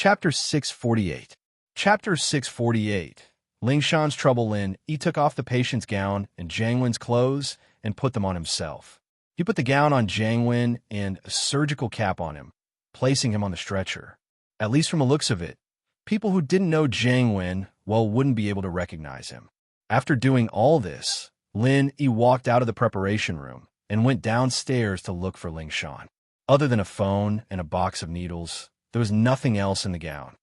Chapter 648. Chapter 648. Ling Shan's trouble. He took off the patient's gown and Jiang Wen's clothes and put them on himself. He put the gown on Jiang Wen and a surgical cap on him, placing him on the stretcher. At least from the looks of it, people who didn't know Jiang Wen well wouldn't be able to recognize him. After doing all this, He walked out of the preparation room and went downstairs to look for Ling Shan. Other than a phone and a box of needles, there was nothing else in the gown.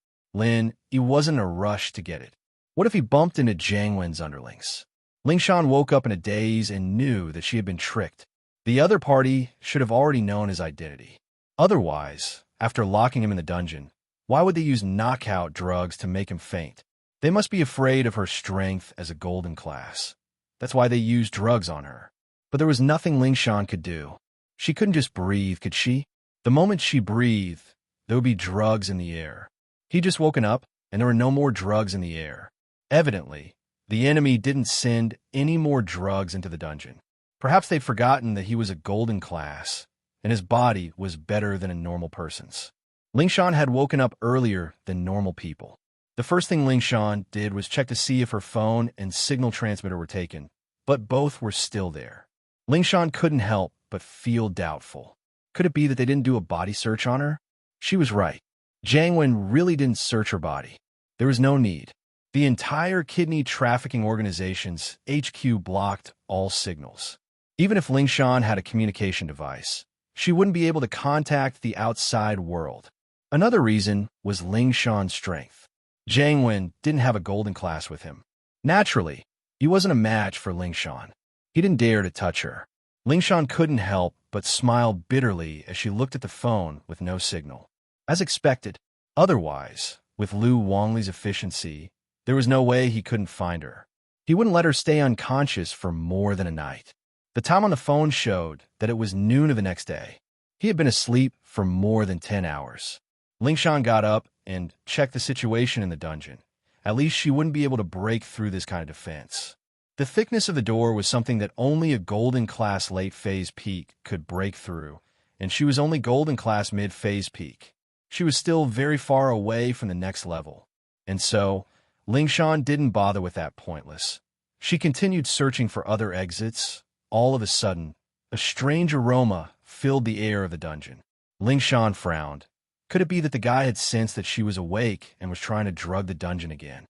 He wasn't in a rush to get it. What if he bumped into Jiang Wen's underlings? Ling Shan woke up in a daze and knew that she had been tricked. The other party should have already known his identity. Otherwise, after locking him in the dungeon, why would they use knockout drugs to make him faint? They must be afraid of her strength as a golden class. That's why they used drugs on her. But there was nothing Ling Shan could do. She couldn't just breathe, could she? The moment she breathed, there would be drugs in the air. He'd just woken up, and there were no more drugs in the air. Evidently, the enemy didn't send any more drugs into the dungeon. Perhaps they'd forgotten that he was a golden class, and his body was better than a normal person's. Ling Shan had woken up earlier than normal people. The first thing Ling Shan did was check to see if her phone and signal transmitter were taken, but both were still there. Ling Shan couldn't help but feel doubtful. Could it be that they didn't do a body search on her? She was right. Jiang Wen really didn't search her body. There was no need. The entire kidney trafficking organization's HQ blocked all signals. Even if Ling Shan had a communication device, she wouldn't be able to contact the outside world. Another reason was Ling Shan's strength. Jiang Wen didn't have a golden class with him. Naturally, he wasn't a match for Ling Shan. He didn't dare to touch her. Ling Shan couldn't help but smile bitterly as she looked at the phone with no signal. As expected, otherwise, with Lu Wangli's efficiency, there was no way he couldn't find her. He wouldn't let her stay unconscious for more than a night. The time on the phone showed that it was noon of the next day. He had been asleep for more than 10 hours. Ling Shan got up and checked the situation in the dungeon. At least she wouldn't be able to break through this kind of defense. The thickness of the door was something that only a golden class late phase peak could break through, and she was only golden class mid phase peak. She was still very far away from the next level. And so, Ling Shan didn't bother with that pointless. She continued searching for other exits. All of a sudden, a strange aroma filled the air of the dungeon. Ling Shan frowned. Could it be that the guy had sensed that she was awake and was trying to drug the dungeon again?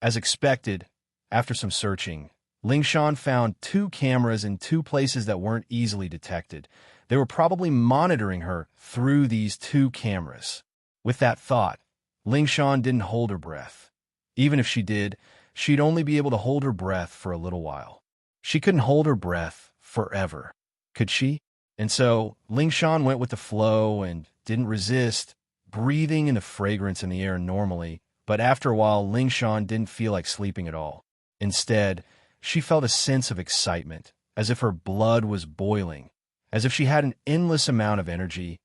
As expected, after some searching, Ling Shan found 2 cameras in 2 places that weren't easily detected. They were probably monitoring her through these 2 cameras. With that thought, Ling Shan didn't hold her breath. Even if she did, she'd only be able to hold her breath for a little while. She couldn't hold her breath forever, could she? And so, Ling Shan went with the flow and didn't resist, breathing in the fragrance in the air normally, but after a while, Ling Shan didn't feel like sleeping at all. Instead, she felt a sense of excitement, as if her blood was boiling, as if she had an endless amount of energy.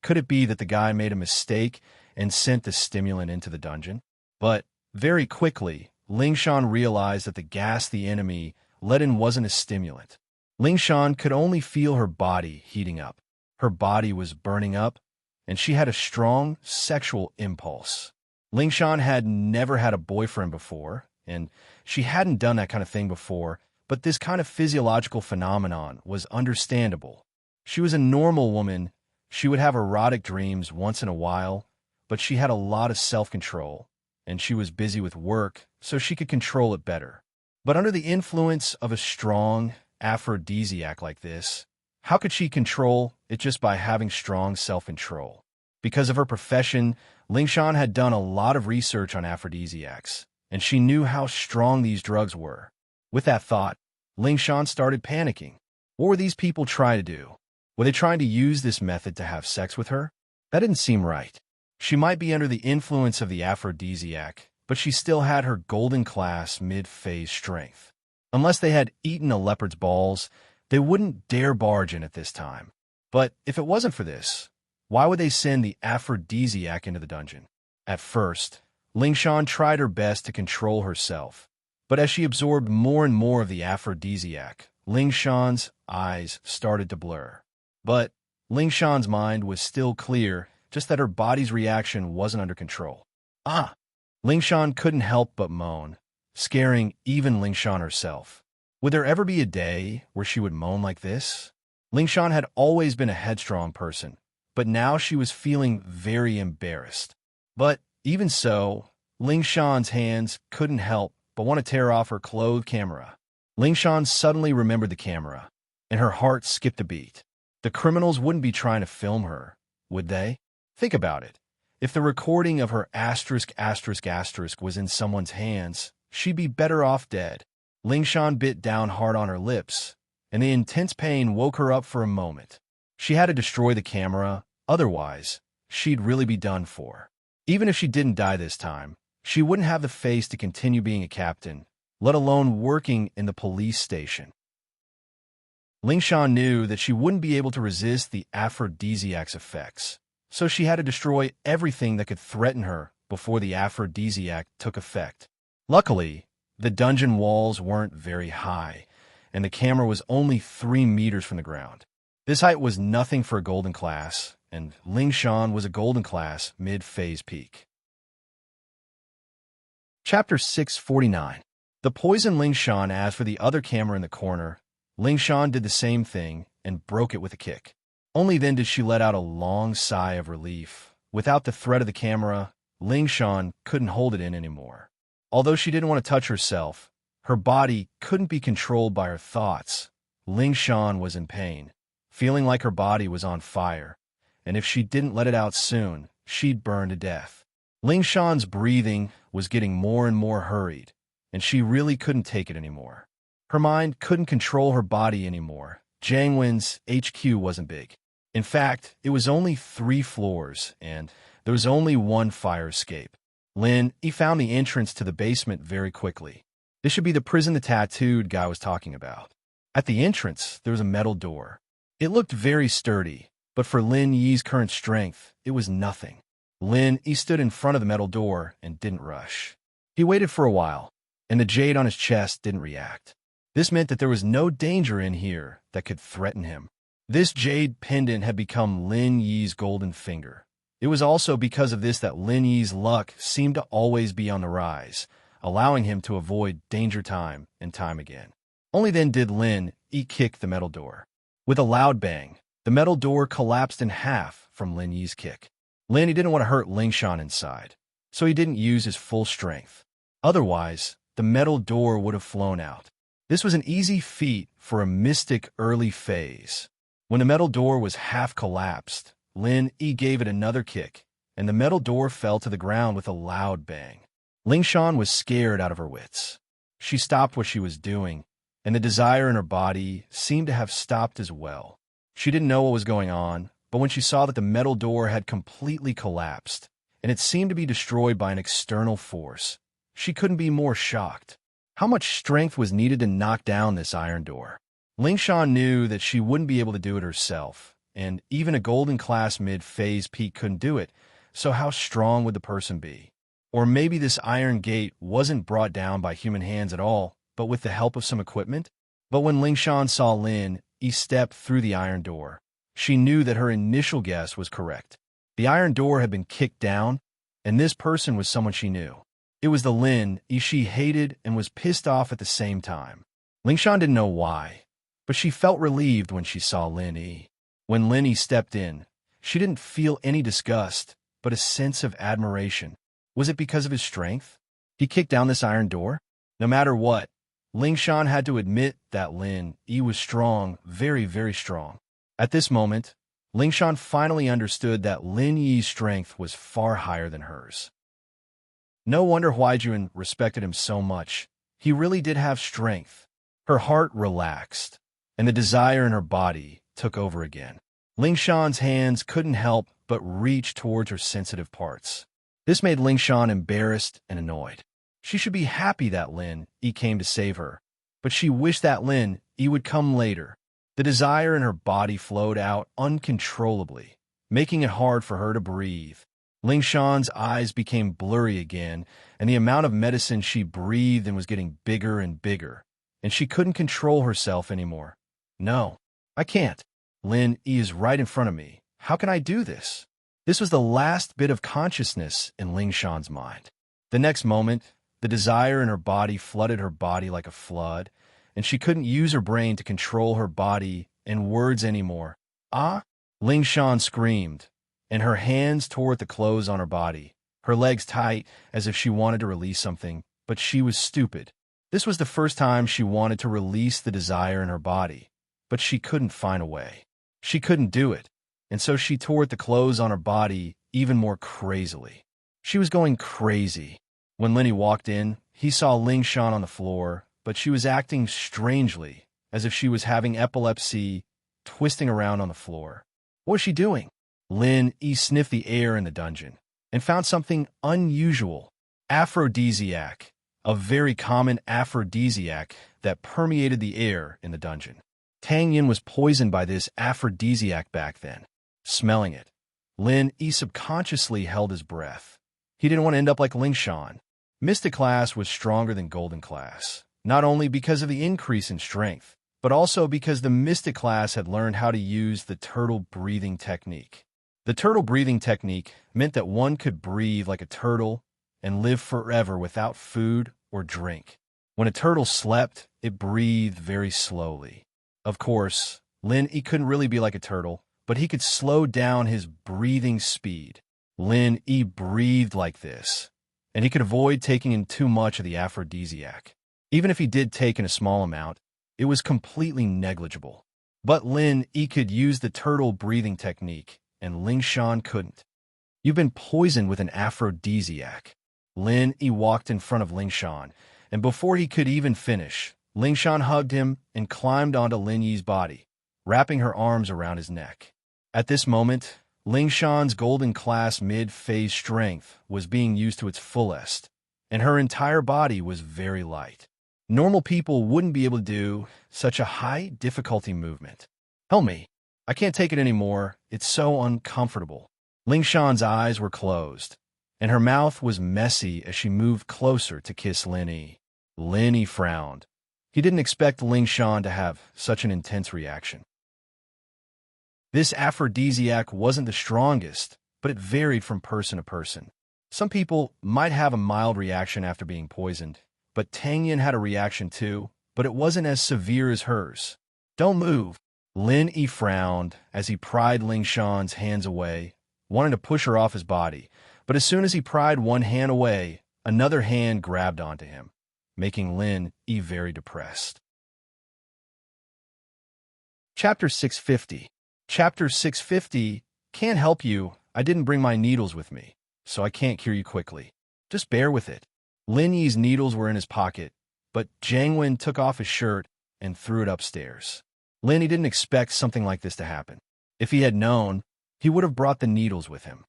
Could it be that the guy made a mistake and sent the stimulant into the dungeon? But very quickly, Ling Shan realized that the gas the enemy let in wasn't a stimulant. Ling Shan could only feel her body heating up. Her body was burning up, and she had a strong sexual impulse. Ling Shan had never had a boyfriend before, and she hadn't done that kind of thing before, but this kind of physiological phenomenon was understandable. She was a normal woman. She would have erotic dreams once in a while, but she had a lot of self-control, and she was busy with work, so she could control it better. But under the influence of a strong aphrodisiac like this, how could she control it just by having strong self-control? Because of her profession, Ling Shan had done a lot of research on aphrodisiacs, and she knew how strong these drugs were. With that thought, Ling Shan started panicking. What were these people trying to do? Were they trying to use this method to have sex with her? That didn't seem right. She might be under the influence of the aphrodisiac, but she still had her golden class mid-phase strength. Unless they had eaten a leopard's balls, they wouldn't dare barge in at this time. But if it wasn't for this, why would they send the aphrodisiac into the dungeon? At first, Ling Shan tried her best to control herself, but as she absorbed more and more of the aphrodisiac, Ling Shan's eyes started to blur. But Ling Shan's mind was still clear. just that her body's reaction wasn't under control. Ah! Lingshan couldn't help but moan, scaring even Lingshan herself. Would there ever be a day where she would moan like this? Lingshan had always been a headstrong person, but now she was feeling very embarrassed. But even so, Lingshan's hands couldn't help but want to tear off her clothed camera. Lingshan suddenly remembered the camera, and her heart skipped a beat. The criminals wouldn't be trying to film her, would they? Think about it. If the recording of her **** was in someone's hands, she'd be better off dead. Lingshan bit down hard on her lips, and the intense pain woke her up for a moment. She had to destroy the camera, otherwise, she'd really be done for. Even if she didn't die this time, she wouldn't have the face to continue being a captain, let alone working in the police station. Lingshan knew that she wouldn't be able to resist the aphrodisiac's effects, so she had to destroy everything that could threaten her before the aphrodisiac took effect. Luckily, the dungeon walls weren't very high, and the camera was only 3 meters from the ground. This height was nothing for a golden class, and Lingshan was a golden class mid-phase peak. Chapter 649. The poison Lingshan asked for the other camera in the corner. Lingshan did the same thing and broke it with a kick. Only then did she let out a long sigh of relief. Without the threat of the camera, Lingshan couldn't hold it in anymore. Although she didn't want to touch herself, her body couldn't be controlled by her thoughts. Lingshan was in pain, feeling like her body was on fire, and if she didn't let it out soon, she'd burn to death. Lingshan's breathing was getting more and more hurried, and she really couldn't take it anymore. Her mind couldn't control her body anymore. Jiangwen's HQ wasn't big. In fact, it was only 3 floors, and there was only one fire escape. He found the entrance to the basement very quickly. This should be the prison the tattooed guy was talking about. At the entrance, there was a metal door. It looked very sturdy, but for Lin Yi's current strength, it was nothing. He stood in front of the metal door and didn't rush. He waited for a while, and the jade on his chest didn't react. This meant that there was no danger in here that could threaten him. This jade pendant had become Lin Yi's golden finger. It was also because of this that Lin Yi's luck seemed to always be on the rise, allowing him to avoid danger time and time again. Only then did Lin Yi kick the metal door. With a loud bang, the metal door collapsed in half from Lin Yi's kick. Lin Yi didn't want to hurt Lingshan inside, so he didn't use his full strength. Otherwise, the metal door would have flown out. This was an easy feat for a mystic early phase. When the metal door was half collapsed, Lin Yi gave it another kick, and the metal door fell to the ground with a loud bang. Lingshan was scared out of her wits. She stopped what she was doing, and the desire in her body seemed to have stopped as well. She didn't know what was going on, but when she saw that the metal door had completely collapsed, and it seemed to be destroyed by an external force, she couldn't be more shocked. How much strength was needed to knock down this iron door? Lingshan knew that she wouldn't be able to do it herself, and even a golden class mid-phase peak couldn't do it, so how strong would the person be? Or maybe this iron gate wasn't brought down by human hands at all, but with the help of some equipment? But when Lingshan saw Lin Yi step through the iron door, she knew that her initial guess was correct. The iron door had been kicked down, and this person was someone she knew. It was the Lin Yi she hated and was pissed off at the same time. Lingshan didn't know why, but she felt relieved when she saw Lin Yi. When Lin Yi stepped in, she didn't feel any disgust, but a sense of admiration. Was it because of his strength? He kicked down this iron door? No matter what, Lingshan had to admit that Lin Yi was strong, very, very strong. At this moment, Lingshan finally understood that Lin Yi's strength was far higher than hers. No wonder Huaijuan respected him so much. He really did have strength. Her heart relaxed, and the desire in her body took over again. Lingshan's hands couldn't help but reach towards her sensitive parts. This made Lingshan embarrassed and annoyed. She should be happy that Lin Yi came to save her, but she wished that Lin Yi would come later. The desire in her body flowed out uncontrollably, making it hard for her to breathe. Lingshan's eyes became blurry again, and the amount of medicine she breathed in was getting bigger and bigger, and she couldn't control herself anymore. No, I can't. Lin Yi is right in front of me. How can I do this? This was the last bit of consciousness in Ling Shan's mind. The next moment, the desire in her body flooded her body like a flood, and she couldn't use her brain to control her body and words anymore. Ah! Ling Shan screamed, and her hands tore at the clothes on her body, her legs tight as if she wanted to release something, but she was stupid. This was the first time she wanted to release the desire in her body, but she couldn't find a way. She couldn't do it, and so she tore at the clothes on her body even more crazily. She was going crazy. When Lenny walked in, he saw Ling Shan on the floor, but she was acting strangely, as if she was having epilepsy, twisting around on the floor. What was she doing? Lin Yi sniffed the air in the dungeon and found something unusual. Aphrodisiac, a very common aphrodisiac that permeated the air in the dungeon. Tang Yin was poisoned by this aphrodisiac back then. Smelling it, Lin Yi subconsciously held his breath. He didn't want to end up like Ling Shan. Mystic class was stronger than Golden class, not only because of the increase in strength, but also because the Mystic class had learned how to use the turtle breathing technique. The turtle breathing technique meant that one could breathe like a turtle and live forever without food or drink. When a turtle slept, it breathed very slowly. Of course, Lin Yi couldn't really be like a turtle, but he could slow down his breathing speed. Lin Yi breathed like this, and he could avoid taking in too much of the aphrodisiac. Even if he did take in a small amount, it was completely negligible. But Lin Yi could use the turtle breathing technique, and Ling Shan couldn't. You've been poisoned with an aphrodisiac. Lin Yi walked in front of Ling Shan, and before he could even finish, Ling Shan hugged him and climbed onto Lin Yi's body, wrapping her arms around his neck. At this moment, Ling Shan's golden class mid-phase strength was being used to its fullest, and her entire body was very light. Normal people wouldn't be able to do such a high difficulty movement. Help me. I can't take it anymore. It's so uncomfortable. Ling Shan's eyes were closed, and her mouth was messy as she moved closer to kiss Lin Yi. Lin Yi frowned. He didn't expect Ling Shan to have such an intense reaction. This aphrodisiac wasn't the strongest, but it varied from person to person. Some people might have a mild reaction after being poisoned, but Tang Yin had a reaction too, but it wasn't as severe as hers. Don't move. Lin Yi frowned as he pried Ling Shan's hands away, wanting to push her off his body, but as soon as he pried one hand away, another hand grabbed onto him, making Lin Yi very depressed. Chapter 650. Chapter 650, Can't help you. I didn't bring my needles with me, so I can't cure you quickly. Just bear with it. Lin Yi's needles were in his pocket, but Jiang Wen took off his shirt and threw it upstairs. Lin Yi didn't expect something like this to happen. If he had known, he would have brought the needles with him.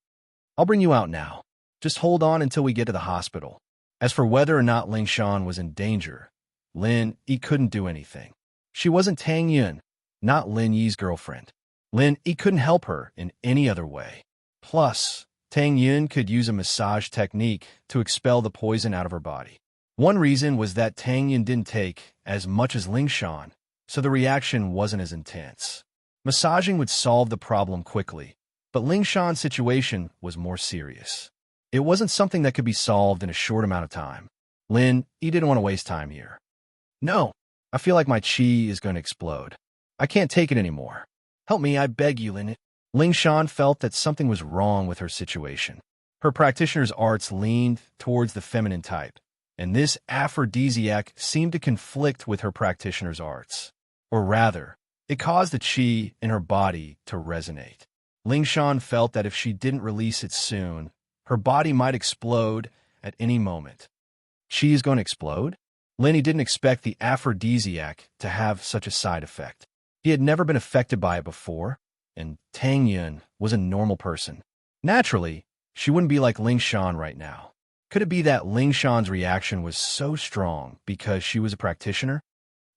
I'll bring you out now. Just hold on until we get to the hospital. As for whether or not Ling Shan was in danger, Lin Yi couldn't do anything. She wasn't Tang Yin, not Lin Yi's girlfriend. Lin Yi couldn't help her in any other way. Plus, Tang Yin could use a massage technique to expel the poison out of her body. One reason was that Tang Yin didn't take as much as Ling Shan, so the reaction wasn't as intense. Massaging would solve the problem quickly, but Ling Shan's situation was more serious. It wasn't something that could be solved in a short amount of time. Lin Yi didn't want to waste time here. No, I feel like my chi is going to explode. I can't take it anymore. Help me, I beg you, Lin. Ling Shan felt that something was wrong with her situation. Her practitioner's arts leaned towards the feminine type, and this aphrodisiac seemed to conflict with her practitioner's arts. Or rather, it caused the chi in her body to resonate. Ling Shan felt that if she didn't release it soon, her body might explode at any moment. Chi is going to explode? Lin Yi didn't expect the aphrodisiac to have such a side effect. He had never been affected by it before, and Tang Yin was a normal person. Naturally, she wouldn't be like Ling Shan right now. Could it be that Ling Shan's reaction was so strong because she was a practitioner?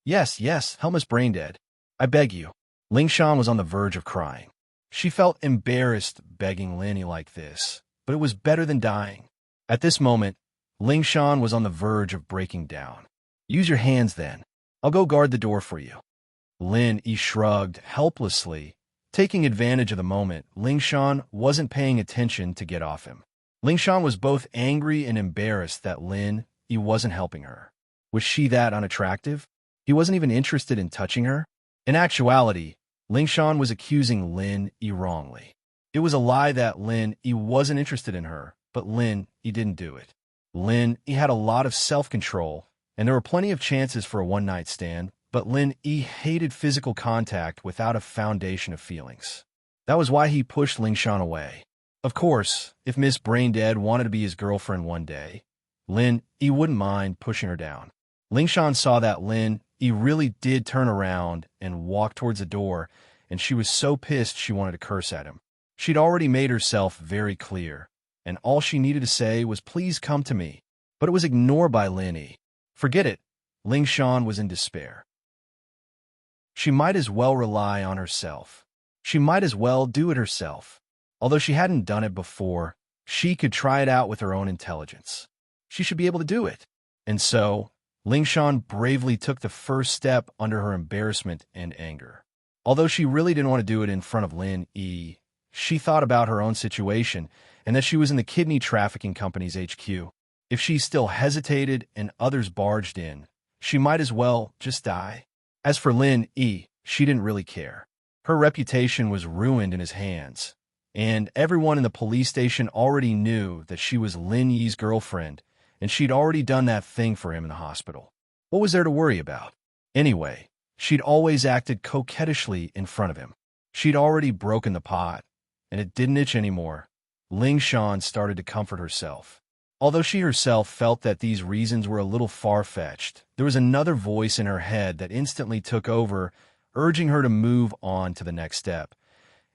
Yes, Helma's brain dead. I beg you. Ling Shan was on the verge of crying. She felt embarrassed begging Lin Yi like this, but it was better than dying. At this moment, Ling Shan was on the verge of breaking down. Use your hands then. I'll go guard the door for you. Lin Yi shrugged helplessly Taking advantage of the moment, Lingshan wasn't paying attention to get off him. Lingshan was both angry and embarrassed that Lin Yi wasn't helping her. Was she that unattractive? He wasn't even interested in touching her? In actuality, Lingshan was accusing Lin Yi wrongly. It was a lie that Lin Yi wasn't interested in her, but Lin Yi didn't do it. Lin Yi had a lot of self-control, and there were plenty of chances for a one-night stand, but Lin Yi hated physical contact without a foundation of feelings. That was why he pushed Lingshan away. Of course, if Miss Braindead wanted to be his girlfriend one day, Lin Yi wouldn't mind pushing her down. Lingshan saw that Lin Yi really did turn around and walk towards the door, and she was so pissed she wanted to curse at him. She'd already made herself very clear, and all she needed to say was, "Please come to me." But it was ignored by Lin Yi. Forget it. Lingshan was in despair. She might as well rely on herself. She might as well do it herself. Although she hadn't done it before, she could try it out with her own intelligence. She should be able to do it. And so, Lingshan bravely took the first step under her embarrassment and anger. Although she really didn't want to do it in front of Lin Yi, she thought about her own situation and that she was in the kidney trafficking company's HQ. If she still hesitated and others barged in, she might as well just die. As for Lin Yi, she didn't really care. Her reputation was ruined in his hands, and everyone in the police station already knew that she was Lin Yi's girlfriend, and she'd already done that thing for him in the hospital. What was there to worry about? Anyway, she'd always acted coquettishly in front of him. She'd already broken the pot, and it didn't itch anymore. Lingshan started to comfort herself. Although she herself felt that these reasons were a little far-fetched, there was another voice in her head that instantly took over, urging her to move on to the next step.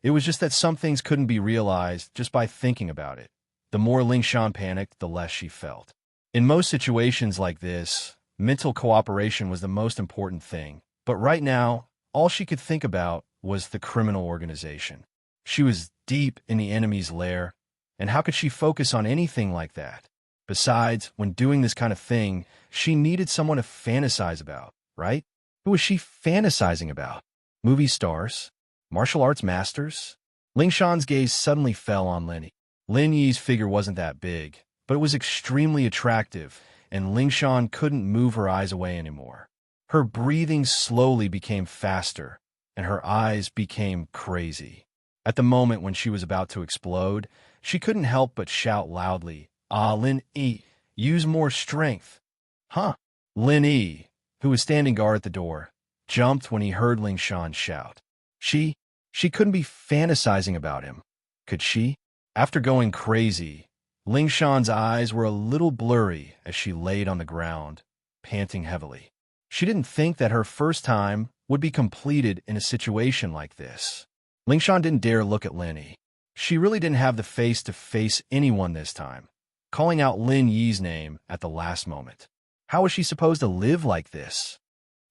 It was just that some things couldn't be realized just by thinking about it. The more Lingshan panicked, the less she felt. In most situations like this, mental cooperation was the most important thing. But right now, all she could think about was the criminal organization. She was deep in the enemy's lair, and how could she focus on anything like that? Besides, when doing this kind of thing, she needed someone to fantasize about, right? Who was she fantasizing about? Movie stars? Martial arts masters? Lingshan's gaze suddenly fell on Lin Yi. Lin Yi's figure wasn't that big, but it was extremely attractive, and Lingshan couldn't move her eyes away anymore. Her breathing slowly became faster, and her eyes became crazy. At the moment when she was about to explode, she couldn't help but shout loudly, "Ah, Lin Yi, use more strength." Huh? Lin Yi, who was standing guard at the door, jumped when he heard Lingshan shout. She couldn't be fantasizing about him, could she? After going crazy, Lingshan's eyes were a little blurry as she laid on the ground, panting heavily. She didn't think that her first time would be completed in a situation like this. Lingshan didn't dare look at Lin Yi. She really didn't have the face to face anyone this time, calling out Lin Yi's name at the last moment. How was she supposed to live like this?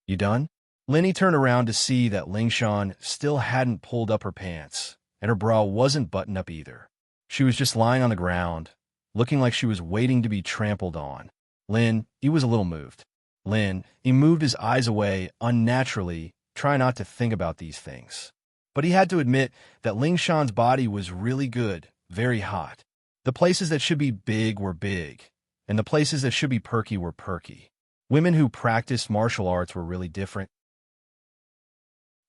"You done?" Lin Yi turned around to see that Lingshan still hadn't pulled up her pants, and her bra wasn't buttoned up either. She was just lying on the ground, looking like she was waiting to be trampled on. Lin Yi was a little moved. He moved his eyes away unnaturally, trying not to think about these things. But he had to admit that Lingshan's body was really good, very hot. The places that should be big were big, and the places that should be perky were perky. Women who practiced martial arts were really different.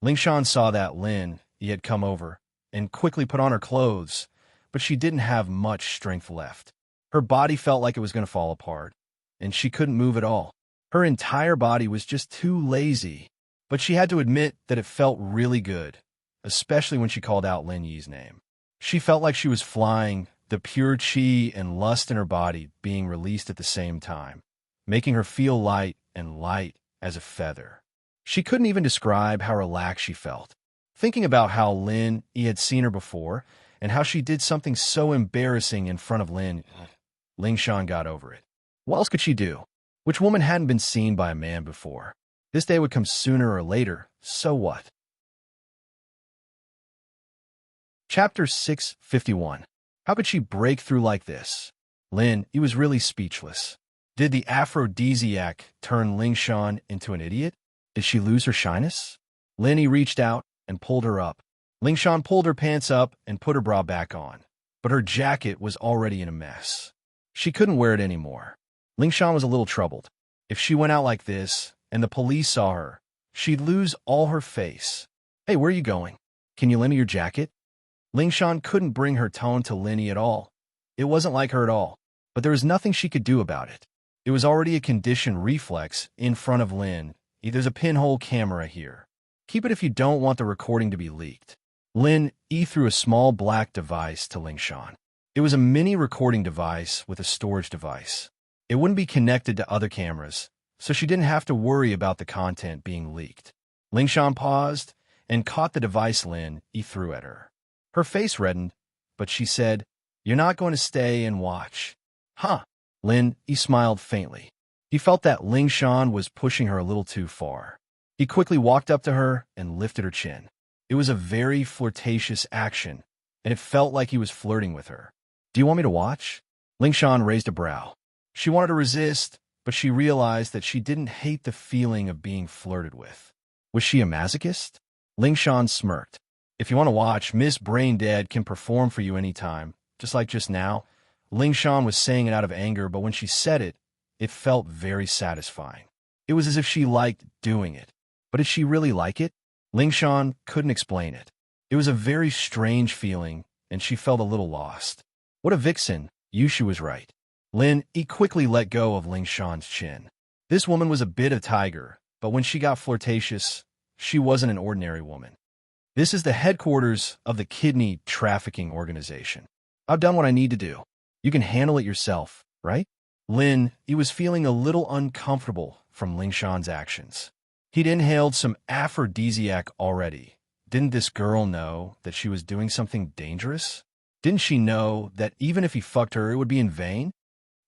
Lingshan saw that Lin Yi had come over and quickly put on her clothes, but she didn't have much strength left. Her body felt like it was going to fall apart, and she couldn't move at all. Her entire body was just too lazy, but she had to admit that it felt really good, especially when she called out Lin Yi's name. She felt like she was flying, the pure chi and lust in her body being released at the same time, making her feel light and light as a feather. She couldn't even describe how relaxed she felt. Thinking about how Lin Yi had seen her before and how she did something so embarrassing in front of Lingshan got over it. What else could she do? Which woman hadn't been seen by a man before? This day would come sooner or later, so what? Chapter 651. How could she break through like this? Lin Yi was really speechless. Did the aphrodisiac turn Lingshan into an idiot? Did she lose her shyness? Lin Yi reached out and pulled her up. Lingshan pulled her pants up and put her bra back on, but her jacket was already in a mess. She couldn't wear it anymore. Lingshan was a little troubled. If she went out like this and the police saw her, she'd lose all her face. Hey, where are you going? Can you lend me your jacket? Lingshan couldn't bring her tone to Linny at all. It wasn't like her at all, but there was nothing she could do about it. It was already a conditioned reflex in front of Lin. There's a pinhole camera here. Keep it if you don't want the recording to be leaked. Lin threw a small black device to Lingshan. It was a mini recording device with a storage device. It wouldn't be connected to other cameras, so she didn't have to worry about the content being leaked. Lingshan paused and caught the device Lin threw at her. Her face reddened, but she said, "You're not going to stay and watch." Huh? Lin smiled faintly. He felt that Lingshan was pushing her a little too far. He quickly walked up to her and lifted her chin. It was a very flirtatious action, and it felt like he was flirting with her. "Do you want me to watch?" Lingshan raised a brow. She wanted to resist, but she realized that she didn't hate the feeling of being flirted with. Was she a masochist? Lingshan smirked. "If you want to watch, Miss Braindead can perform for you anytime, just like just now." Lingshan was saying it out of anger, but when she said it, it felt very satisfying. It was as if she liked doing it. But did she really like it? Lingshan couldn't explain it. It was a very strange feeling, and she felt a little lost. What a vixen. Yushu was right. Lin quickly let go of Lingshan's chin. This woman was a bit of a tiger, but when she got flirtatious, she wasn't an ordinary woman. This is the headquarters of the kidney trafficking organization. I've done what I need to do. You can handle it yourself, right? Lin was feeling a little uncomfortable from Lingshan's actions. He'd inhaled some aphrodisiac already. Didn't this girl know that she was doing something dangerous? Didn't she know that even if he fucked her, it would be in vain?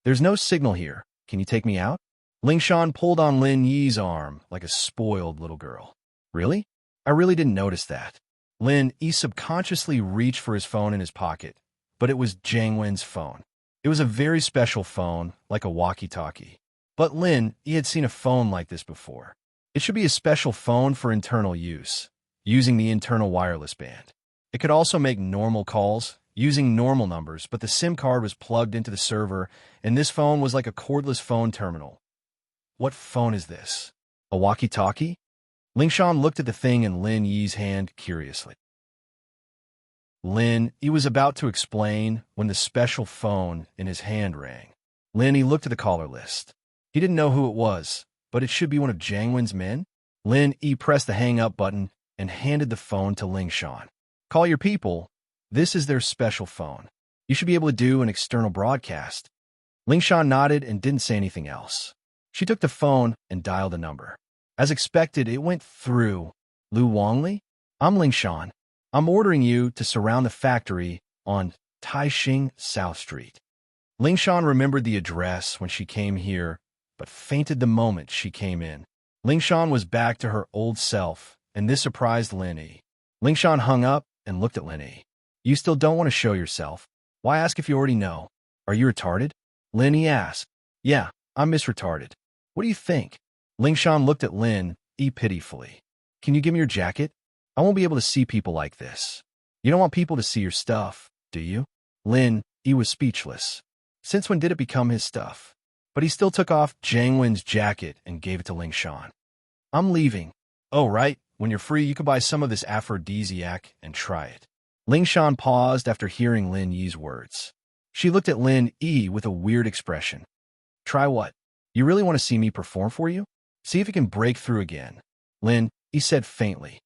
"There's no signal here. Can you take me out?" Lingshan pulled on Lin Yi's arm like a spoiled little girl. "Really? I really didn't notice that." Lin subconsciously reached for his phone in his pocket, but it was Jangwen's phone. It was a very special phone, like a walkie-talkie. But Lin had seen a phone like this before. It should be a special phone for internal use, using the internal wireless band. It could also make normal calls, using normal numbers, but the SIM card was plugged into the server, and this phone was like a cordless phone terminal. What phone is this? A walkie-talkie? Lingshan looked at the thing in Lin Yi's hand curiously. Lin was about to explain when the special phone in his hand rang. Lin looked at the caller list. He didn't know who it was, but it should be one of Jangwen's men. Lin pressed the hang-up button and handed the phone to Lingshan. "Call your people. This is their special phone. You should be able to do an external broadcast." Lingshan nodded and didn't say anything else. She took the phone and dialed a number. As expected, it went through. "Lu Wangli? I'm Lingshan. I'm ordering you to surround the factory on Taixing South Street." Lingshan remembered the address when she came here, but fainted the moment she came in. Lingshan was back to her old self, and this surprised Lin. Lingshan hung up and looked at Lin. "You still don't want to show yourself? Why ask if you already know? Are you retarded?" Lin asked. "Yeah, I'm Miss Retarded. What do you think?" Lingshan looked at Lin pitifully. "Can you give me your jacket? I won't be able to see people like this." "You don't want people to see your stuff, do you?" Lin was speechless. Since when did it become his stuff? But he still took off Jangwen's jacket and gave it to Lingshan. "I'm leaving." "Oh, right. When you're free, you can buy some of this aphrodisiac and try it." Lingshan paused after hearing Lin Yi's words. She looked at Lin with a weird expression. "Try what? You really want to see me perform for you? See if you can break through again." Lin said faintly.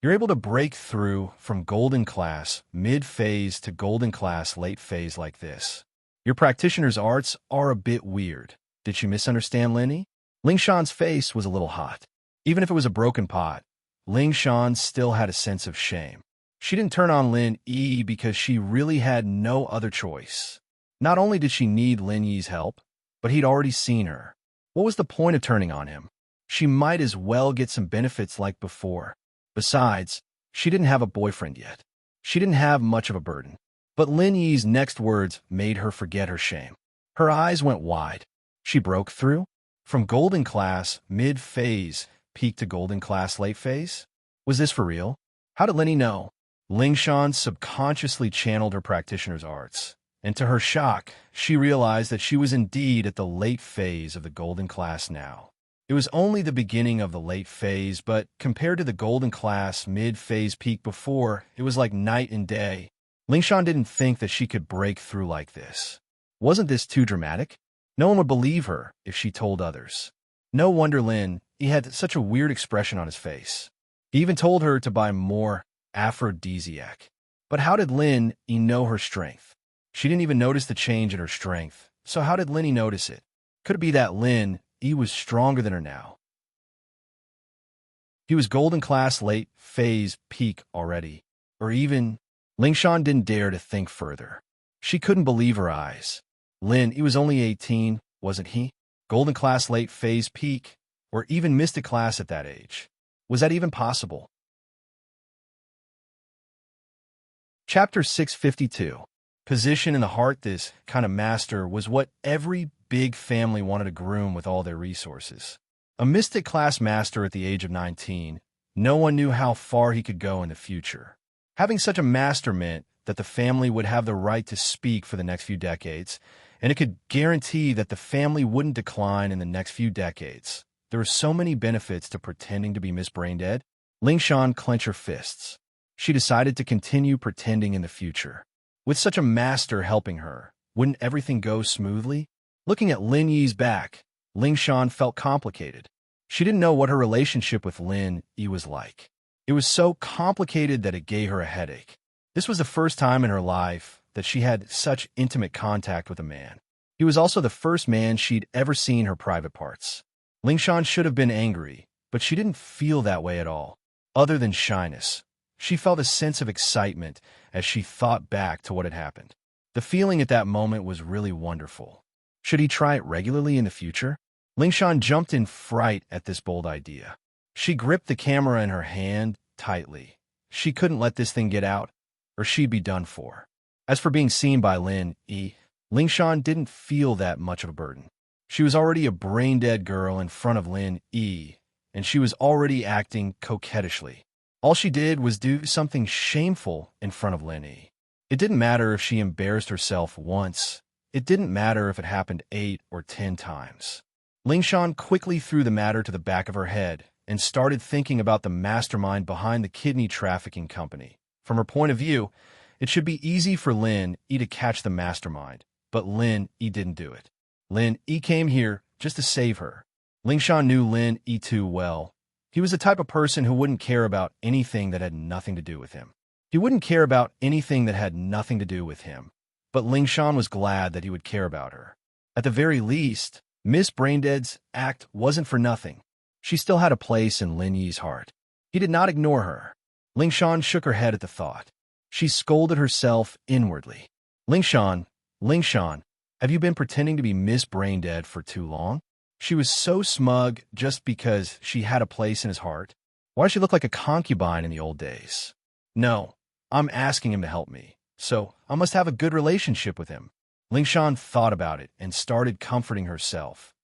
"You're able to break through from golden class mid-phase to golden class late phase like this. Your practitioner's arts are a bit weird. Did she misunderstand Lin? Lingshan's face was a little hot. Even if it was a broken pot, Lingshan still had a sense of shame. She didn't turn on Lin because she really had no other choice. Not only did she need Lin Yi's help, but he'd already seen her. What was the point of turning on him? She might as well get some benefits like before. Besides, she didn't have a boyfriend yet. She didn't have much of a burden. But Lin Yi's next words made her forget her shame. Her eyes went wide. She broke through? From golden class mid-phase peak to golden class late phase? Was this for real? How did Lin Yi know? Lingshan subconsciously channeled her practitioner's arts, and to her shock, she realized that she was indeed at the late phase of the golden class now. It was only the beginning of the late phase, but compared to the golden class mid-phase peak before, it was like night and day. Lingshan didn't think that she could break through like this. Wasn't this too dramatic? No one would believe her if she told others. No wonder he had such a weird expression on his face. He even told her to buy more aphrodisiac. But how did he know her strength? She didn't even notice the change in her strength, so how did he notice it? Could it be that he was stronger than her now? He was golden class late phase peak already. Or even, Lingshan didn't dare to think further. She couldn't believe her eyes. He was only 18, wasn't he? Golden class late phase peak, or even mystic class at that age. Was that even possible? Chapter 652. Position in the heart. This kind of master was what every big family wanted to groom with all their resources. A mystic class master at the age of 19, no one knew how far he could go in the future. Having such a master meant that the family would have the right to speak for the next few decades, and it could guarantee that the family wouldn't decline in the next few decades. There were so many benefits to pretending to be Miss Braindead. Lingshan clenched her fists. She decided to continue pretending in the future. With such a master helping her, wouldn't everything go smoothly? Looking at Lin Yi's back, Lingshan felt complicated. She didn't know what her relationship with Lin Yi was like. It was so complicated that it gave her a headache. This was the first time in her life that she had such intimate contact with a man. He was also the first man she'd ever seen her private parts. Lingshan should have been angry, but she didn't feel that way at all. Other than shyness, she felt a sense of excitement as she thought back to what had happened. The feeling at that moment was really wonderful. Should he try it regularly in the future? Lingshan jumped in fright at this bold idea. She gripped the camera in her hand tightly. She couldn't let this thing get out, or she'd be done for. As for being seen by Lin Yi, Lingshan didn't feel that much of a burden. She was already a brain-dead girl in front of Lin Yi, and she was already acting coquettishly. All she did was do something shameful in front of Lin Yi. It didn't matter if she embarrassed herself once. It didn't matter if it happened 8 or 10 times. Lingshan quickly threw the matter to the back of her head and started thinking about the mastermind behind the kidney trafficking company. From her point of view, it should be easy for Lin Yi to catch the mastermind, but Lin Yi didn't do it. Lin Yi came here just to save her. Lingshan knew Lin Yi too well. He was the type of person who wouldn't care about anything that had nothing to do with him. He wouldn't care about anything that had nothing to do with him. But Lingshan was glad that he would care about her. At the very least, Miss Braindead's act wasn't for nothing. She still had a place in Lin Yi's heart. He did not ignore her. Lingshan shook her head at the thought. She scolded herself inwardly. Lingshan, have you been pretending to be Miss Braindead for too long? She was so smug just because she had a place in his heart. Why does she look like a concubine in the old days? No, I'm asking him to help me, so I must have a good relationship with him. Lingshan thought about it and started comforting herself.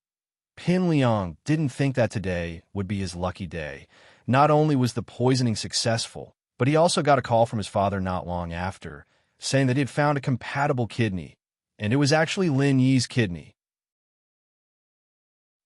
Pin Liang didn't think that today would be his lucky day. Not only was the poisoning successful, but he also got a call from his father not long after, saying that he had found a compatible kidney, and it was actually Lin Yi's kidney.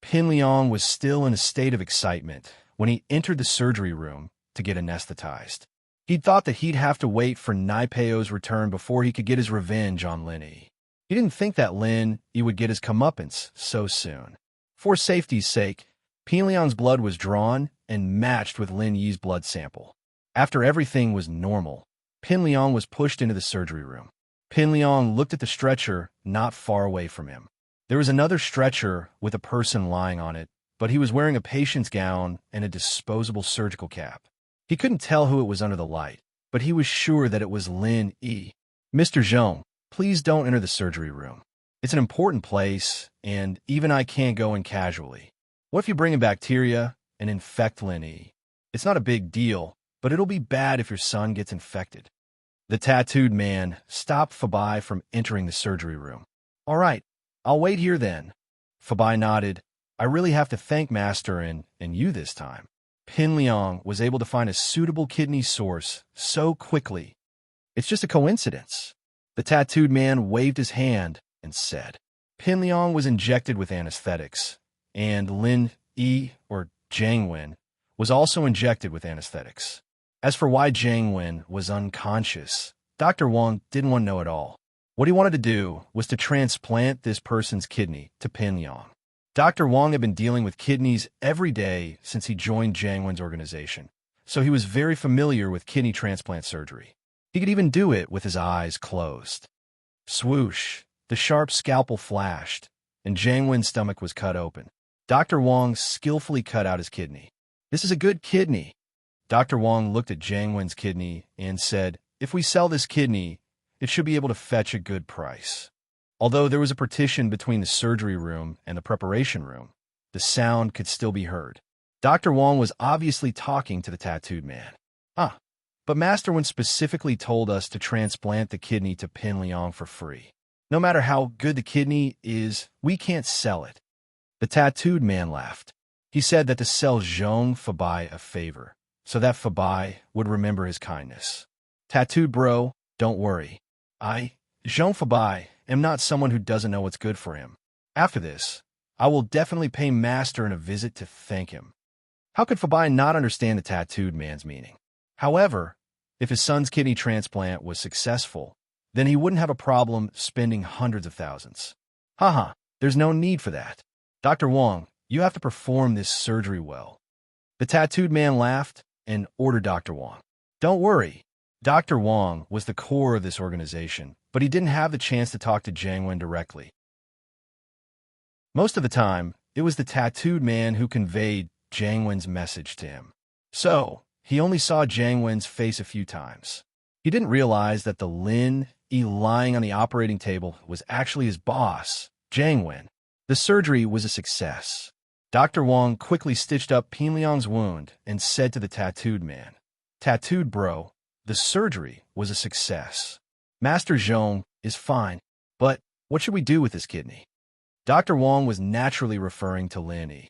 Pin Liang was still in a state of excitement when he entered the surgery room to get anesthetized. He'd thought that he'd have to wait for Naipeo's return before he could get his revenge on Lin Yi. He didn't think that Lin Yi would get his comeuppance so soon. For safety's sake, Pin Liang's blood was drawn and matched with Lin Yi's blood sample. After everything was normal, Pin Liang was pushed into the surgery room. Pin Liang looked at the stretcher not far away from him. There was another stretcher with a person lying on it, but he was wearing a patient's gown and a disposable surgical cap. He couldn't tell who it was under the light, but he was sure that it was Lin Yi. Mr. Zhong, please don't enter the surgery room. It's an important place, and even I can't go in casually. What if you bring in bacteria and infect Lin Yi? It's not a big deal, but it'll be bad if your son gets infected. The tattooed man stopped Fabai from entering the surgery room. All right, I'll wait here then. Fabai nodded. I really have to thank Master and you this time. Pin Liang was able to find a suitable kidney source so quickly. It's just a coincidence. The tattooed man waved his hand and said. Pin Liang was injected with anesthetics, and Lin Yi, or Jiang Wen, was also injected with anesthetics. As for why Jiang Wen was unconscious, Dr. Wang didn't want to know at all. What he wanted to do was to transplant this person's kidney to Pin Liang. Dr. Wang had been dealing with kidneys every day since he joined Jiang Wen's organization, so he was very familiar with kidney transplant surgery. He could even do it with his eyes closed. Swoosh! The sharp scalpel flashed, and Jiang Wen's stomach was cut open. Dr. Wang skillfully cut out his kidney. This is a good kidney. Dr. Wang looked at Jiang Wen's kidney and said, if we sell this kidney, it should be able to fetch a good price. Although there was a partition between the surgery room and the preparation room, the sound could still be heard. Dr. Wang was obviously talking to the tattooed man. But Master Wen specifically told us to transplant the kidney to Pin Liang for free. No matter how good the kidney is, we can't sell it. The tattooed man laughed. He said that to sell Zhong Fabai a favor, so that Fabai would remember his kindness. Tattooed bro, don't worry. Zhong Fabai, am not someone who doesn't know what's good for him. After this, I will definitely pay Master a visit to thank him. How could Fabai not understand the tattooed man's meaning? However, if his son's kidney transplant was successful, then he wouldn't have a problem spending hundreds of thousands. There's no need for that. Dr. Wang, you have to perform this surgery well. The tattooed man laughed and ordered Dr. Wang. Don't worry. Dr. Wang was the core of this organization, but he didn't have the chance to talk to Jiang Wen directly. Most of the time, it was the tattooed man who conveyed Jiang Wen's message to him. So, he only saw Jiang Wen's face a few times. He didn't realize that the Lin Yi lying on the operating table was actually his boss, Jiang Wen. The surgery was a success. Dr. Wang quickly stitched up Pin Liang's wound and said to the tattooed man, Tattooed bro, the surgery was a success. Master Zhong is fine, but what should we do with this kidney? Dr. Wang was naturally referring to Lin Yi.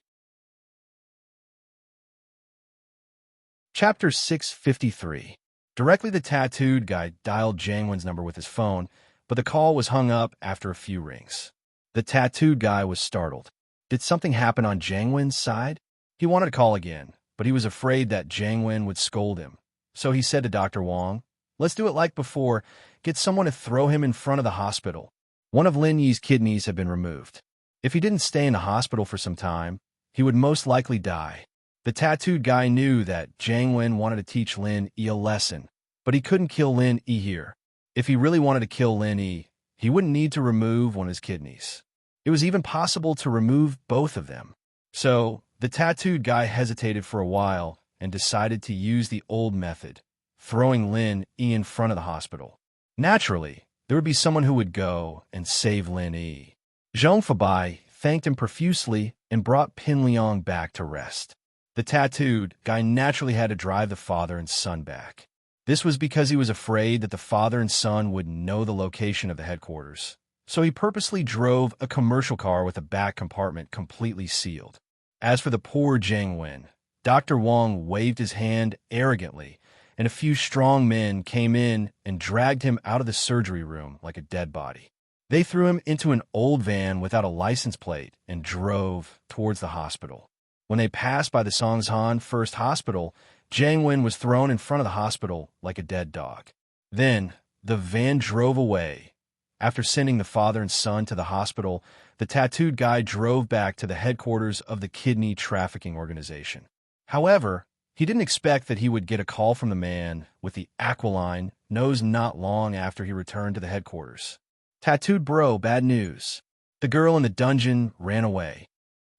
Chapter 653. Directly the tattooed guy dialed Jiang Wen's number with his phone, but the call was hung up after a few rings. The tattooed guy was startled. Did something happen on Jiang Wen's side? He wanted to call again, but he was afraid that Jiang Wen would scold him. So he said to Dr. Wang, let's do it like before, get someone to throw him in front of the hospital. One of Lin Yi's kidneys had been removed. If he didn't stay in the hospital for some time, he would most likely die. The tattooed guy knew that Jiang Wen wanted to teach Lin Yi a lesson, but he couldn't kill Lin Yi here. If he really wanted to kill Lin Yi, he wouldn't need to remove one of his kidneys. It was even possible to remove both of them. So, the tattooed guy hesitated for a while and decided to use the old method, throwing Lin Yi in front of the hospital. Naturally, there would be someone who would go and save Lin Yi. Zhong Fabai thanked him profusely and brought Pin Liang back to rest. The tattooed guy naturally had to drive the father and son back. This was because he was afraid that the father and son would know the location of the headquarters. So he purposely drove a commercial car with a back compartment completely sealed. As for the poor Jiang Wen, Dr. Wang waved his hand arrogantly, and a few strong men came in and dragged him out of the surgery room like a dead body. They threw him into an old van without a license plate and drove towards the hospital. When they passed by the Songshan First Hospital, Jiang Wen was thrown in front of the hospital like a dead dog. Then, the van drove away. After sending the father and son to the hospital, the tattooed guy drove back to the headquarters of the kidney trafficking organization. However, he didn't expect that he would get a call from the man with the aquiline nose not long after he returned to the headquarters. Tattooed bro, bad news. The girl in the dungeon ran away.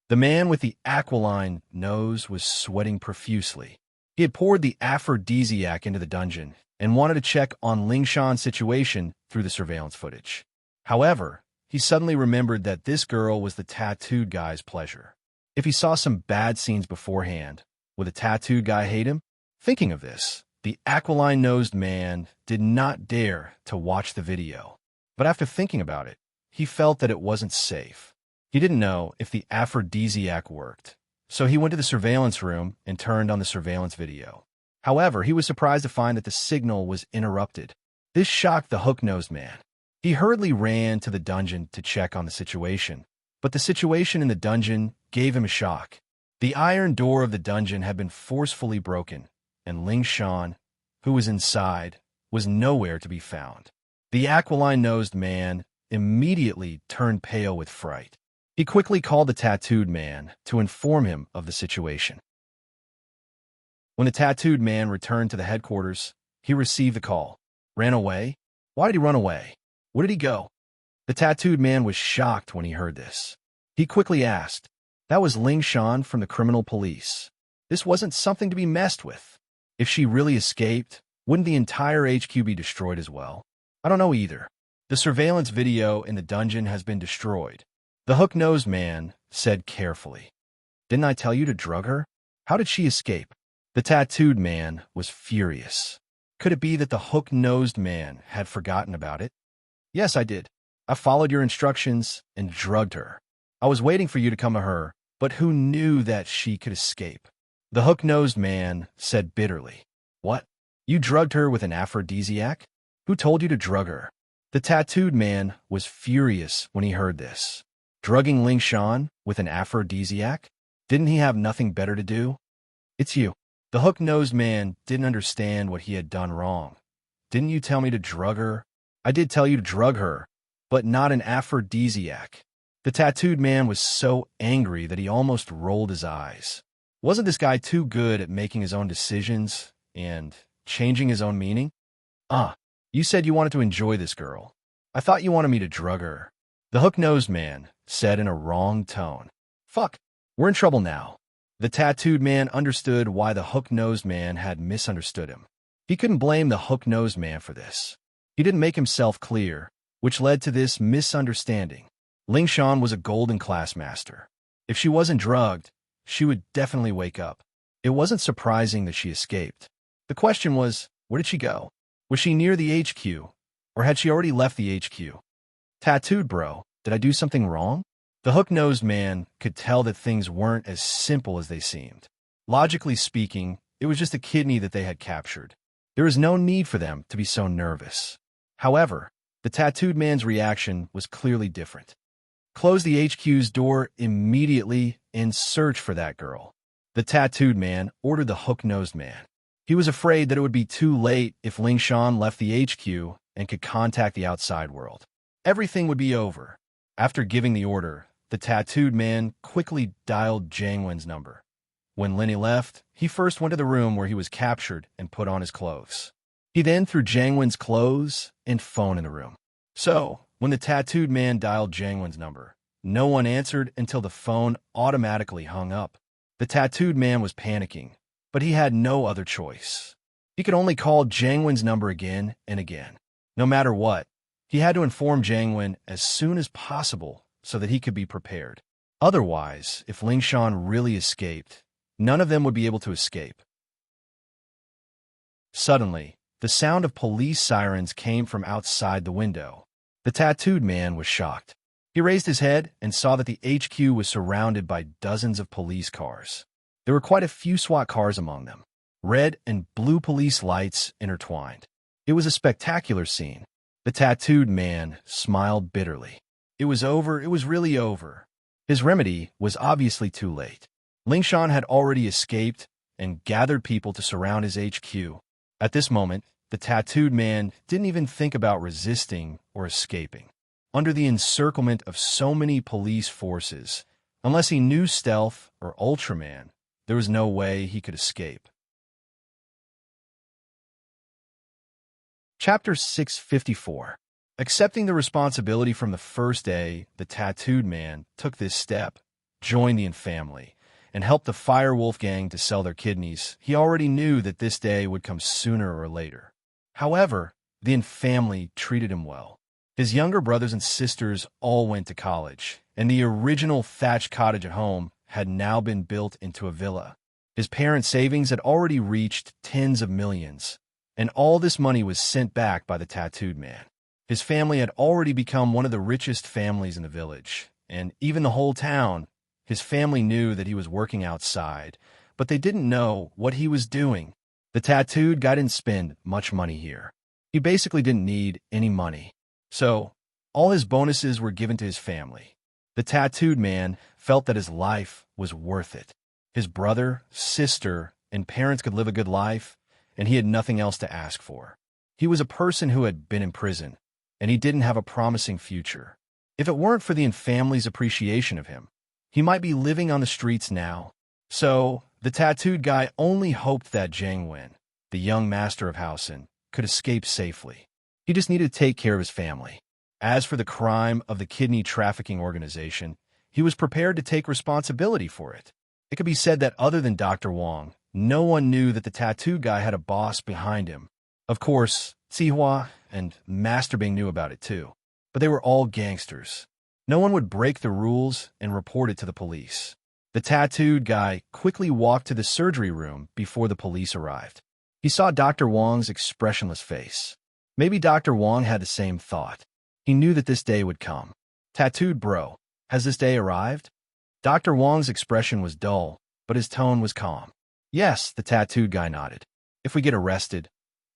The man with the aquiline nose was sweating profusely. He had poured the aphrodisiac into the dungeon and wanted to check on Lingshan's situation through the surveillance footage. However, he suddenly remembered that this girl was the tattooed guy's pleasure. If he saw some bad scenes beforehand, would the tattooed guy hate him? Thinking of this, the aquiline-nosed man did not dare to watch the video. But after thinking about it, he felt that it wasn't safe. He didn't know if the aphrodisiac worked, So he went to the surveillance room and turned on the surveillance video. However, he was surprised to find that the signal was interrupted. This shocked the hook-nosed man. He hurriedly ran to the dungeon to check on the situation. But the situation in the dungeon gave him a shock. The iron door of the dungeon had been forcefully broken, and Ling Shan, who was inside, was nowhere to be found. The aquiline-nosed man immediately turned pale with fright. He quickly called the tattooed man to inform him of the situation. When the tattooed man returned to the headquarters, he received the call. Ran away? Why did he run away? Where did he go? The tattooed man was shocked when he heard this. He quickly asked, "That was Ling Shan from the criminal police. This wasn't something to be messed with. If she really escaped, wouldn't the entire HQ be destroyed as well? I don't know either. The surveillance video in the dungeon has been destroyed." The hook-nosed man said carefully, "Didn't I tell you to drug her? How did she escape?" The tattooed man was furious. Could it be that the hook-nosed man had forgotten about it? "Yes, I did. I followed your instructions and drugged her. I was waiting for you to come to her, but who knew that she could escape?" The hook-nosed man said bitterly, "What? You drugged her with an aphrodisiac? Who told you to drug her?" The tattooed man was furious when he heard this. Drugging Ling Shan with an aphrodisiac? Didn't he have nothing better to do? "It's you." The hook-nosed man didn't understand what he had done wrong. "Didn't you tell me to drug her?" "I did tell you to drug her, but not an aphrodisiac." The tattooed man was so angry that he almost rolled his eyes. Wasn't this guy too good at making his own decisions and changing his own meaning? You said you wanted to enjoy this girl. I thought you wanted me to drug her." The hook-nosed man said in a wrong tone. "Fuck, we're in trouble now." The tattooed man understood why the hook-nosed man had misunderstood him. He couldn't blame the hook-nosed man for this. He didn't make himself clear, which led to this misunderstanding. Ling Shan was a golden class master. If she wasn't drugged, she would definitely wake up. It wasn't surprising that she escaped. The question was, where did she go? Was she near the HQ, or had she already left the HQ? "Tattooed bro, did I do something wrong?" The hook-nosed man could tell that things weren't as simple as they seemed. Logically speaking, it was just a kidney that they had captured. There was no need for them to be so nervous. However, the tattooed man's reaction was clearly different. "Close the HQ's door immediately and search for that girl," the tattooed man ordered the hook-nosed man. He was afraid that it would be too late if Ling Shan left the HQ and could contact the outside world. Everything would be over. After giving the order, the tattooed man quickly dialed Jiang Wen's number. When Lenny left, he first went to the room where he was captured and put on his clothes. He then threw Jiang Wen's clothes and phone in the room. So, when the tattooed man dialed Jiang Wen's number, no one answered until the phone automatically hung up. The tattooed man was panicking, but he had no other choice. He could only call Jiang Wen's number again and again. No matter what, he had to inform Jiang Wen as soon as possible so that he could be prepared. Otherwise, if Ling Shan really escaped, none of them would be able to escape. Suddenly, the sound of police sirens came from outside the window. The tattooed man was shocked. He raised his head and saw that the HQ was surrounded by dozens of police cars. There were quite a few SWAT cars among them. Red and blue police lights intertwined. It was a spectacular scene. The tattooed man smiled bitterly. It was over. It was really over. His remedy was obviously too late. Ling Shan had already escaped and gathered people to surround his HQ. At this moment, the tattooed man didn't even think about resisting or escaping. Under the encirclement of so many police forces, unless he knew stealth or Ultraman, there was no way he could escape. Chapter 654. Accepting the responsibility from the first day, the tattooed man took this step, joined the family, and helped the Firewolf gang to sell their kidneys. He already knew that this day would come sooner or later. However, the family treated him well. His younger brothers and sisters all went to college, and the original thatched cottage at home had now been built into a villa. His parents' savings had already reached tens of millions, and all this money was sent back by the tattooed man. His family had already become one of the richest families in the village, and even the whole town. His family knew that he was working outside, but they didn't know what he was doing. The tattooed guy didn't spend much money here. He basically didn't need any money. So, all his bonuses were given to his family. The tattooed man felt that his life was worth it. His brother, sister, and parents could live a good life, and he had nothing else to ask for. He was a person who had been in prison, and he didn't have a promising future. If it weren't for the family's appreciation of him, he might be living on the streets now. So, the tattooed guy only hoped that Jiang Wen, the young master of Haosen, could escape safely. He just needed to take care of his family. As for the crime of the kidney trafficking organization, he was prepared to take responsibility for it. It could be said that other than Dr. Wang, no one knew that the tattooed guy had a boss behind him. Of course, Zihua and Master Bing knew about it too, but they were all gangsters. No one would break the rules and report it to the police. The tattooed guy quickly walked to the surgery room before the police arrived. He saw Dr. Wang's expressionless face. Maybe Dr. Wang had the same thought. He knew that this day would come. Tattooed bro, has this day arrived? Dr. Wang's expression was dull, but his tone was calm. Yes, the tattooed guy nodded. If we get arrested,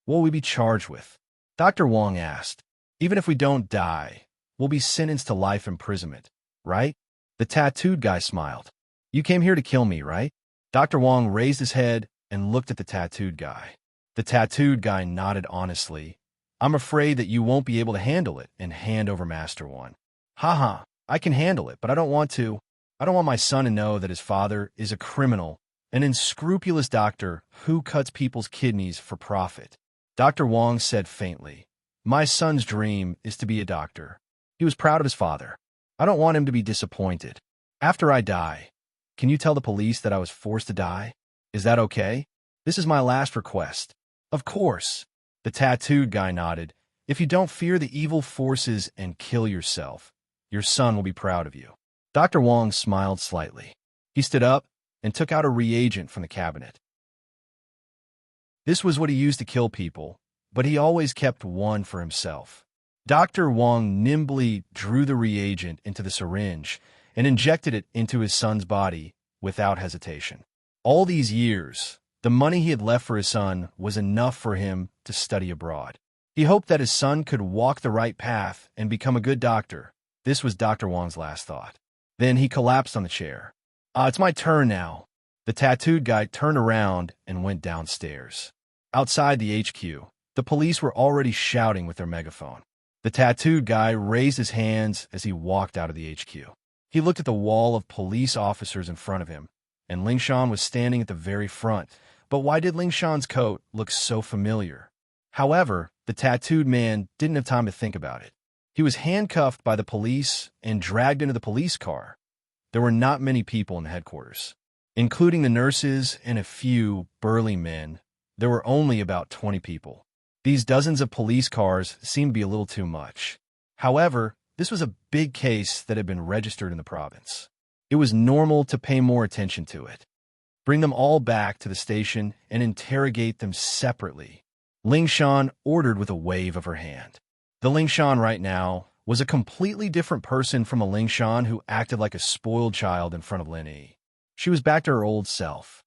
what will we be charged with? Dr. Wang asked. Even if we don't die, we'll be sentenced to life imprisonment, right? The tattooed guy smiled. You came here to kill me, right? Dr. Wang raised his head and looked at the tattooed guy. The tattooed guy nodded honestly. I'm afraid that you won't be able to handle it and hand over Master One. Haha, I can handle it, but I don't want to. I don't want my son to know that his father is a criminal, an unscrupulous doctor who cuts people's kidneys for profit. Dr. Wang said faintly, my son's dream is to be a doctor. He was proud of his father. I don't want him to be disappointed. After I die, can you tell the police that I was forced to die? Is that okay? This is my last request. Of course. The tattooed guy nodded. If you don't fear the evil forces and kill yourself, your son will be proud of you. Dr. Wang smiled slightly. He stood up and took out a reagent from the cabinet. This was what he used to kill people, but he always kept one for himself. Dr. Wang nimbly drew the reagent into the syringe and injected it into his son's body without hesitation. All these years, the money he had left for his son was enough for him to study abroad. He hoped that his son could walk the right path and become a good doctor. This was Dr. Wang's last thought. Then he collapsed on the chair. It's my turn now. The tattooed guy turned around and went downstairs. Outside the HQ, the police were already shouting with their megaphone. The tattooed guy raised his hands as he walked out of the HQ. He looked at the wall of police officers in front of him, and Lingshan was standing at the very front. But why did Lingshan's coat look so familiar? However, the tattooed man didn't have time to think about it. He was handcuffed by the police and dragged into the police car. There were not many people in the headquarters. Including the nurses and a few burly men, there were only about 20 people. These dozens of police cars seemed to be a little too much. However, this was a big case that had been registered in the province. It was normal to pay more attention to it. Bring them all back to the station and interrogate them separately. Lingshan ordered with a wave of her hand. The Lingshan right now was a completely different person from a Lingshan who acted like a spoiled child in front of Lin Yi. She was back to her old self.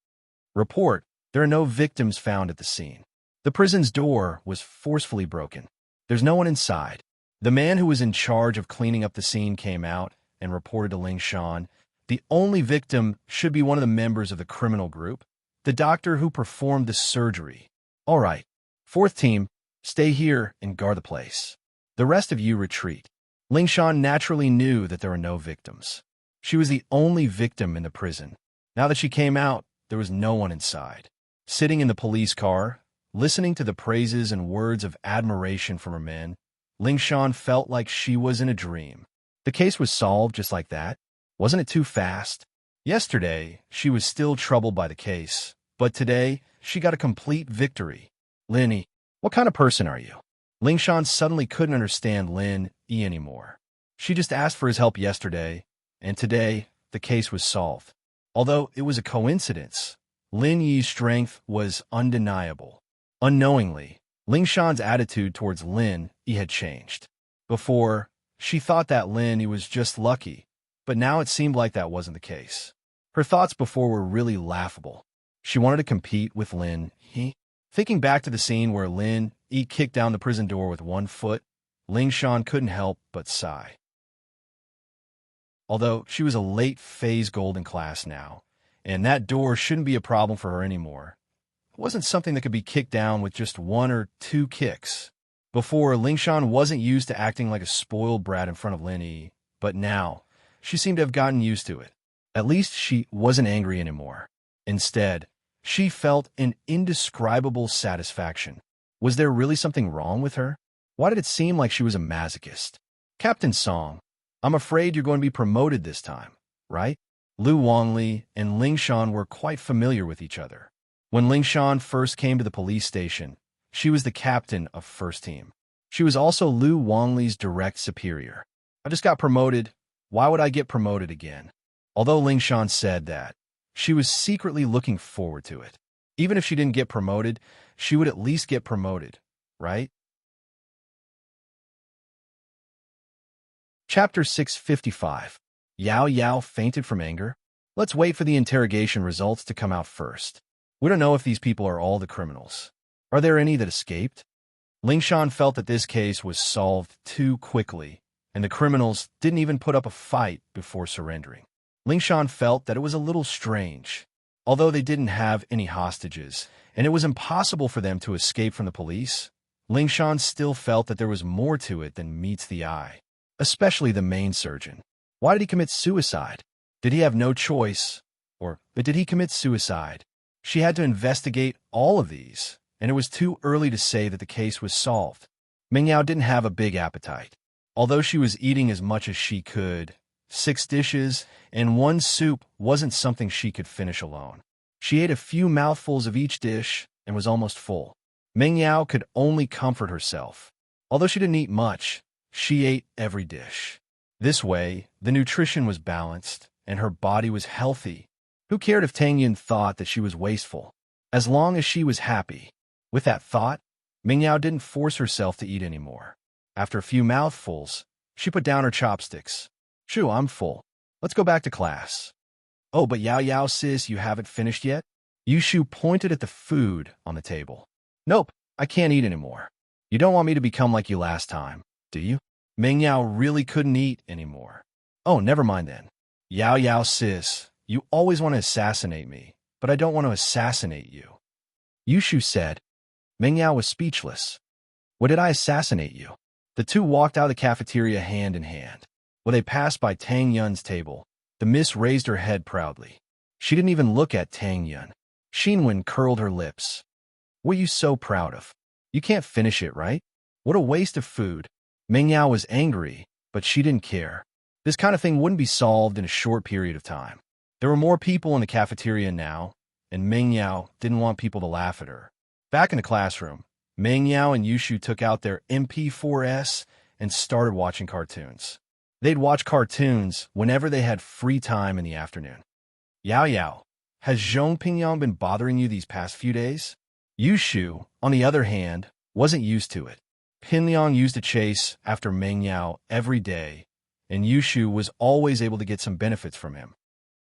Report, there are no victims found at the scene. The prison's door was forcefully broken. There's no one inside. The man who was in charge of cleaning up the scene came out and reported to Lingshan. The only victim should be one of the members of the criminal group, the doctor who performed the surgery. All right, fourth team, stay here and guard the place. The rest of you retreat. Lingshan naturally knew that there were no victims. She was the only victim in the prison. Now that she came out, there was no one inside. Sitting in the police car, listening to the praises and words of admiration from her men, Lingshan felt like she was in a dream. The case was solved just like that. Wasn't it too fast? Yesterday, she was still troubled by the case, but today, she got a complete victory. Lin Yi, what kind of person are you? Lingshan suddenly couldn't understand Lin Yi anymore. She just asked for his help yesterday, and today, the case was solved. Although it was a coincidence, Lin Yi's strength was undeniable. Unknowingly, Lingshan's attitude towards Lin Yi had changed. Before, she thought that Lin Yi was just lucky, but now it seemed like that wasn't the case. Her thoughts before were really laughable. She wanted to compete with Lin Yi. Thinking back to the scene where Lin Yi kicked down the prison door with one foot, Ling Shan couldn't help but sigh. Although she was a late phase gold in class now, and that door shouldn't be a problem for her anymore, it wasn't something that could be kicked down with just one or two kicks. Before, Ling Shan wasn't used to acting like a spoiled brat in front of Lin Yi, but now, she seemed to have gotten used to it. At least she wasn't angry anymore. Instead, she felt an indescribable satisfaction. Was there really something wrong with her? Why did it seem like she was a masochist? Captain Song, I'm afraid you're going to be promoted this time, right? Lu Wangli and Ling Shan were quite familiar with each other. When Ling Shan first came to the police station, she was the captain of First Team. She was also Lu Wangli's direct superior. I just got promoted. Why would I get promoted again? Although Ling Shan said that, she was secretly looking forward to it. Even if she didn't get promoted, she would at least get promoted, right? Chapter 655. Yao Yao fainted from anger? Let's wait for the interrogation results to come out first. We don't know if these people are all the criminals. Are there any that escaped? Ling Shan felt that this case was solved too quickly, and the criminals didn't even put up a fight before surrendering. Ling Shan felt that it was a little strange. Although they didn't have any hostages, and it was impossible for them to escape from the police, Ling Shan still felt that there was more to it than meets the eye, especially the main surgeon. Why did he commit suicide? Did he have no choice? But did he commit suicide? She had to investigate all of these, and it was too early to say that the case was solved. Ming Yao didn't have a big appetite. Although she was eating as much as she could, 6 dishes and 1 soup wasn't something she could finish alone. She ate a few mouthfuls of each dish and was almost full. Ming Yao could only comfort herself. Although she didn't eat much, she ate every dish. This way, the nutrition was balanced and her body was healthy. Who cared if Tang Yin thought that she was wasteful? As long as she was happy. With that thought, Ming Yao didn't force herself to eat anymore. After a few mouthfuls, she put down her chopsticks. Shoo, I'm full. Let's go back to class. Oh, but Yao Yao sis, you haven't finished yet? Yushu pointed at the food on the table. Nope, I can't eat anymore. You don't want me to become like you last time, do you? Ming Yao really couldn't eat anymore. Oh, never mind then. Yao Yao sis, you always want to assassinate me, but I don't want to assassinate you. Yushu said. Ming Yao was speechless. What did I assassinate you? The two walked out of the cafeteria hand in hand. When they passed by Tang Yun's table, the miss raised her head proudly. She didn't even look at Tang Yun. Xinwen curled her lips. What are you so proud of? You can't finish it, right? What a waste of food. Ming Yao was angry, but she didn't care. This kind of thing wouldn't be solved in a short period of time. There were more people in the cafeteria now, and Ming Yao didn't want people to laugh at her. Back in the classroom, Ming Yao and Yushu took out their MP4S and started watching cartoons. They'd watch cartoons whenever they had free time in the afternoon. Yao Yao, has Zhong Pingyang been bothering you these past few days? Yushu, on the other hand, wasn't used to it. Pinliang used to chase after Meng Yao every day, and Yushu was always able to get some benefits from him.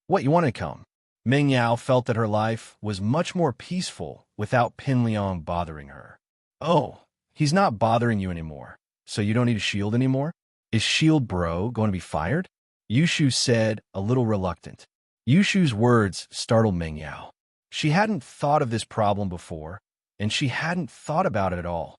What, you want to come? Meng Yao felt that her life was much more peaceful without Pinliang bothering her. Oh, he's not bothering you anymore, so you don't need a shield anymore? Is Shield Bro going to be fired? Yushu said, a little reluctant. Yushu's words startled Meng Yao. She hadn't thought of this problem before, and she hadn't thought about it at all.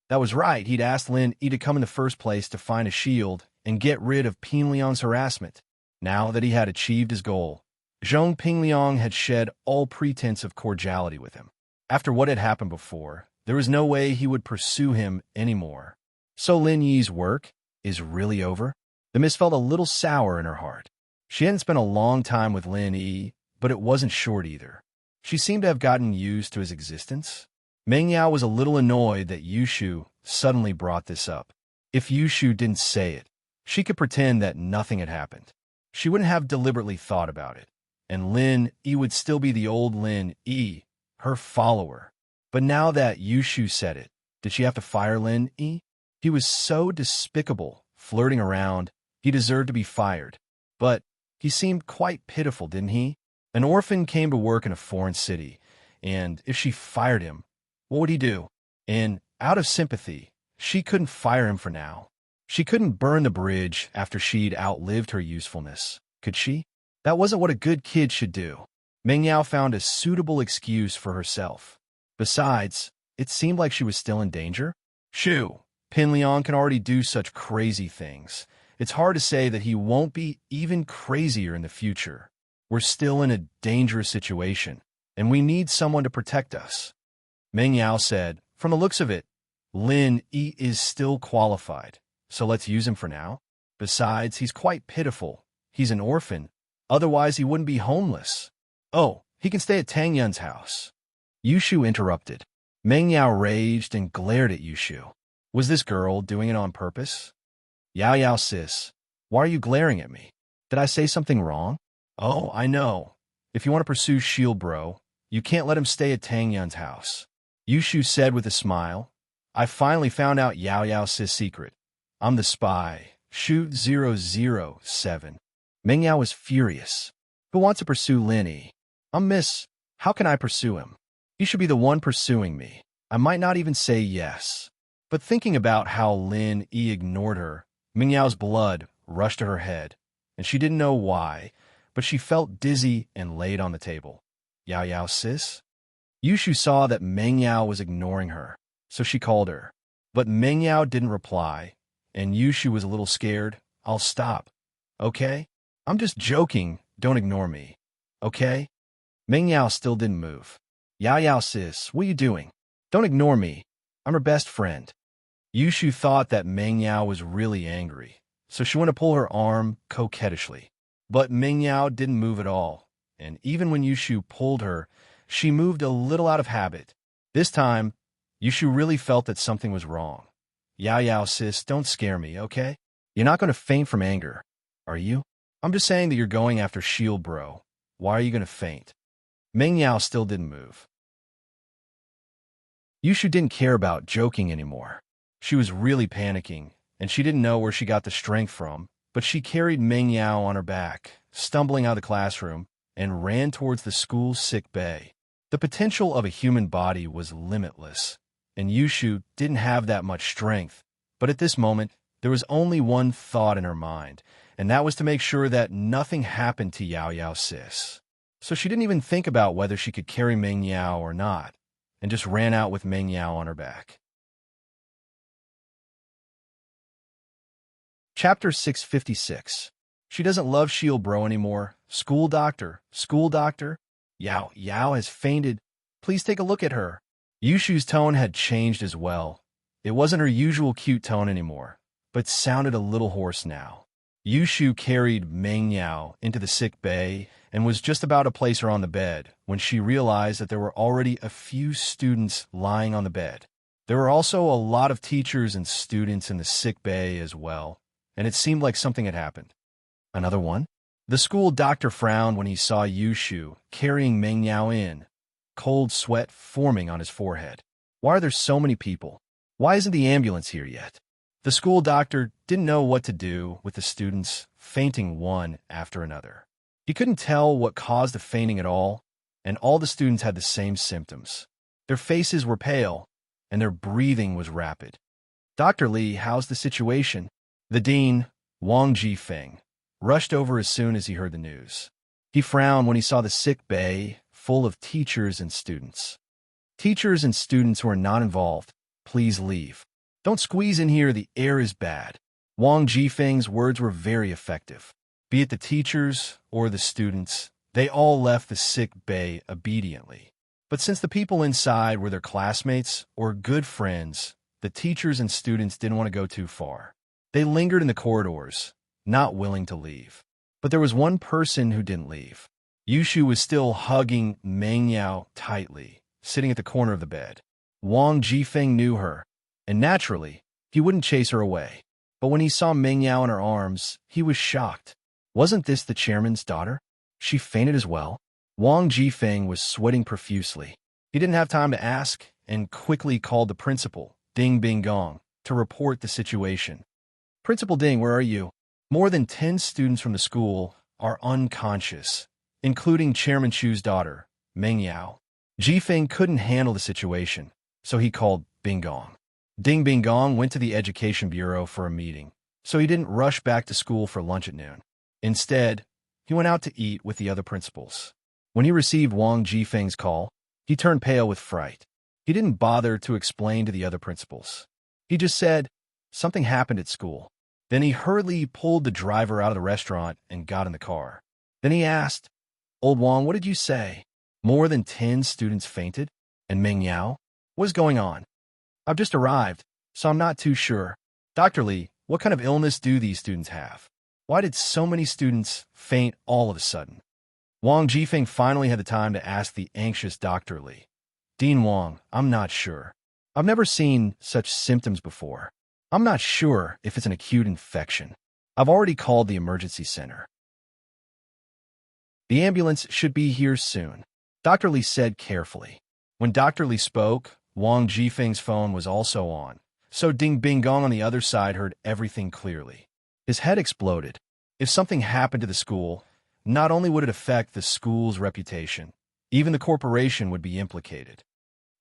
That was right, he'd asked Lin Yi to come in the first place to find a shield and get rid of Pingliang's harassment. Now that he had achieved his goal, Zhong Pingliang had shed all pretense of cordiality with him. After what had happened before, there was no way he would pursue him anymore. So Lin Yi's work is really over? The miss felt a little sour in her heart. She hadn't spent a long time with Lin Yi, but it wasn't short either. She seemed to have gotten used to his existence. Meng Yao was a little annoyed that Yushu suddenly brought this up. If Yushu didn't say it, she could pretend that nothing had happened. She wouldn't have deliberately thought about it, and Lin Yi would still be the old Lin Yi, her follower. But now that Yushu said it, did she have to fire Lin Yi? He was so despicable, flirting around He deserved to be fired. But he seemed quite pitiful, didn't he? An orphan came to work in a foreign city, and if she fired him, what would he do? And out of sympathy, she couldn't fire him for now. She couldn't burn the bridge after she'd outlived her usefulness, could she? That wasn't what a good kid should do. Meng Yao found a suitable excuse for herself. Besides, it seemed like she was still in danger. Shoo! Pin Leon can already do such crazy things. It's hard to say that he won't be even crazier in the future. We're still in a dangerous situation, and we need someone to protect us. Meng Yao said, from the looks of it, Lin Yi is still qualified, so let's use him for now. Besides, he's quite pitiful. He's an orphan. Otherwise, he wouldn't be homeless. Oh, he can stay at Tang Yun's house. Yushu interrupted. Meng Yao raged and glared at Yushu. Was this girl doing it on purpose? Yao Yao sis, why are you glaring at me? Did I say something wrong? Oh, I know. If you want to pursue Shield Bro, you can't let him stay at Tang Yun's house. Yushu said with a smile. I finally found out Yao Yao sis' secret. I'm the spy. Shoot 007. Meng Yao was furious. Who wants to pursue Lin Yi? I'm Miss. How can I pursue him? He should be the one pursuing me. I might not even say yes. But thinking about how Lin Yi ignored her, Meng Yao's blood rushed to her head, and she didn't know why, but she felt dizzy and laid on the table. Yao Yao sis? Yushu saw that Meng Yao was ignoring her, so she called her. But Meng Yao didn't reply, and Yushu was a little scared. I'll stop. Okay? I'm just joking. Don't ignore me. Okay? Meng Yao still didn't move. Yao Yao sis, what are you doing? Don't ignore me. I'm her best friend. Yushu thought that Meng Yao was really angry, so she went to pull her arm coquettishly. But Meng Yao didn't move at all, and even when Yushu pulled her, she moved a little out of habit. This time, Yushu really felt that something was wrong. Yao Yao sis, don't scare me, okay? You're not going to faint from anger, are you? I'm just saying that you're going after Shield Bro. Why are you going to faint? Meng Yao still didn't move. Yushu didn't care about joking anymore. She was really panicking, and she didn't know where she got the strength from, but she carried Meng Yao on her back, stumbling out of the classroom, and ran towards the school's sick bay. The potential of a human body was limitless, and Yushu didn't have that much strength. But at this moment, there was only one thought in her mind, and that was to make sure that nothing happened to Yao Yao sis. So she didn't even think about whether she could carry Meng Yao or not, and just ran out with Meng Yao on her back. Chapter 656. She doesn't love Shield Bro anymore. School doctor. School doctor. Yao has fainted. Please take a look at her. Yushu's tone had changed as well. It wasn't her usual cute tone anymore, but sounded a little hoarse now. Yushu carried Meng Yao into the sick bay and was just about to place her on the bed when she realized that there were already a few students lying on the bed. There were also a lot of teachers and students in the sick bay as well, and it seemed like something had happened. Another one? The school doctor frowned when he saw Yushu carrying Meng Yao in, cold sweat forming on his forehead. Why are there so many people? Why isn't the ambulance here yet? The school doctor didn't know what to do with the students fainting one after another. He couldn't tell what caused the fainting at all, and all the students had the same symptoms. Their faces were pale, and their breathing was rapid. Dr. Li, how's the situation? The dean, Wang Jifeng, rushed over as soon as he heard the news. He frowned when he saw the sick bay full of teachers and students. Teachers and students who are not involved, please leave. Don't squeeze in here, the air is bad. Wang Jifeng's words were very effective. Be it the teachers or the students, they all left the sick bay obediently. But since the people inside were their classmates or good friends, the teachers and students didn't want to go too far. They lingered in the corridors, not willing to leave. But there was one person who didn't leave. Yushu was still hugging Meng Yao tightly, sitting at the corner of the bed. Wang Jifeng knew her, and naturally, he wouldn't chase her away. But when he saw Meng Yao in her arms, he was shocked. Wasn't this the chairman's daughter? She fainted as well. Wang Jifeng was sweating profusely. He didn't have time to ask and quickly called the principal, Ding Bing Gong, to report the situation. Principal Ding, where are you? More than 10 students from the school are unconscious, including Chairman Chu's daughter, Meng Yao. Jifeng couldn't handle the situation, so he called Bingong. Ding Bingong went to the Education Bureau for a meeting, so he didn't rush back to school for lunch at noon. Instead, he went out to eat with the other principals. When he received Wang Jifeng's call, he turned pale with fright. He didn't bother to explain to the other principals. He just said, something happened at school. Then he hurriedly pulled the driver out of the restaurant and got in the car. Then he asked, Old Wang, what did you say? More than 10 students fainted? And Meng Yao? What's going on? I've just arrived, so I'm not too sure. Dr. Li, what kind of illness do these students have? Why did so many students faint all of a sudden? Wang Jifeng finally had the time to ask the anxious Dr. Li. Dean Wang, I'm not sure. I've never seen such symptoms before. I'm not sure if it's an acute infection. I've already called the emergency center. The ambulance should be here soon, Dr. Li said carefully. When Dr. Li spoke, Wang Jifeng's phone was also on, so Ding Bingong on the other side heard everything clearly. His head exploded. If something happened to the school, not only would it affect the school's reputation, even the corporation would be implicated.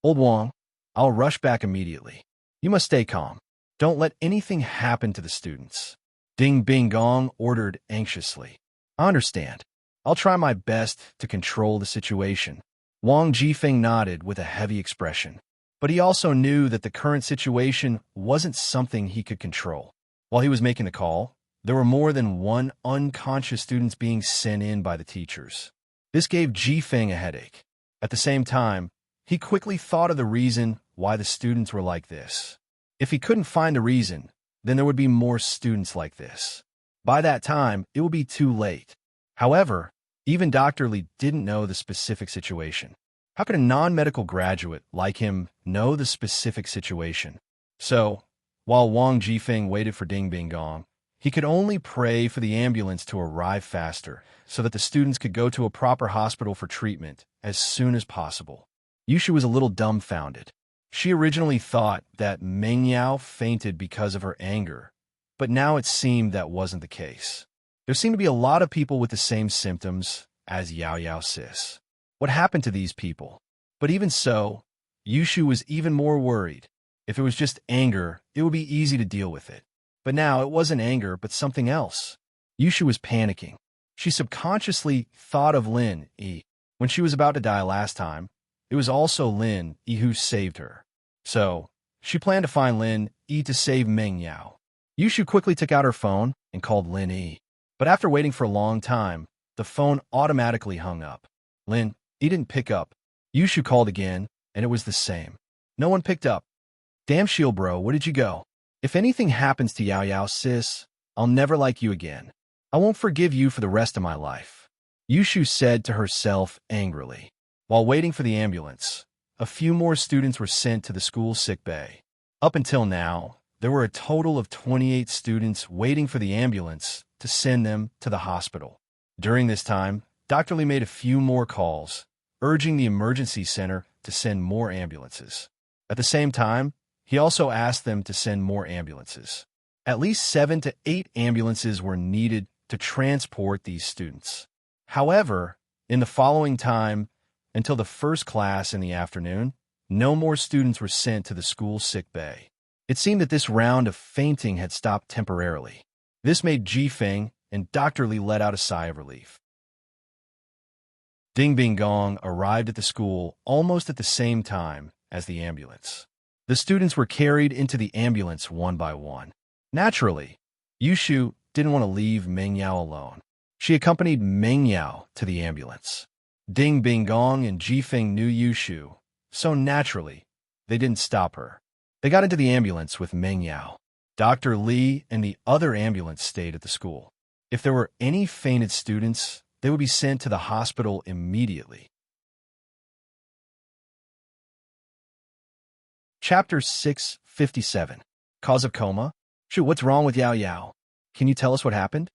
Old Wang, I'll rush back immediately. You must stay calm. Don't let anything happen to the students. Ding Bingong ordered anxiously. I understand. I'll try my best to control the situation. Wang Jifeng nodded with a heavy expression. But he also knew that the current situation wasn't something he could control. While he was making the call, there were more than one unconscious students being sent in by the teachers. This gave Jifeng a headache. At the same time, he quickly thought of the reason why the students were like this. If he couldn't find the reason, then there would be more students like this. By that time, it would be too late. However, even Dr. Li didn't know the specific situation. How could a non-medical graduate like him know the specific situation? So, while Wang Jifeng waited for Ding Bingong, he could only pray for the ambulance to arrive faster so that the students could go to a proper hospital for treatment as soon as possible. Yushu was a little dumbfounded. She originally thought that Meng Yao fainted because of her anger, but now it seemed that wasn't the case. There seemed to be a lot of people with the same symptoms as Yao Yao Sis. What happened to these people? But even so, Yushu was even more worried. If it was just anger, it would be easy to deal with it. But now it wasn't anger, but something else. Yushu was panicking. She subconsciously thought of Lin Yi. When she was about to die last time, it was also Lin Yi who saved her. So, she planned to find Lin Yi to save Meng Yao. Yushu quickly took out her phone and called Lin Yi. But after waiting for a long time, the phone automatically hung up. Lin Yi didn't pick up. Yushu called again, and it was the same. No one picked up. Damn shield bro, where did you go? If anything happens to Yao Yao sis, I'll never like you again. I won't forgive you for the rest of my life. Yushu said to herself angrily. While waiting for the ambulance, a few more students were sent to the school sick bay. Up until now, there were a total of 28 students waiting for the ambulance to send them to the hospital. During this time, Dr. Li made a few more calls, urging the emergency center to send more ambulances. At the same time, he also asked them to send more ambulances. At least 7 to 8 ambulances were needed to transport these students. However, in the following time, until the first class in the afternoon, no more students were sent to the school sick bay. It seemed that this round of fainting had stopped temporarily. This made Jifeng and Dr. Li let out a sigh of relief. Ding Bingong arrived at the school almost at the same time as the ambulance. The students were carried into the ambulance one by one. Naturally, Yushu didn't want to leave Meng Yao alone. She accompanied Meng Yao to the ambulance. Ding Bingong and Jifeng knew Yushu, so naturally, they didn't stop her. They got into the ambulance with Meng Yao. Dr. Li and the other ambulance stayed at the school. If there were any fainted students, they would be sent to the hospital immediately. Chapter 657. Cause of coma? Shoot, what's wrong with Yao Yao? Can you tell us what happened?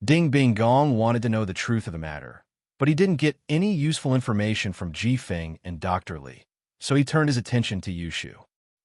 Ding Bingong wanted to know the truth of the matter, but he didn't get any useful information from Jifeng and Dr. Li, so he turned his attention to Yushu.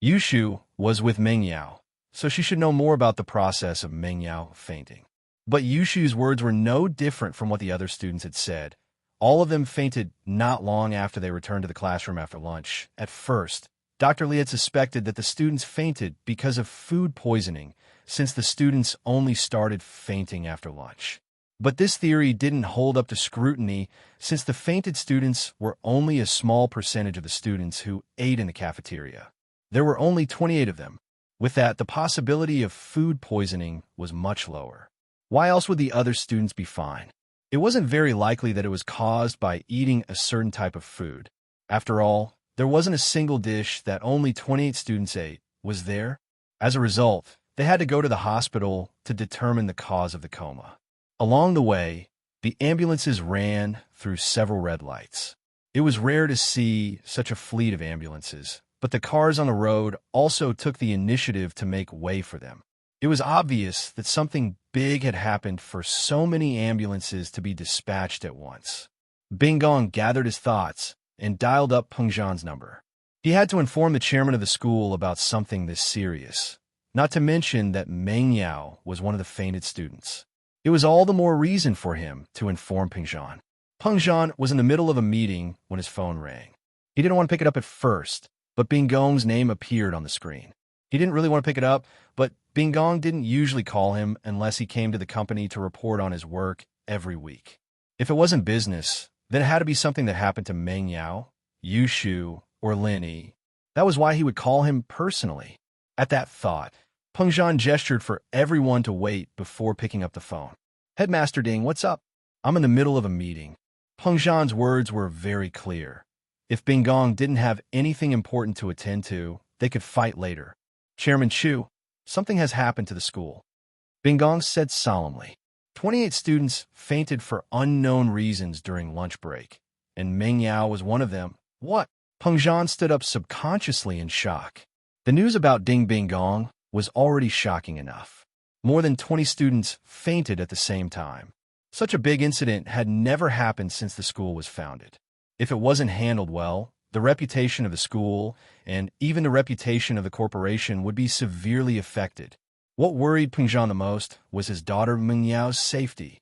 Yushu was with Meng Yao, so she should know more about the process of Meng Yao fainting. But Yushu's words were no different from what the other students had said. All of them fainted not long after they returned to the classroom after lunch. At first, Dr. Lee had suspected that the students fainted because of food poisoning, since the students only started fainting after lunch. But this theory didn't hold up to scrutiny, since the fainted students were only a small percentage of the students who ate in the cafeteria. There were only 28 of them. With that, the possibility of food poisoning was much lower. Why else would the other students be fine? It wasn't very likely that it was caused by eating a certain type of food. After all, there wasn't a single dish that only 28 students ate, was there? As a result, they had to go to the hospital to determine the cause of the coma. Along the way, the ambulances ran through several red lights. It was rare to see such a fleet of ambulances, but the cars on the road also took the initiative to make way for them. It was obvious that something big had happened for so many ambulances to be dispatched at once. Bing Gong gathered his thoughts and dialed up Peng Zhan's number. He had to inform the chairman of the school about something this serious, not to mention that Meng Yao was one of the fainted students. It was all the more reason for him to inform Peng Zhan. Peng Zhan was in the middle of a meeting when his phone rang. He didn't want to pick it up at first, but Bing Gong's name appeared on the screen. He didn't really want to pick it up, but Bing Gong didn't usually call him unless he came to the company to report on his work every week. If it wasn't business, then it had to be something that happened to Meng Yao, Yushu, or Lin Yi. That was why he would call him personally. At that thought, Peng Zhan gestured for everyone to wait before picking up the phone. "Headmaster Ding, what's up? I'm in the middle of a meeting." Peng Zhan's words were very clear. If Bing Gong didn't have anything important to attend to, they could fight later. "Chairman Chu, something has happened to the school," Bing Gong said solemnly. 28 students fainted for unknown reasons during lunch break, and Meng Yao was one of them. "What?" Peng Zhan stood up subconsciously in shock. The news about Bing Gong was already shocking enough. More than 20 students fainted at the same time. Such a big incident had never happened since the school was founded. If it wasn't handled well, the reputation of the school and even the reputation of the corporation would be severely affected. What worried Peng Zhan the most was his daughter Meng Yao's safety.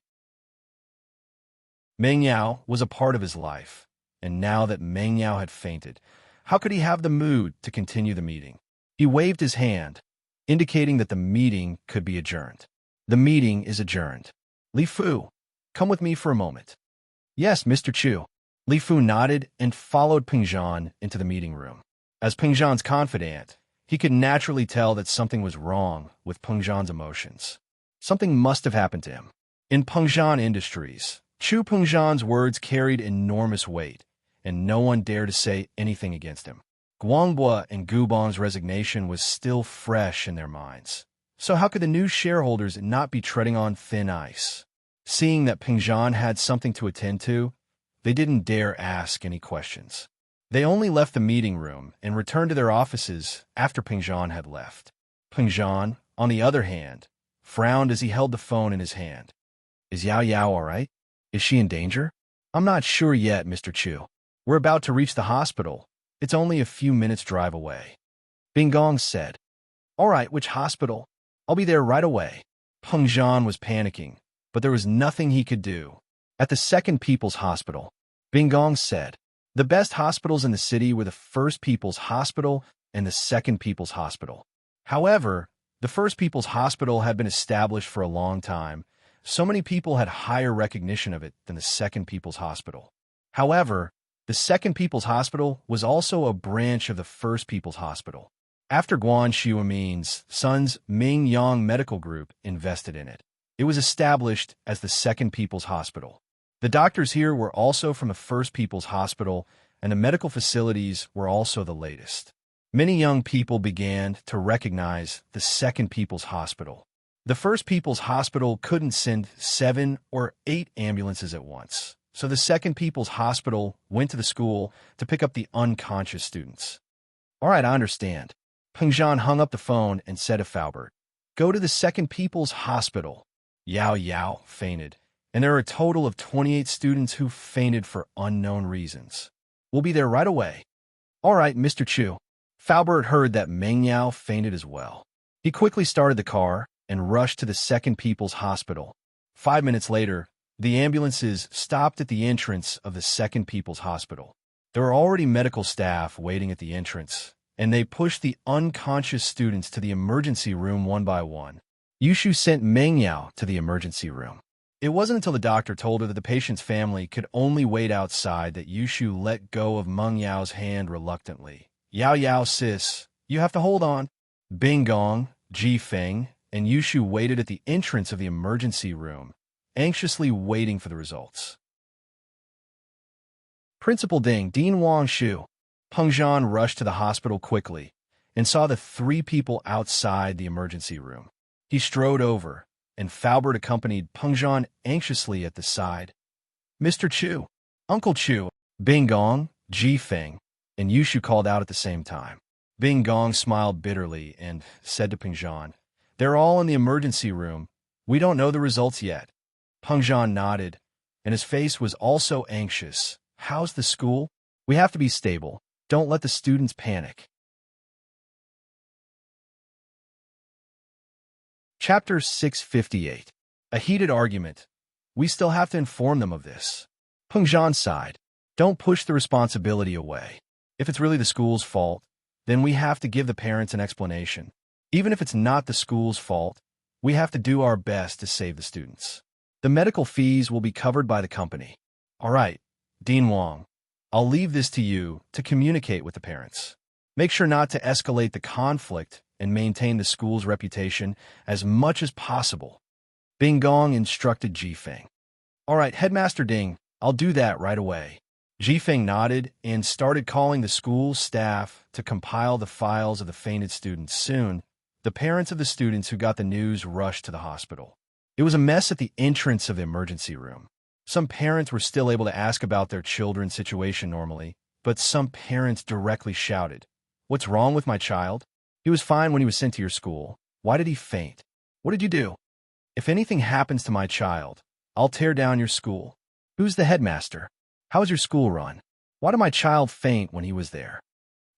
Meng Yao was a part of his life, and now that Meng Yao had fainted, how could he have the mood to continue the meeting? He waved his hand, indicating that the meeting could be adjourned. "The meeting is adjourned. Li Fu, come with me for a moment." "Yes, Mr. Chu." Li Fu nodded and followed Peng Zhan into the meeting room. As Peng Zhan's confidant, he could naturally tell that something was wrong with Peng Zhan's emotions. Something must have happened to him. In Peng Zhan Industries, Chu Peng Zhan's words carried enormous weight, and no one dared to say anything against him. Guangbua and Gubong's resignation was still fresh in their minds. So how could the new shareholders not be treading on thin ice? Seeing that Peng Zhan had something to attend to, they didn't dare ask any questions. They only left the meeting room and returned to their offices after Peng Zhan had left. Peng Zhan, on the other hand, frowned as he held the phone in his hand. "Is Yao Yao all right? Is she in danger?" "I'm not sure yet, Mr. Chu. We're about to reach the hospital. It's only a few minutes' drive away," Bing Gong said. "All right, which hospital? I'll be there right away." Peng Zhan was panicking, but there was nothing he could do. "At the Second People's Hospital," Bing Gong said. The best hospitals in the city were the First People's Hospital and the Second People's Hospital. However, the First People's Hospital had been established for a long time. So many people had higher recognition of it than the Second People's Hospital. However, the Second People's Hospital was also a branch of the First People's Hospital. After Guan Xiumin's son's Ming Yang Medical Group invested in it, it was established as the Second People's Hospital. The doctors here were also from the First People's Hospital, and the medical facilities were also the latest. Many young people began to recognize the Second People's Hospital. The First People's Hospital couldn't send 7 or 8 ambulances at once, so the Second People's Hospital went to the school to pick up the unconscious students. "All right, I understand." Peng Zhan hung up the phone and said to Faubert, "Go to the Second People's Hospital." Yao Yao fainted, and there are a total of 28 students who fainted for unknown reasons. "We'll be there right away." "All right, Mr. Chu." Faubert heard that Meng Yao fainted as well. He quickly started the car and rushed to the Second People's Hospital. 5 minutes later, the ambulances stopped at the entrance of the Second People's Hospital. There were already medical staff waiting at the entrance, and they pushed the unconscious students to the emergency room one by one. Yushu sent Meng Yao to the emergency room. It wasn't until the doctor told her that the patient's family could only wait outside that Yushu let go of Meng Yao's hand reluctantly. Yao Yao, sis, you have to hold on. Bing Gong, Ji Feng, and Yushu waited at the entrance of the emergency room, anxiously waiting for the results. Principal Ding, Dean Wang Shu. Peng Zhan rushed to the hospital quickly and saw the 3 people outside the emergency room. He strode over, and Faubert accompanied Peng Zhan anxiously at the side. Mr. Chu, Uncle Chu, Bing Gong, Ji Feng, and Yushu called out at the same time. Bing Gong smiled bitterly and said to Peng Zhan, "They're all in the emergency room. We don't know the results yet." Peng Zhan nodded, and his face was also anxious. "How's the school? We have to be stable. Don't let the students panic." Chapter 658. A heated argument. We still have to inform them of this. Peng Zhan sighed. Don't push the responsibility away. If it's really the school's fault, then we have to give the parents an explanation. Even if it's not the school's fault, we have to do our best to save the students. The medical fees will be covered by the company. All right, Dean Wang, I'll leave this to you to communicate with the parents. Make sure not to escalate the conflict and maintain the school's reputation as much as possible. Bing Gong instructed Ji Feng. All right, Headmaster Ding, I'll do that right away. Ji Feng nodded and started calling the school staff to compile the files of the fainted students. Soon, the parents of the students who got the news rushed to the hospital. It was a mess at the entrance of the emergency room. Some parents were still able to ask about their children's situation normally, but some parents directly shouted, "What's wrong with my child? He was fine when he was sent to your school. Why did he faint? What did you do? If anything happens to my child, I'll tear down your school. Who's the headmaster? How is your school run? Why did my child faint when he was there?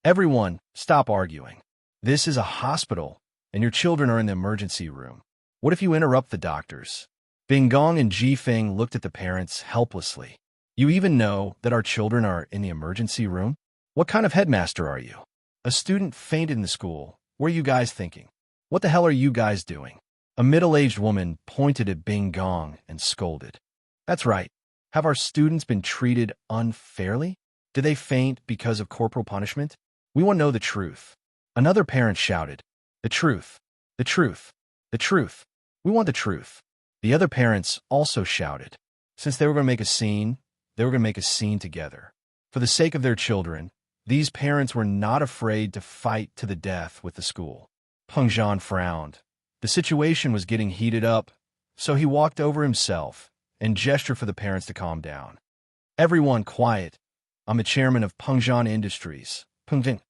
Everyone, stop arguing. This is a hospital, and your children are in the emergency room. What if you interrupt the doctors?" Bing Gong and Ji Feng looked at the parents helplessly. "You even know that our children are in the emergency room? What kind of headmaster are you? A student fainted in the school. What are you guys thinking? What the hell are you guys doing?" A middle-aged woman pointed at Bing Gong and scolded. "That's right. Have our students been treated unfairly? Did they faint because of corporal punishment? We want to know the truth." Another parent shouted, "The truth! The truth! The truth! We want the truth." The other parents also shouted. Since they were going to make a scene, they were going to make a scene together. For the sake of their children, these parents were not afraid to fight to the death with the school. Peng Zhan frowned. The situation was getting heated up, so he walked over himself and gestured for the parents to calm down. "Everyone quiet. I'm the chairman of Peng Zhan Industries." Peng Zhan,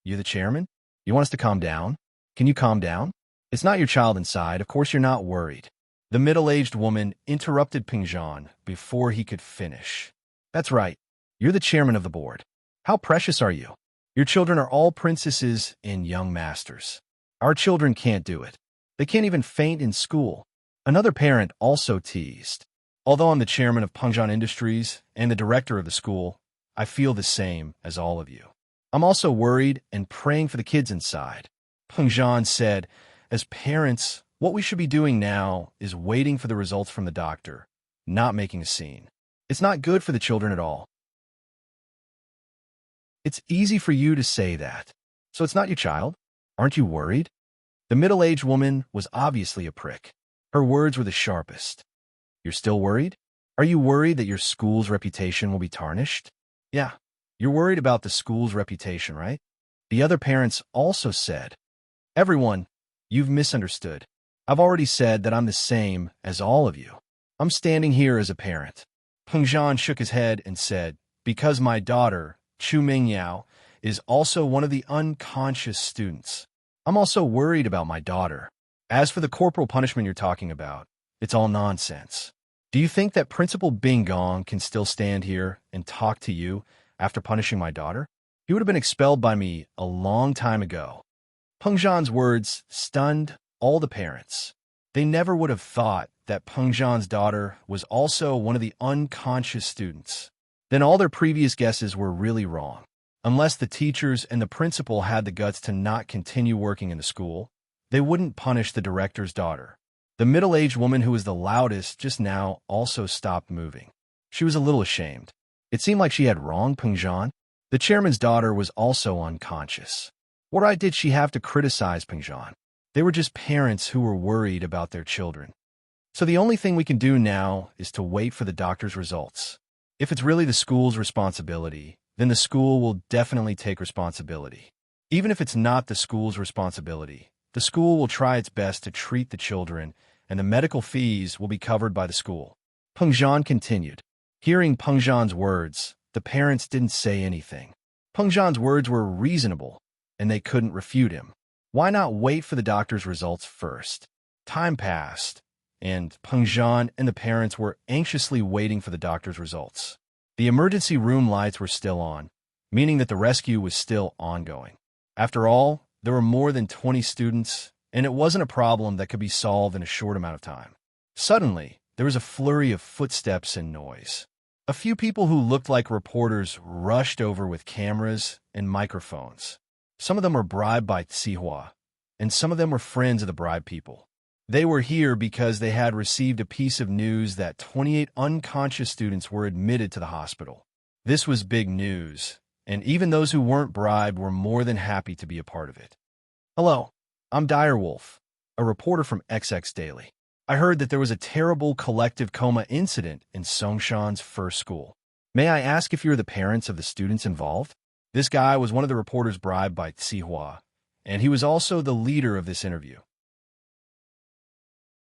you're the chairman? You want us to calm down? Can you calm down? It's not your child inside. Of course you're not worried. The middle-aged woman interrupted Peng Zhan before he could finish. "That's right. You're the chairman of the board. How precious are you? Your children are all princesses and young masters. Our children can't do it. They can't even faint in school." Another parent also teased. "Although I'm the chairman of Peng Zhan Industries and the director of the school, I feel the same as all of you. I'm also worried and praying for the kids inside." Peng Zhan said, "As parents, what we should be doing now is waiting for the results from the doctor, not making a scene. It's not good for the children at all." "It's easy for you to say that. So it's not your child? Aren't you worried?" The middle-aged woman was obviously a prick. Her words were the sharpest. "You're still worried? Are you worried that your school's reputation will be tarnished?" "Yeah, you're worried about the school's reputation, right?" The other parents also said. "Everyone, you've misunderstood. I've already said that I'm the same as all of you. I'm standing here as a parent." Peng Zhan shook his head and said, "Because my daughter, Chu Mingyao, is also one of the unconscious students. I'm also worried about my daughter. As for the corporal punishment you're talking about, it's all nonsense. Do you think that Principal Bing Gong can still stand here and talk to you after punishing my daughter? He would have been expelled by me a long time ago." Peng Zhan's words stunned all the parents. They never would have thought that Peng Zhan's daughter was also one of the unconscious students, then all their previous guesses were really wrong. Unless the teachers and the principal had the guts to not continue working in the school, they wouldn't punish the director's daughter. The middle-aged woman who was the loudest just now also stopped moving. She was a little ashamed. It seemed like she had wronged Peng Zhan. The chairman's daughter was also unconscious. What right did she have to criticize Peng Zhan? They were just parents who were worried about their children. So the only thing we can do now is to wait for the doctor's results. If it's really the school's responsibility, then the school will definitely take responsibility. Even if it's not the school's responsibility, the school will try its best to treat the children, and the medical fees will be covered by the school. Peng Zhan continued. Hearing Peng Zhan's words, the parents didn't say anything. Peng Zhan's words were reasonable, and they couldn't refute him. Why not wait for the doctor's results first? Time passed, and Peng Zhan and the parents were anxiously waiting for the doctor's results. The emergency room lights were still on, meaning that the rescue was still ongoing. After all, there were more than 20 students, and it wasn't a problem that could be solved in a short amount of time. Suddenly, there was a flurry of footsteps and noise. A few people who looked like reporters rushed over with cameras and microphones. Some of them were bribed by Xihua, and some of them were friends of the bribed people. They were here because they had received a piece of news that 28 unconscious students were admitted to the hospital. This was big news, and even those who weren't bribed were more than happy to be a part of it. Hello, I'm Direwolf, a reporter from XX Daily. I heard that there was a terrible collective coma incident in Songshan's first school. May I ask if you're the parents of the students involved? This guy was one of the reporters bribed by Xihua, and he was also the leader of this interview.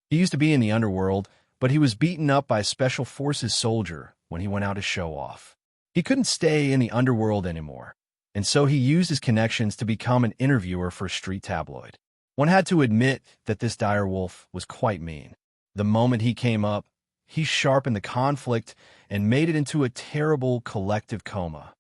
He used to be in the underworld, but he was beaten up by a special forces soldier when he went out to show off. He couldn't stay in the underworld anymore, and so he used his connections to become an interviewer for a street tabloid. One had to admit that this direwolf was quite mean. The moment he came up, he sharpened the conflict and made it into a terrible collective coma.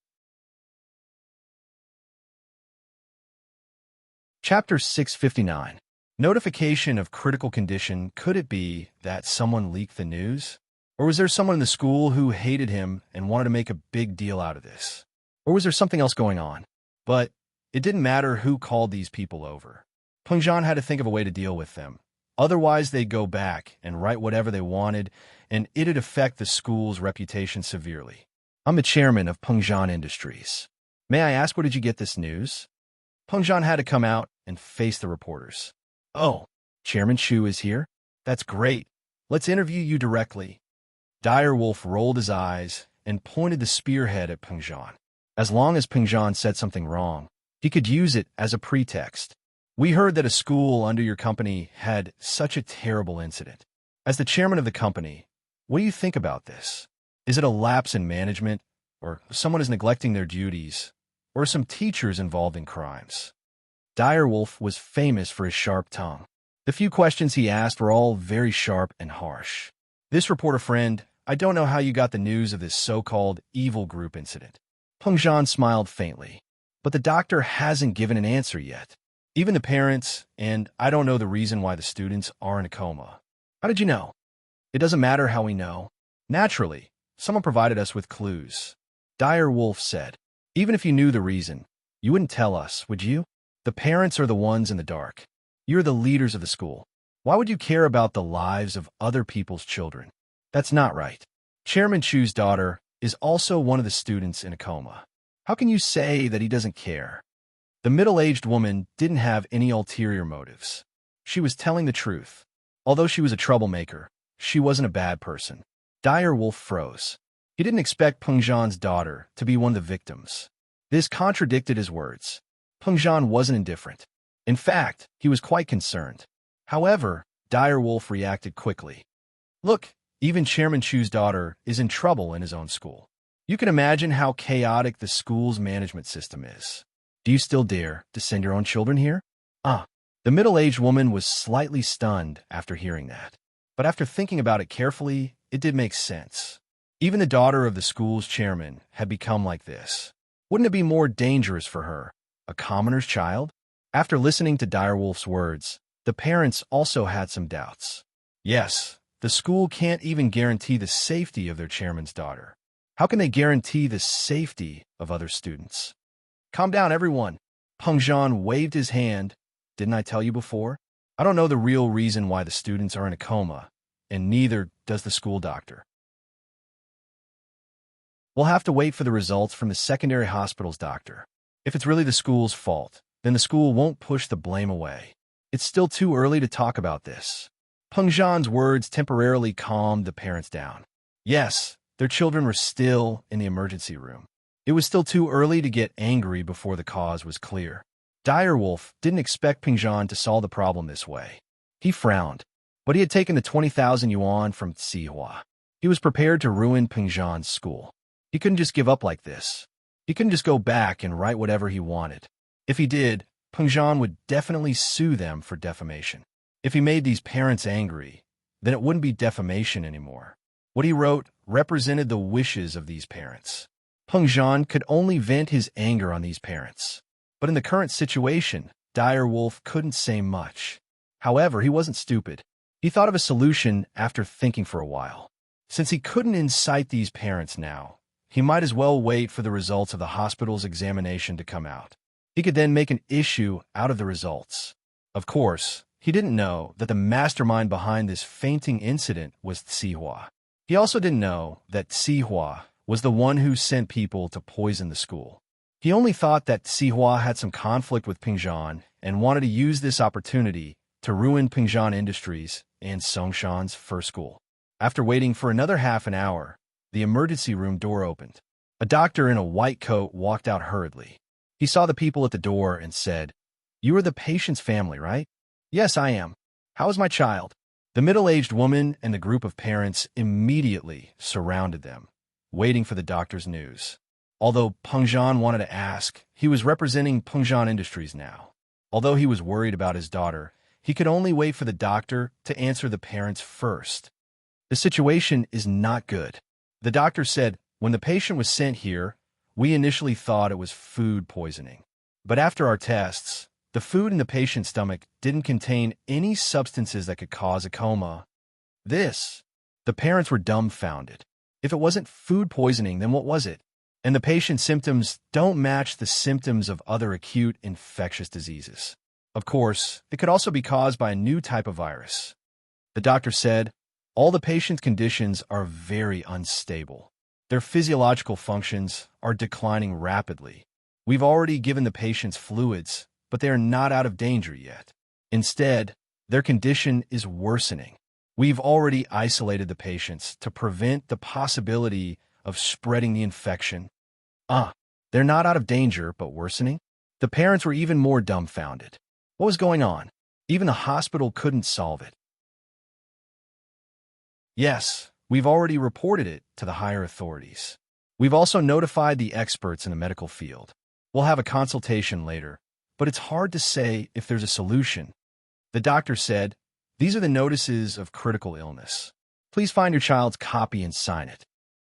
Chapter 659. Notification of critical condition. Could it be that someone leaked the news? Or was there someone in the school who hated him and wanted to make a big deal out of this? Or was there something else going on? But it didn't matter who called these people over. Peng Zhan had to think of a way to deal with them. Otherwise, they'd go back and write whatever they wanted, and it'd affect the school's reputation severely. I'm the chairman of Peng Zhan Industries. May I ask, where did you get this news? Peng Zhan had to come out and face the reporters. Oh, Chairman Chu is here? That's great. Let's interview you directly. Direwolf rolled his eyes and pointed the spearhead at Peng Zhan. As long as Peng Zhan said something wrong, he could use it as a pretext. We heard that a school under your company had such a terrible incident. As the chairman of the company, what do you think about this? Is it a lapse in management, or someone is neglecting their duties, or some teachers involved in crimes? Direwolf was famous for his sharp tongue. The few questions he asked were all very sharp and harsh. This reporter friend, I don't know how you got the news of this so-called evil group incident. Peng Zhan smiled faintly. But the doctor hasn't given an answer yet. Even the parents, and I don't know the reason why the students are in a coma. How did you know? It doesn't matter how we know. Naturally, someone provided us with clues. Direwolf said, even if you knew the reason, you wouldn't tell us, would you? The parents are the ones in the dark. You're the leaders of the school. Why would you care about the lives of other people's children? That's not right. Chairman Chu's daughter is also one of the students in a coma. How can you say that he doesn't care? The middle-aged woman didn't have any ulterior motives. She was telling the truth. Although she was a troublemaker, she wasn't a bad person. Direwolf froze. He didn't expect Peng Zhan's daughter to be one of the victims. This contradicted his words. Peng Zhan wasn't indifferent. In fact, he was quite concerned. However, Direwolf reacted quickly. Look, even Chairman Chu's daughter is in trouble in his own school. You can imagine how chaotic the school's management system is. Do you still dare to send your own children here? The middle-aged woman was slightly stunned after hearing that. But after thinking about it carefully, it did make sense. Even the daughter of the school's chairman had become like this. Wouldn't it be more dangerous for her, a commoner's child? After listening to Direwolf's words, the parents also had some doubts. Yes, The school can't even guarantee the safety of their chairman's daughter. How can they guarantee the safety of other students? Calm down, everyone. Pengzhan waved his hand. Didn't I tell you before? I don't know the real reason why the students are in a coma, and neither does the school doctor. We'll have to wait for the results from the secondary hospital's doctor. If it's really the school's fault, then the school won't push the blame away. It's still too early to talk about this. Pengzhan's words temporarily calmed the parents down. Yes, their children were still in the emergency room. It was still too early to get angry before the cause was clear. Direwolf didn't expect Pengzhan to solve the problem this way. He frowned, but he had taken the 20,000 yuan from Xihua. He was prepared to ruin Pengzhan's school. He couldn't just give up like this. He couldn't just go back and write whatever he wanted. If he did, Pengzhan would definitely sue them for defamation. If he made these parents angry, then it wouldn't be defamation anymore. What he wrote represented the wishes of these parents. Pengzhan could only vent his anger on these parents. But in the current situation, Direwolf couldn't say much. However, he wasn't stupid. He thought of a solution after thinking for a while. Since he couldn't incite these parents now, he might as well wait for the results of the hospital's examination to come out. He could then make an issue out of the results. Of course, he didn't know that the mastermind behind this fainting incident was Xihua. He also didn't know that Xihua was the one who sent people to poison the school. He only thought that Xihua had some conflict with Pengzhan and wanted to use this opportunity to ruin Pengzhan Industries and Songshan's first school. After waiting for another half an hour, the emergency room door opened. A doctor in a white coat walked out hurriedly. He saw the people at the door and said, "You are the patient's family, right?" "Yes, I am. How is my child?" The middle-aged woman and the group of parents immediately surrounded them, waiting for the doctor's news. Although Pengzhan wanted to ask, he was representing Pengzhan Industries now. Although he was worried about his daughter, he could only wait for the doctor to answer the parents first. The situation is not good. The doctor said, "When the patient was sent here, we initially thought it was food poisoning. But after our tests, the food in the patient's stomach didn't contain any substances that could cause a coma." The parents were dumbfounded. If it wasn't food poisoning, then what was it? And the patient's symptoms don't match the symptoms of other acute infectious diseases. Of course, it could also be caused by a new type of virus. The doctor said, "All the patient's conditions are very unstable. Their physiological functions are declining rapidly. We've already given the patients fluids, but they are not out of danger yet. Instead, their condition is worsening. We've already isolated the patients to prevent the possibility of spreading the infection." They're not out of danger, but worsening? The parents were even more dumbfounded. What was going on? Even the hospital couldn't solve it. "Yes, we've already reported it to the higher authorities. We've also notified the experts in the medical field. We'll have a consultation later, but it's hard to say if there's a solution." The doctor said, "These are the notices of critical illness. Please find your child's copy and sign it."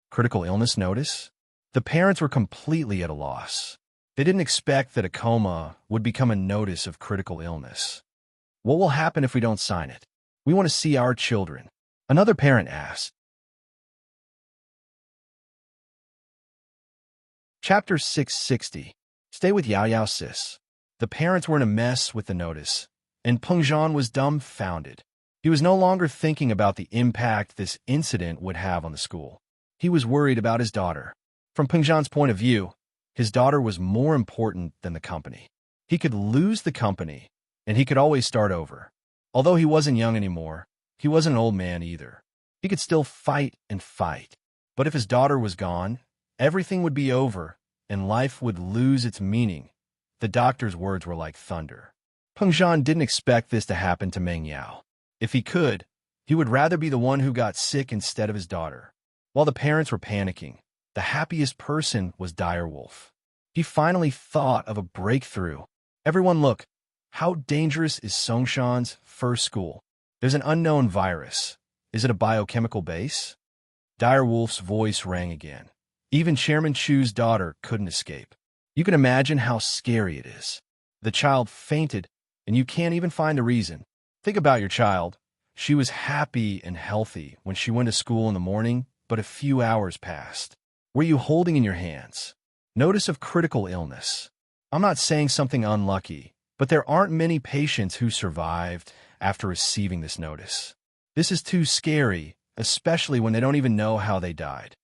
Critical illness notice? The parents were completely at a loss. They didn't expect that a coma would become a notice of critical illness. "What will happen if we don't sign it? We want to see our children," another parent asked. Chapter 660. Stay with Yao Yao Sis. The parents were in a mess with the notice, and Pengzhan was dumbfounded. He was no longer thinking about the impact this incident would have on the school. He was worried about his daughter. From Pengzhan's point of view, his daughter was more important than the company. He could lose the company, and he could always start over. Although he wasn't young anymore, he wasn't an old man either. He could still fight and fight. But if his daughter was gone, everything would be over, and life would lose its meaning. The doctor's words were like thunder. Pengzhan didn't expect this to happen to Meng Yao. If he could, he would rather be the one who got sick instead of his daughter. While the parents were panicking, the happiest person was Direwolf. He finally thought of a breakthrough. "Everyone look, how dangerous is Songshan's first school? There's an unknown virus. Is it a biochemical base?" Direwolf's voice rang again. Even Chairman Chu's daughter couldn't escape. You can imagine how scary it is. The child fainted, and you can't even find the reason. Think about your child. She was happy and healthy when she went to school in the morning, but a few hours passed. What are you holding in your hands? Notice of critical illness. I'm not saying something unlucky, but there aren't many patients who survived after receiving this notice. This is too scary, especially when they don't even know how they died.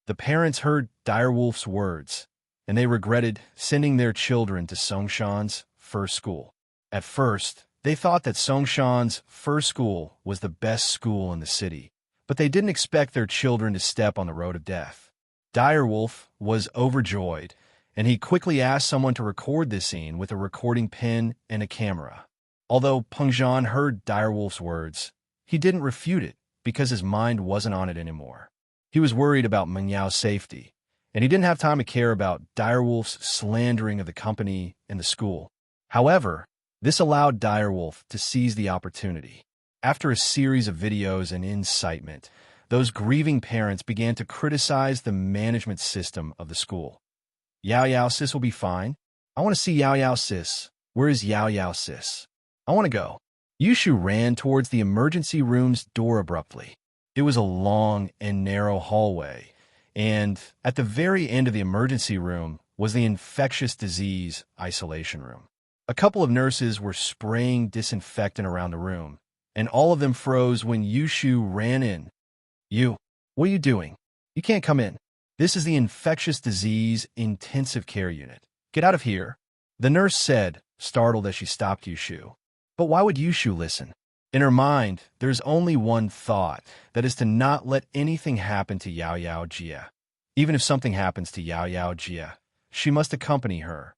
The parents heard Direwolf's words, and they regretted sending their children to Songshan's first school. At first, they thought that Songshan's first school was the best school in the city, but they didn't expect their children to step on the road of death. Direwolf was overjoyed, and he quickly asked someone to record this scene with a recording pen and a camera. Although Pengzhan heard Direwolf's words, he didn't refute it because his mind wasn't on it anymore. He was worried about Meng Yao's safety, and he didn't have time to care about Direwolf's slandering of the company and the school. However, this allowed Direwolf to seize the opportunity. After a series of videos and incitement, those grieving parents began to criticize the management system of the school. Yao Yao Sis will be fine. I want to see Yao Yao Sis. Where is Yao Yao Sis? I want to go. Yushu ran towards the emergency room's door abruptly. It was a long and narrow hallway, and at the very end of the emergency room was the infectious disease isolation room. A couple of nurses were spraying disinfectant around the room, and all of them froze when Yushu ran in. What are you doing? You can't come in. This is the infectious disease intensive care unit. Get out of here, the nurse said, startled as she stopped Yushu. But why would Yushu listen? In her mind, there's only one thought, that is to not let anything happen to Yao Yao Jia. Even if something happens to Yao Yao Jia, she must accompany her.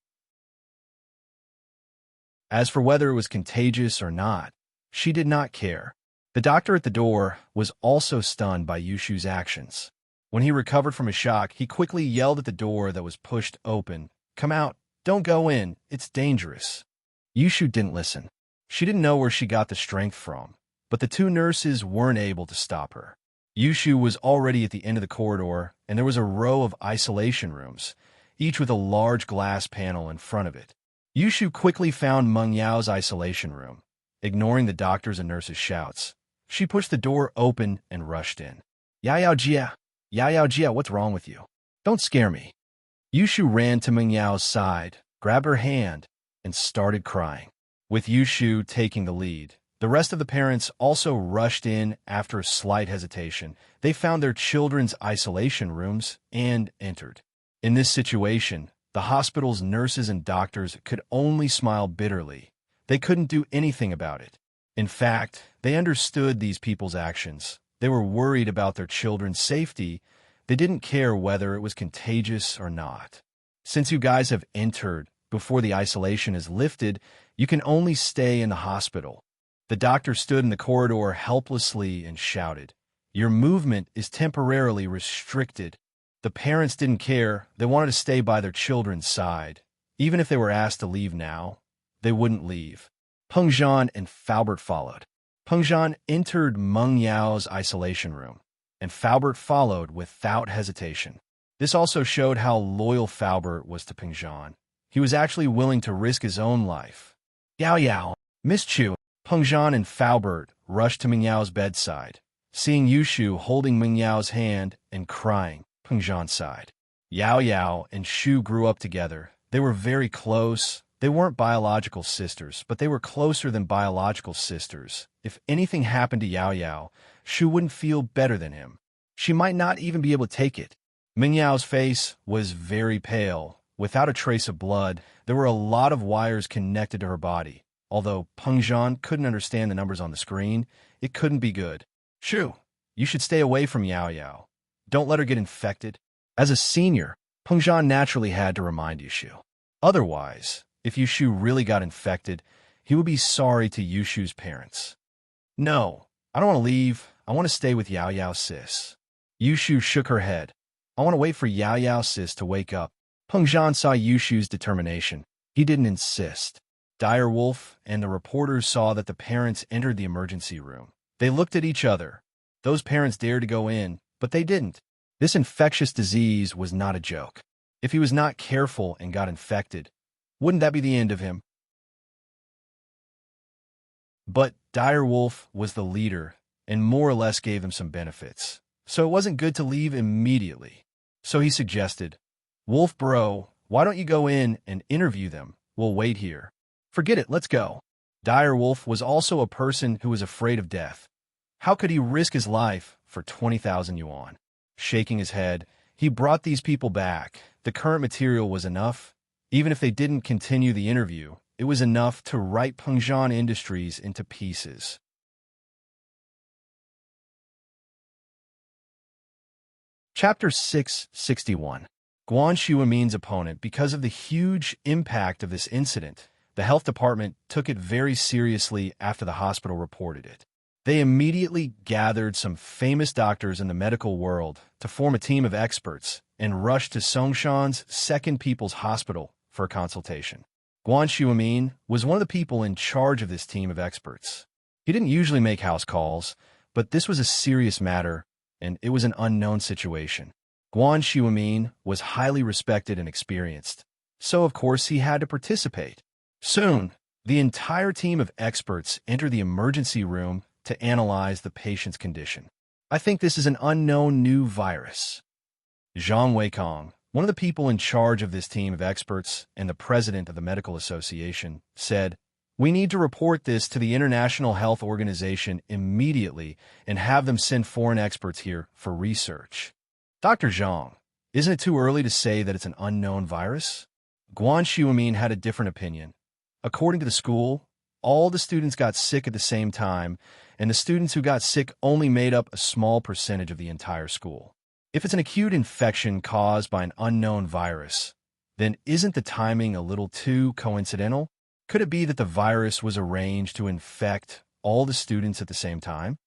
As for whether it was contagious or not, she did not care. The doctor at the door was also stunned by Yushu's actions. When he recovered from his shock, he quickly yelled at the door that was pushed open. "Come out! Don't go in! It's dangerous!" Yushu didn't listen. She didn't know where she got the strength from, but the two nurses weren't able to stop her. Yushu was already at the end of the corridor, and there was a row of isolation rooms, each with a large glass panel in front of it. Yushu quickly found Meng Yao's isolation room. Ignoring the doctor's and nurses' shouts, she pushed the door open and rushed in. Yao Yao Jia, what's wrong with you? Don't scare me." Yushu ran to Meng Yao's side, grabbed her hand, and started crying. With Yushu taking the lead, the rest of the parents also rushed in after a slight hesitation. They found their children's isolation rooms and entered. In this situation, the hospital's nurses and doctors could only smile bitterly. They couldn't do anything about it. In fact, they understood these people's actions. They were worried about their children's safety. They didn't care whether it was contagious or not. Since you guys have entered before the isolation is lifted, you can only stay in the hospital. The doctor stood in the corridor helplessly and shouted, "Your movement is temporarily restricted." The parents didn't care. They wanted to stay by their children's side. Even if they were asked to leave now, they wouldn't leave. Pengzhan and Faubert followed. Pengzhan entered Meng Yao's isolation room, and Faubert followed without hesitation. This also showed how loyal Faubert was to Pengzhan. He was actually willing to risk his own life. Yao Yao, Miss Chu, Pengzhan and Faubert rushed to Meng Yao's bedside. Seeing Yushu holding Meng Yao's hand and crying, Pengzhan sighed. Yao Yao and Shu grew up together. They were very close. They weren't biological sisters, but they were closer than biological sisters. If anything happened to Yao Yao, Shu wouldn't feel better than him. She might not even be able to take it. Meng Yao's face was very pale. Without a trace of blood, there were a lot of wires connected to her body. Although Pengzhan couldn't understand the numbers on the screen, it couldn't be good. Shu, you should stay away from Yao Yao. Don't let her get infected. As a senior, Pengzhan naturally had to remind Yushu. Otherwise, if Yushu really got infected, he would be sorry to Yushu's parents. No, I don't want to leave. I want to stay with Yao Yao Sis. Yushu shook her head. I want to wait for Yao Yao Sis to wake up. Pengzhan saw Yushu's determination. He didn't insist. Direwolf and the reporters saw that the parents entered the emergency room. They looked at each other. Those parents dared to go in, but they didn't. This infectious disease was not a joke. If he was not careful and got infected, wouldn't that be the end of him? But Dire Wolf was the leader and more or less gave them some benefits. So it wasn't good to leave immediately. So he suggested, "Wolf bro, why don't you go in and interview them? We'll wait here." "Forget it, let's go." Dire Wolf was also a person who was afraid of death. How could he risk his life for 20,000 yuan? Shaking his head, he brought these people back. The current material was enough. Even if they didn't continue the interview, it was enough to write Pengzhan Industries into pieces. Chapter 661. Guan Shuamin's opponent. Because of the huge impact of this incident, the health department took it very seriously after the hospital reported it. They immediately gathered some famous doctors in the medical world to form a team of experts and rushed to Songshan's Second People's Hospital for a consultation. Guan Shuamin was one of the people in charge of this team of experts. He didn't usually make house calls, but this was a serious matter, and it was an unknown situation. Guan Shuamin was highly respected and experienced, so of course he had to participate. Soon, the entire team of experts entered the emergency room to analyze the patient's condition. "I think this is an unknown new virus." Zhang Weikong, one of the people in charge of this team of experts and the president of the medical association, said, "We need to report this to the International Health Organization immediately and have them send foreign experts here for research." "Dr. Zhang, isn't it too early to say that it's an unknown virus?" Guan Shuamin had a different opinion. According to the school, all the students got sick at the same time, and the students who got sick only made up a small percentage of the entire school. If it's an acute infection caused by an unknown virus, then isn't the timing a little too coincidental? Could it be that the virus was arranged to infect all the students at the same time?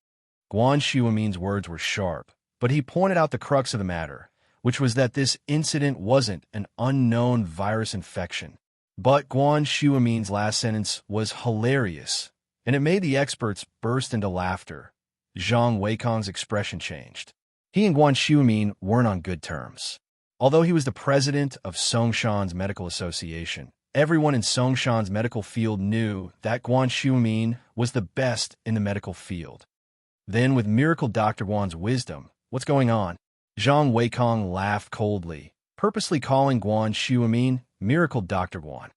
Guan Shuamin's words were sharp, but he pointed out the crux of the matter, which was that this incident wasn't an unknown virus infection. But Guan Shuamin's last sentence was hilarious, and it made the experts burst into laughter. Zhang Weikong's expression changed. He and Guan Shuamin weren't on good terms. Although he was the president of Songshan's Medical Association, everyone in Songshan's medical field knew that Guan Shuamin was the best in the medical field. Then, with Miracle Dr. Guan's wisdom, "What's going on?" Zhang Weikong laughed coldly, purposely calling Guan Shuamin Miracle Dr. Guan.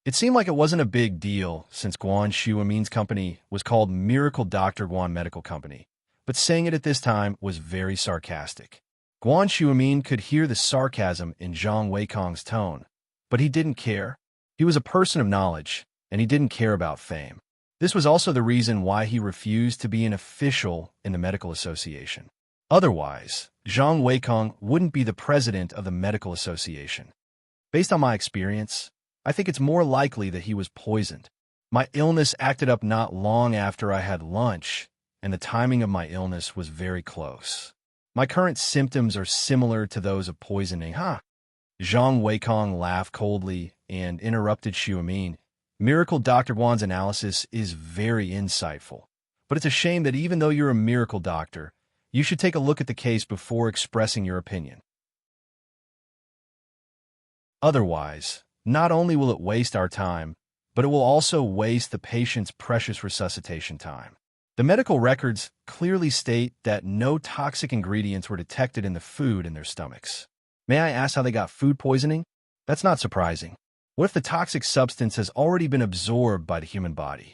It seemed like it wasn't a big deal since Guan Shuamin's company was called Miracle Dr. Guan Medical Company, but saying it at this time was very sarcastic. Guan Shuamin could hear the sarcasm in Zhang Weikong's tone, but he didn't care. He was a person of knowledge, and he didn't care about fame. This was also the reason why he refused to be an official in the medical association. Otherwise, Zhang Weikong wouldn't be the president of the medical association. Based on my experience, I think it's more likely that he was poisoned. My illness acted up not long after I had lunch, and the timing of my illness was very close. My current symptoms are similar to those of poisoning, huh? Zhang Weikong laughed coldly and interrupted Shuamin. Miracle Dr. Guan's analysis is very insightful, but it's a shame that even though you're a miracle doctor, you should take a look at the case before expressing your opinion. Otherwise, not only will it waste our time, but it will also waste the patient's precious resuscitation time. The medical records clearly state that no toxic ingredients were detected in the food in their stomachs. May I ask how they got food poisoning? That's not surprising. What if the toxic substance has already been absorbed by the human body?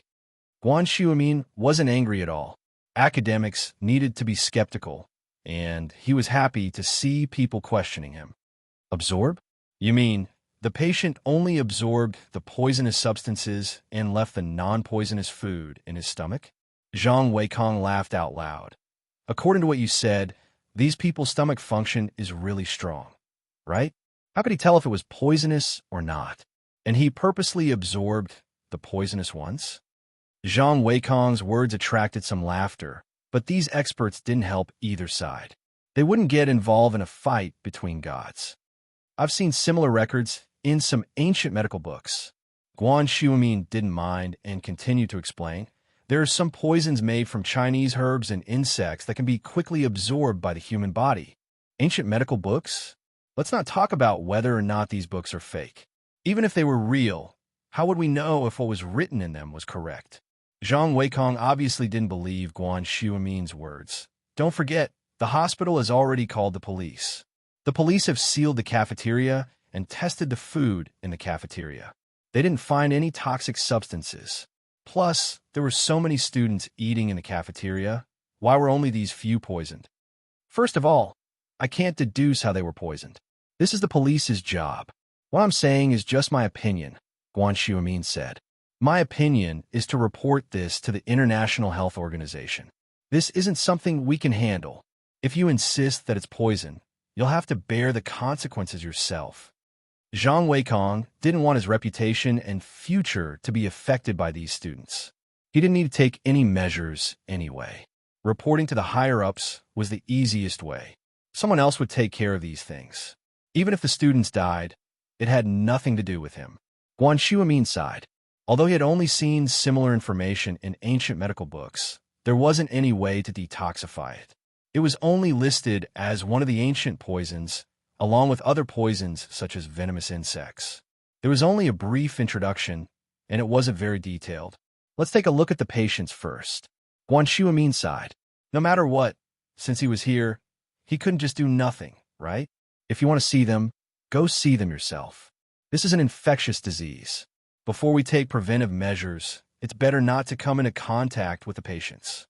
Guan Shuamin wasn't angry at all. Academics needed to be skeptical, and he was happy to see people questioning him. Absorb? You mean the patient only absorbed the poisonous substances and left the non-poisonous food in his stomach? Zhang Weikong laughed out loud. According to what you said, these people's stomach function is really strong, right? How could he tell if it was poisonous or not? And he purposely absorbed the poisonous ones? Zhang Weikong's words attracted some laughter, but these experts didn't help either side. They wouldn't get involved in a fight between gods. I've seen similar records in some ancient medical books. Guan Shuamin didn't mind and continued to explain. There are some poisons made from Chinese herbs and insects that can be quickly absorbed by the human body. Ancient medical books? Let's not talk about whether or not these books are fake. Even if they were real, how would we know if what was written in them was correct? Zhang Weikong obviously didn't believe Guan Xiumin's words. Don't forget, the hospital has already called the police. The police have sealed the cafeteria and tested the food in the cafeteria. They didn't find any toxic substances. Plus, there were so many students eating in the cafeteria. Why were only these few poisoned? First of all, I can't deduce how they were poisoned. This is the police's job. What I'm saying is just my opinion, Guan Xiumin said. My opinion is to report this to the International Health Organization. This isn't something we can handle. If you insist that it's poison, you'll have to bear the consequences yourself. Zhang Weikong didn't want his reputation and future to be affected by these students. He didn't need to take any measures anyway. Reporting to the higher-ups was the easiest way. Someone else would take care of these things. Even if the students died, it had nothing to do with him. Guan Xiumin sighed. Although he had only seen similar information in ancient medical books, there wasn't any way to detoxify it. It was only listed as one of the ancient poisons, along with other poisons such as venomous insects. There was only a brief introduction, and it wasn't very detailed. Let's take a look at the patients first. Guan Xiumin sighed. No matter what, since he was here, he couldn't just do nothing, right? If you want to see them, go see them yourself. This is an infectious disease. Before we take preventive measures, it's better not to come into contact with the patients.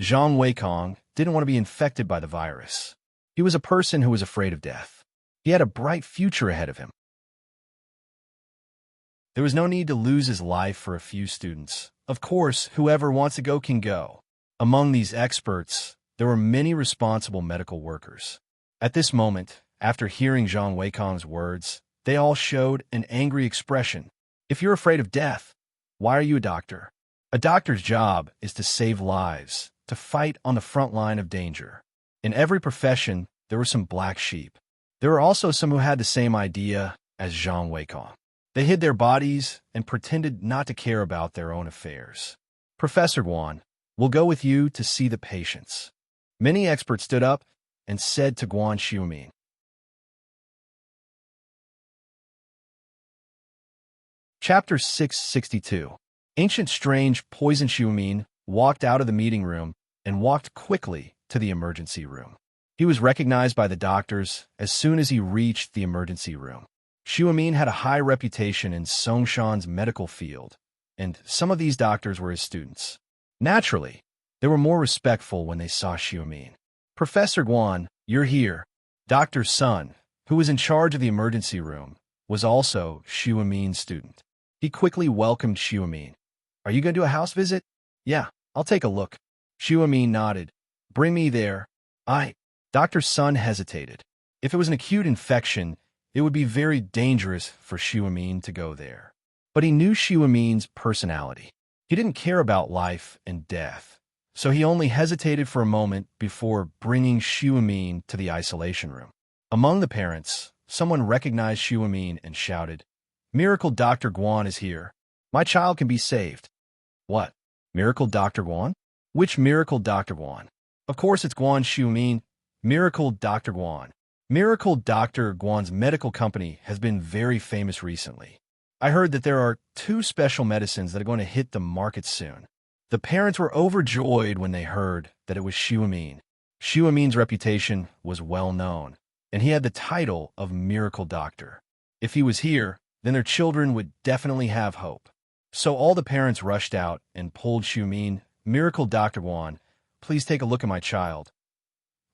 Zhang Weikong didn't want to be infected by the virus. He was a person who was afraid of death. He had a bright future ahead of him. There was no need to lose his life for a few students. Of course, whoever wants to go can go. Among these experts, there were many responsible medical workers. At this moment, after hearing Zhang Weikong's words, they all showed an angry expression. If you're afraid of death, why are you a doctor? A doctor's job is to save lives, to fight on the front line of danger. In every profession, there were some black sheep. There were also some who had the same idea as Zhang Weikong. They hid their bodies and pretended not to care about their own affairs. Professor Guan, we'll go with you to see the patients. Many experts stood up and said to Guan Xiumin. Chapter 662. Ancient Strange Poison Xiumin walked out of the meeting room and walked quickly to the emergency room. He was recognized by the doctors as soon as he reached the emergency room. Xiumin had a high reputation in Songshan's medical field, and some of these doctors were his students. Naturally, they were more respectful when they saw Xiumin. Professor Guan, you're here. Dr. Sun, who was in charge of the emergency room, was also Xiumin's student. He quickly welcomed Xiumin. Are you going to do a house visit? Yeah, I'll take a look. Xiumin nodded. Bring me there. Dr. Sun hesitated. If it was an acute infection, it would be very dangerous for Xiumin to go there. But he knew Xiumin's personality. He didn't care about life and death, so he only hesitated for a moment before bringing Xiumin to the isolation room. Among the parents, someone recognized Xiumin and shouted, Miracle Dr. Guan is here. My child can be saved. What? Miracle Dr. Guan? Which Miracle Dr. Guan? Of course it's Guan Xiumin. Miracle Dr. Guan. Miracle Dr. Guan's medical company has been very famous recently. I heard that there are 2 special medicines that are going to hit the market soon. The parents were overjoyed when they heard that it was Xiumin. Xiumin's reputation was well known, and he had the title of Miracle Doctor. If he was here, then their children would definitely have hope. So all the parents rushed out and pulled Xiumin. Miracle Dr. Guan, please take a look at my child.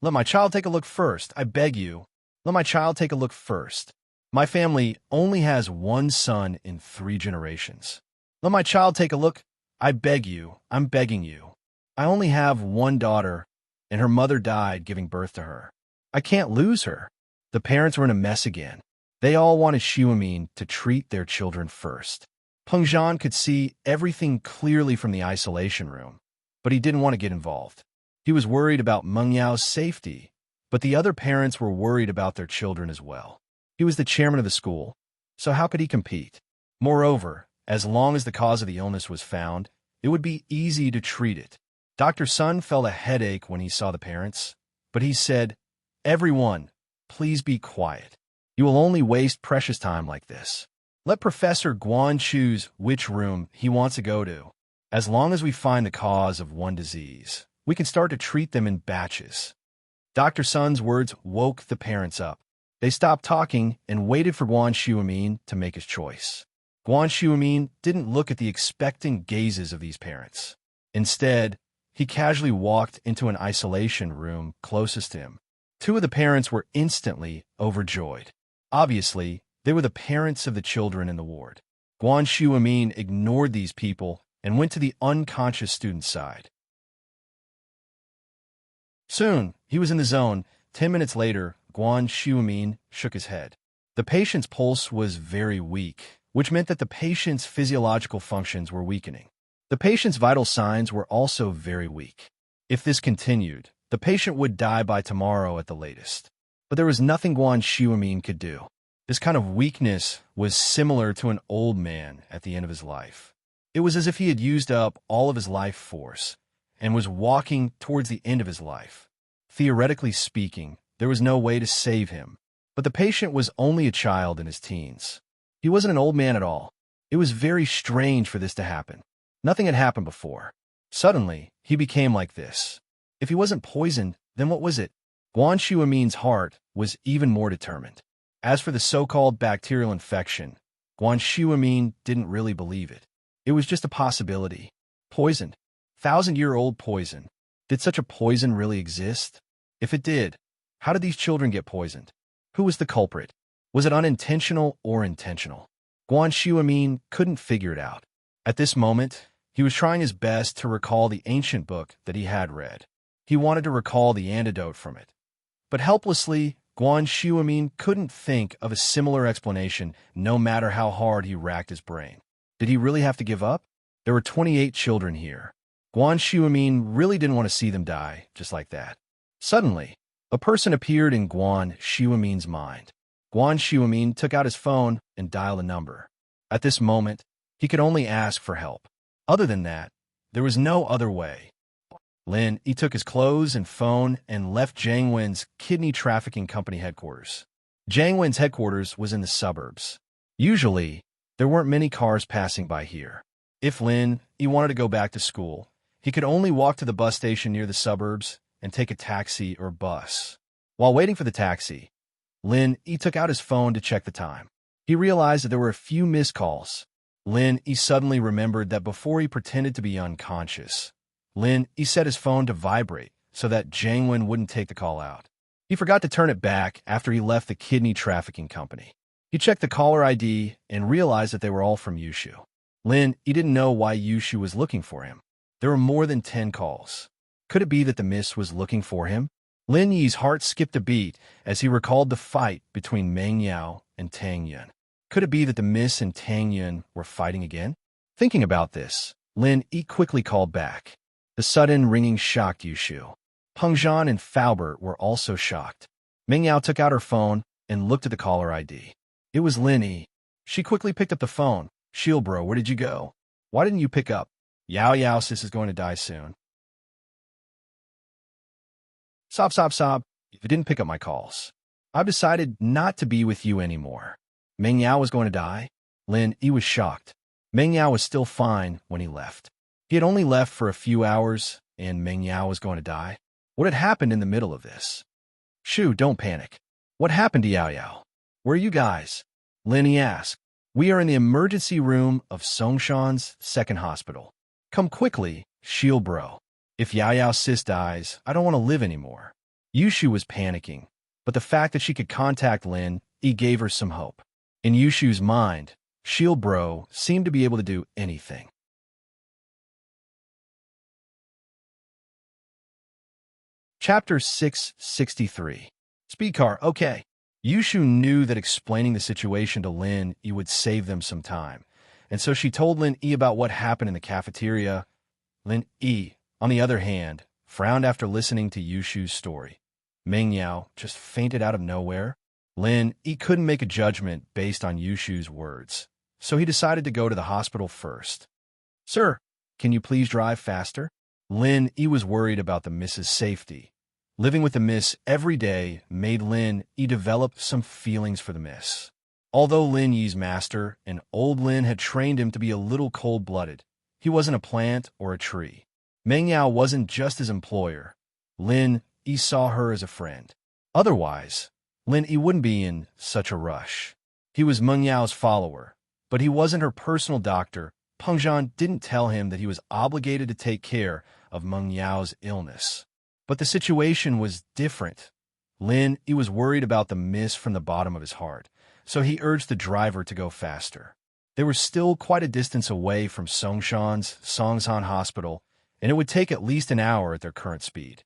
Let my child take a look first, I beg you. Let my child take a look first. My family only has 1 son in 3 generations. Let my child take a look. I beg you, I'm begging you. I only have 1 daughter, and her mother died giving birth to her. I can't lose her. The parents were in a mess again. They all wanted Xiumin to treat their children first. Peng Zhan could see everything clearly from the isolation room, but he didn't want to get involved. He was worried about Meng Yao's safety, but the other parents were worried about their children as well. He was the chairman of the school, so how could he compete? Moreover, as long as the cause of the illness was found, it would be easy to treat it. Dr. Sun felt a headache when he saw the parents, but he said, Everyone, please be quiet. You will only waste precious time like this. Let Professor Guan choose which room he wants to go to. As long as we find the cause of one disease, we can start to treat them in batches. Dr. Sun's words woke the parents up. They stopped talking and waited for Guan Shuamin to make his choice. Guan Shuamin didn't look at the expectant gazes of these parents. Instead, he casually walked into an isolation room closest to him. Two of the parents were instantly overjoyed. Obviously, they were the parents of the children in the ward. Guan Shuamin ignored these people and went to the unconscious student's side. Soon, he was in the zone. 10 minutes later, Guan Shuamin shook his head. The patient's pulse was very weak, which meant that the patient's physiological functions were weakening. The patient's vital signs were also very weak. If this continued, the patient would die by tomorrow at the latest. But there was nothing Guan Shuamin could do. This kind of weakness was similar to an old man at the end of his life. It was as if he had used up all of his life force and was walking towards the end of his life. Theoretically speaking, there was no way to save him. But the patient was only a child in his teens. He wasn't an old man at all. It was very strange for this to happen. Nothing had happened before. Suddenly, he became like this. If he wasn't poisoned, then what was it? Guan Shuamin's heart was even more determined. As for the so-called bacterial infection, Guan Shuamin didn't really believe it. It was just a possibility. Poisoned. 1,000-year-old poison. Did such a poison really exist? If it did, how did these children get poisoned? Who was the culprit? Was it unintentional or intentional? Guan Shuamin couldn't figure it out. At this moment, he was trying his best to recall the ancient book that he had read. He wanted to recall the antidote from it. But helplessly, Guan Shuamin couldn't think of a similar explanation no matter how hard he racked his brain. Did he really have to give up? There were 28 children here. Guan Shuamin really didn't want to see them die just like that. Suddenly, a person appeared in Guan Shuamin's mind. Guan Shuamin took out his phone and dialed a number. At this moment, he could only ask for help. Other than that, there was no other way. He took his clothes and phone and left Jiang Wen's kidney trafficking company headquarters. Jiang Wen's headquarters was in the suburbs. Usually, there weren't many cars passing by here. If he wanted to go back to school, he could only walk to the bus station near the suburbs and take a taxi or bus. While waiting for the taxi, he took out his phone to check the time. He realized that there were a few missed calls. He suddenly remembered that before he pretended to be unconscious, he set his phone to vibrate so that Jiang Wen wouldn't take the call out. He forgot to turn it back after he left the kidney trafficking company. He checked the caller ID and realized that they were all from Yushu. He didn't know why Yushu was looking for him. There were more than 10 calls. Could it be that the miss was looking for him? Lin Yi's heart skipped a beat as he recalled the fight between Meng Yao and Tang Yun. Could it be that the miss and Tang Yun were fighting again? Thinking about this, Yi quickly called back. The sudden ringing shocked Yushu. Peng Zhan and Faubert were also shocked. Meng Yao took out her phone and looked at the caller ID. It was Yi. She quickly picked up the phone. Shield bro, where did you go? Why didn't you pick up? Yao sis is going to die soon. Sob. You didn't pick up my calls. I've decided not to be with you anymore. Meng Yao was going to die? Yi was shocked. Meng Yao was still fine when he left. He had only left for a few hours, and Meng Yao was going to die? What had happened in the middle of this? Shu, don't panic. What happened to Yao? Where are you guys? Yi asked. We are in the emergency room of Songshan's second hospital. Come quickly, Shield bro. If Yao sis dies, I don't want to live anymore. Yushu was panicking, but the fact that she could contact Yi gave her some hope. In Yushu's mind, Shield bro seemed to be able to do anything. Chapter 663. Speed car, okay. Yushu knew that explaining the situation to Yi would save them some time, and so she told Yi about what happened in the cafeteria. Yi, on the other hand, frowned after listening to Yushu's story. Meng Yao just fainted out of nowhere. Yi couldn't make a judgment based on Yushu's words, so he decided to go to the hospital first. Sir, can you please drive faster? Yi was worried about the miss's safety. Living with the miss every day made Yi develop some feelings for the miss. Although Yi's master and old Lin had trained him to be a little cold-blooded, He wasn't a plant or a tree. Meng Yao wasn't just his employer. Lin Yi saw her as a friend. Otherwise, Lin Yi wouldn't be in such a rush. He was Meng Yao's follower, but he wasn't her personal doctor. Peng Zhan didn't tell him that he was obligated to take care of Meng Yao's illness. But the situation was different. Lin Yi was worried about the miss from the bottom of his heart, so he urged the driver to go faster. They were still quite a distance away from Songshan's Songsan Hospital, and it would take at least an hour at their current speed.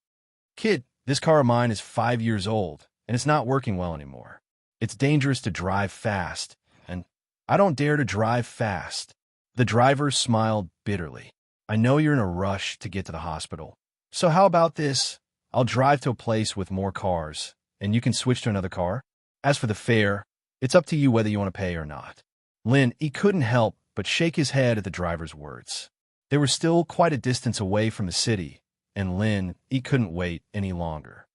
"Kid, this car of mine is 5 years old, and it's not working well anymore. It's dangerous to drive fast, and I don't dare to drive fast." The driver smiled bitterly. "I know you're in a rush to get to the hospital. So how about this? I'll drive to a place with more cars, and you can switch to another car. As for the fare, it's up to you whether you want to pay or not." Lin Yi couldn't help but shake his head at the driver's words. They were still quite a distance away from the city, and Lin Yi couldn't wait any longer.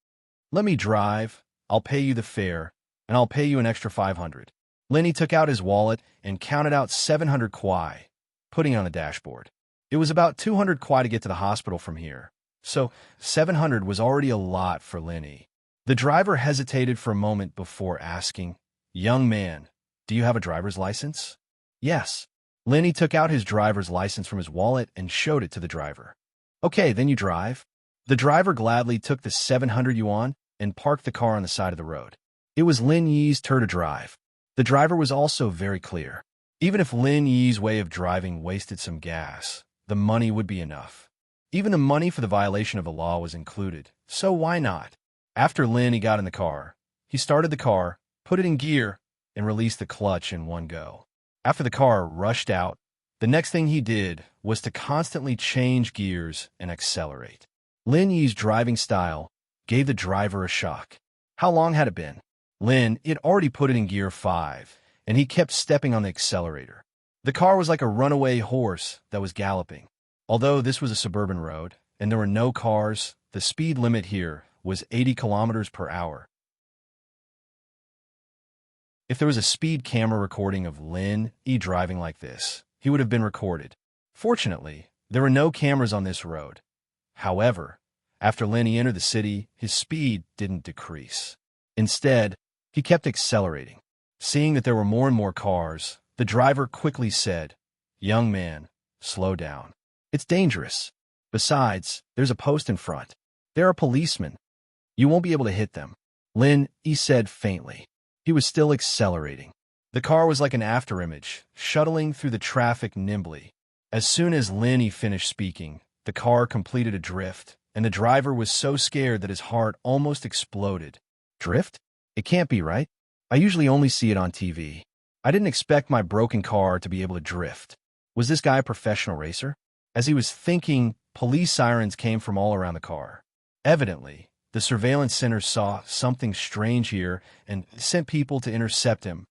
"Let me drive. I'll pay you the fare, and I'll pay you an extra 500. Lin Yi took out his wallet and counted out 700 kuai, putting it on the dashboard. It was about 200 kuai to get to the hospital from here, so 700 was already a lot for Lin Yi. The driver hesitated for a moment before asking, "Young man, do you have a driver's license?" "Yes." Lin Yi took out his driver's license from his wallet and showed it to the driver. "Okay, then you drive." The driver gladly took the 700 yuan and parked the car on the side of the road. It was Lin Yi's turn to drive. The driver was also very clear. Even if Lin Yi's way of driving wasted some gas, the money would be enough. Even the money for the violation of the law was included, so why not? After Lin Yi got in the car, he started the car, put it in gear, and released the clutch in one go. After the car rushed out, the next thing he did was to constantly change gears and accelerate. Lin Yi's driving style gave the driver a shock. How long had it been? Lin had already put it in gear 5, and he kept stepping on the accelerator. The car was like a runaway horse that was galloping. Although this was a suburban road, and there were no cars, the speed limit here was 80 kilometers per hour. If there was a speed camera recording of Lin Yi driving like this, he would have been recorded. Fortunately, there were no cameras on this road. However, after Lin Yi entered the city, his speed didn't decrease. Instead, he kept accelerating. Seeing that there were more and more cars, the driver quickly said, "Young man, slow down. It's dangerous. Besides, there's a post in front. There are policemen. You won't be able to hit them." Lin Yi said faintly. He was still accelerating. The car was like an afterimage, shuttling through the traffic nimbly. As soon as Lin Yi finished speaking, the car completed a drift, and the driver was so scared that his heart almost exploded. Drift? It can't be right. I usually only see it on TV. I didn't expect my broken car to be able to drift. Was this guy a professional racer? As he was thinking, police sirens came from all around the car. Evidently, the surveillance center saw something strange here and sent people to intercept him.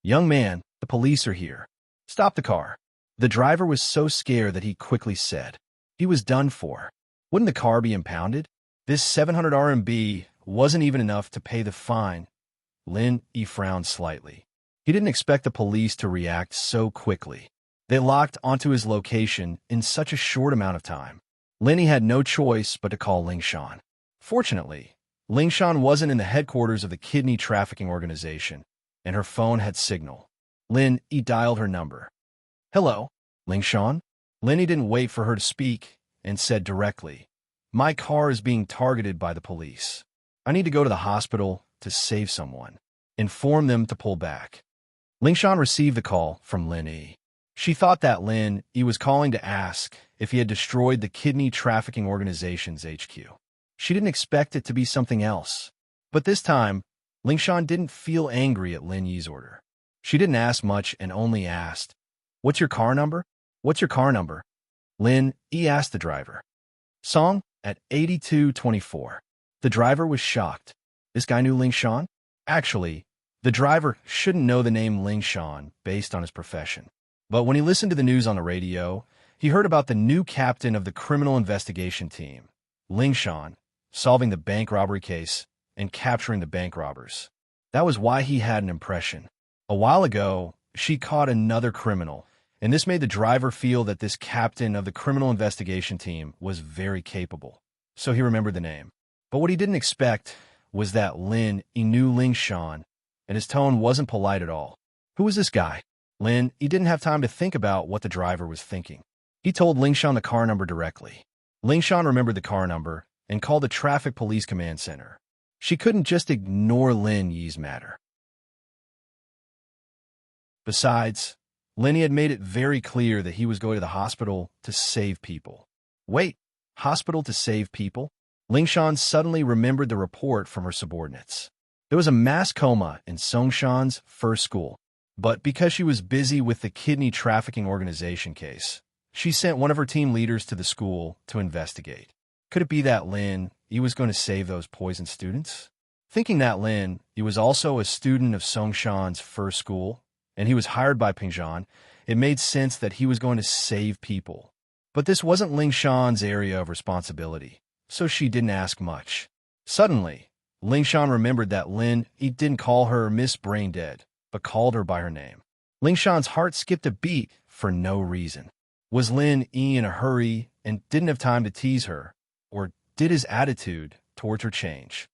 "Young man, the police are here. Stop the car." The driver was so scared that he quickly said. He was done for. Wouldn't the car be impounded? This 700 RMB wasn't even enough to pay the fine. Lin Yi frowned slightly. He didn't expect the police to react so quickly. They locked onto his location in such a short amount of time. Lin Yi had no choice but to call Lingshan. Fortunately, Lingshan wasn't in the headquarters of the kidney trafficking organization, and her phone had signal. Lin Yi dialed her number. "Hello, Lingshan?" Lin Yi didn't wait for her to speak and said directly, "My car is being targeted by the police. I need to go to the hospital to save someone. Inform them to pull back." Lingshan received the call from Lin Yi. She thought that Lin Yi was calling to ask if he had destroyed the kidney trafficking organization's HQ. She didn't expect it to be something else. But this time, Lingshan didn't feel angry at Lin Yi's order. She didn't ask much and only asked, "What's your car number? What's your car number?" Lin Yi asked the driver. "Song at 8224. The driver was shocked. This guy knew Lingshan? Actually, the driver shouldn't know the name Lingshan based on his profession. But when he listened to the news on the radio, he heard about the new captain of the criminal investigation team, Lingshan, solving the bank robbery case and capturing the bank robbers. That was why he had an impression. A while ago, she caught another criminal, and this made the driver feel that this captain of the criminal investigation team was very capable, so he remembered the name. But what he didn't expect was that Lin he knew Lingshan, and his tone wasn't polite at all. Who was this guy? Lin he didn't have time to think about what the driver was thinking. He told Lingshan the car number directly. Lingshan remembered the car number and called the Traffic Police Command Center. She couldn't just ignore Lin Yi's matter. Besides, Lin Yi had made it very clear that he was going to the hospital to save people. Wait, hospital to save people? Lingshan suddenly remembered the report from her subordinates. There was a mass coma in Songshan's first school, but because she was busy with the kidney trafficking organization case, she sent one of her team leaders to the school to investigate. Could it be that Lin Yi was going to save those poisoned students? Thinking that Lin Yi was also a student of Songshan's first school, and he was hired by Pingzhan, it made sense that he was going to save people. But this wasn't Lingshan's area of responsibility, so she didn't ask much. Suddenly, Lingshan remembered that Lin Yi didn't call her Miss Braindead, but called her by her name. Lingshan's heart skipped a beat for no reason. Was Lin Yi in a hurry and didn't have time to tease her, or did his attitude towards her change?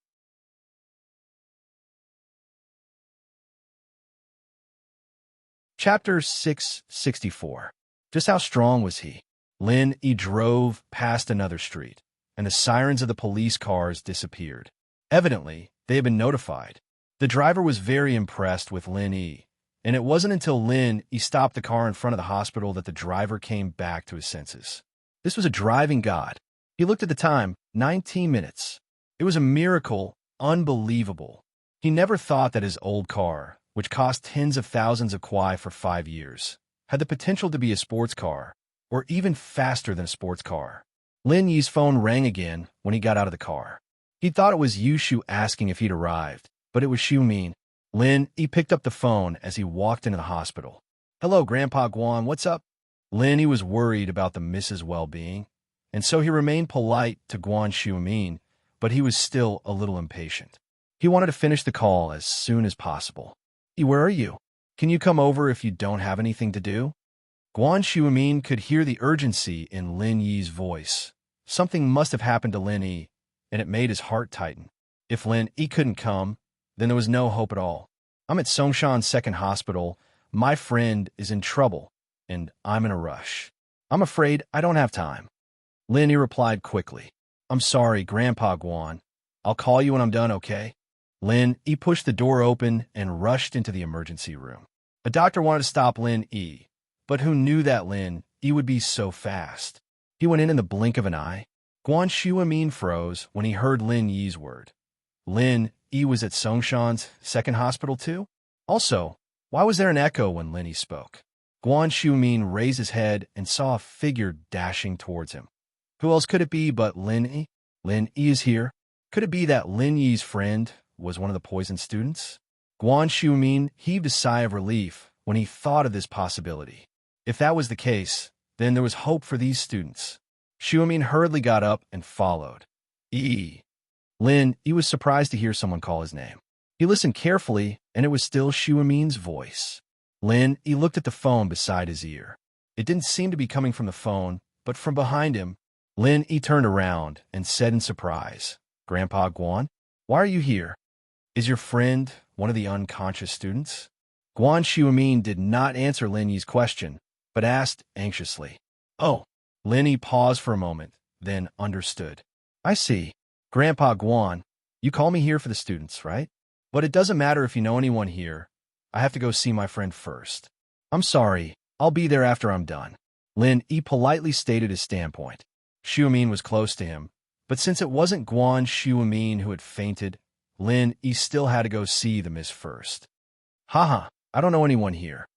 Chapter 664. Just how strong was he? Lin Yi drove past another street, and the sirens of the police cars disappeared. Evidently, they had been notified. The driver was very impressed with Lin Yi, and it wasn't until Lin Yi stopped the car in front of the hospital that the driver came back to his senses. This was a driving god. He looked at the time, 19 minutes. It was a miracle, unbelievable. He never thought that his old car, which cost tens of thousands of kwai for 5 years, had the potential to be a sports car, or even faster than a sports car. Lin Yi's phone rang again when he got out of the car. He thought it was Yushu asking if he'd arrived, but it was Xiumin. Lin Yi picked up the phone as he walked into the hospital. "Hello, Grandpa Guan, what's up?" Lin Yi was worried about the Mrs. well-being, and so he remained polite to Guan Xiumin, but he was still a little impatient. He wanted to finish the call as soon as possible. "Where are you? Can you come over if you don't have anything to do?" Guan Xiumin could hear the urgency in Lin Yi's voice. Something must have happened to Lin Yi, and it made his heart tighten. If Lin Yi couldn't come, then there was no hope at all. "I'm at Songshan's second hospital. My friend is in trouble, and I'm in a rush. I'm afraid I don't have time." Lin Yi replied quickly. "I'm sorry, Grandpa Guan. I'll call you when I'm done, okay?" Lin Yi pushed the door open and rushed into the emergency room. A doctor wanted to stop Lin Yi, but who knew that Lin Yi would be so fast? He went in the blink of an eye. Guan Xiumin froze when he heard Lin Yi's word. Lin Yi was at Songshan's second hospital too? Also, why was there an echo when Lin Yi spoke? Guan Xiumin raised his head and saw a figure dashing towards him. Who else could it be but Lin Yi? Lin Yi is here. Could it be that Lin Yi's friend was one of the poisoned students? Guan Xiumin heaved a sigh of relief when he thought of this possibility. If that was the case, then there was hope for these students. Xiumin hurriedly got up and followed. Lin Yi was surprised to hear someone call his name. He listened carefully, and it was still Xiumin's voice. Lin Yi looked at the phone beside his ear. It didn't seem to be coming from the phone, but from behind him. Lin Yi turned around and said in surprise, "Grandpa Guan, why are you here? Is your friend one of the unconscious students?" Guan Xiumin did not answer Lin Yi's question, but asked anxiously. "Oh." Lin Yi paused for a moment, then understood. "I see. Grandpa Guan, you call me here for the students, right? But it doesn't matter if you know anyone here. I have to go see my friend first." "I'm sorry. I'll be there after I'm done." Lin Yi politely stated his standpoint. Xiumin was close to him, but since it wasn't Guan Xiumin who had fainted, Lin Yi still had to go see the miss first. "Haha, I don't know anyone here."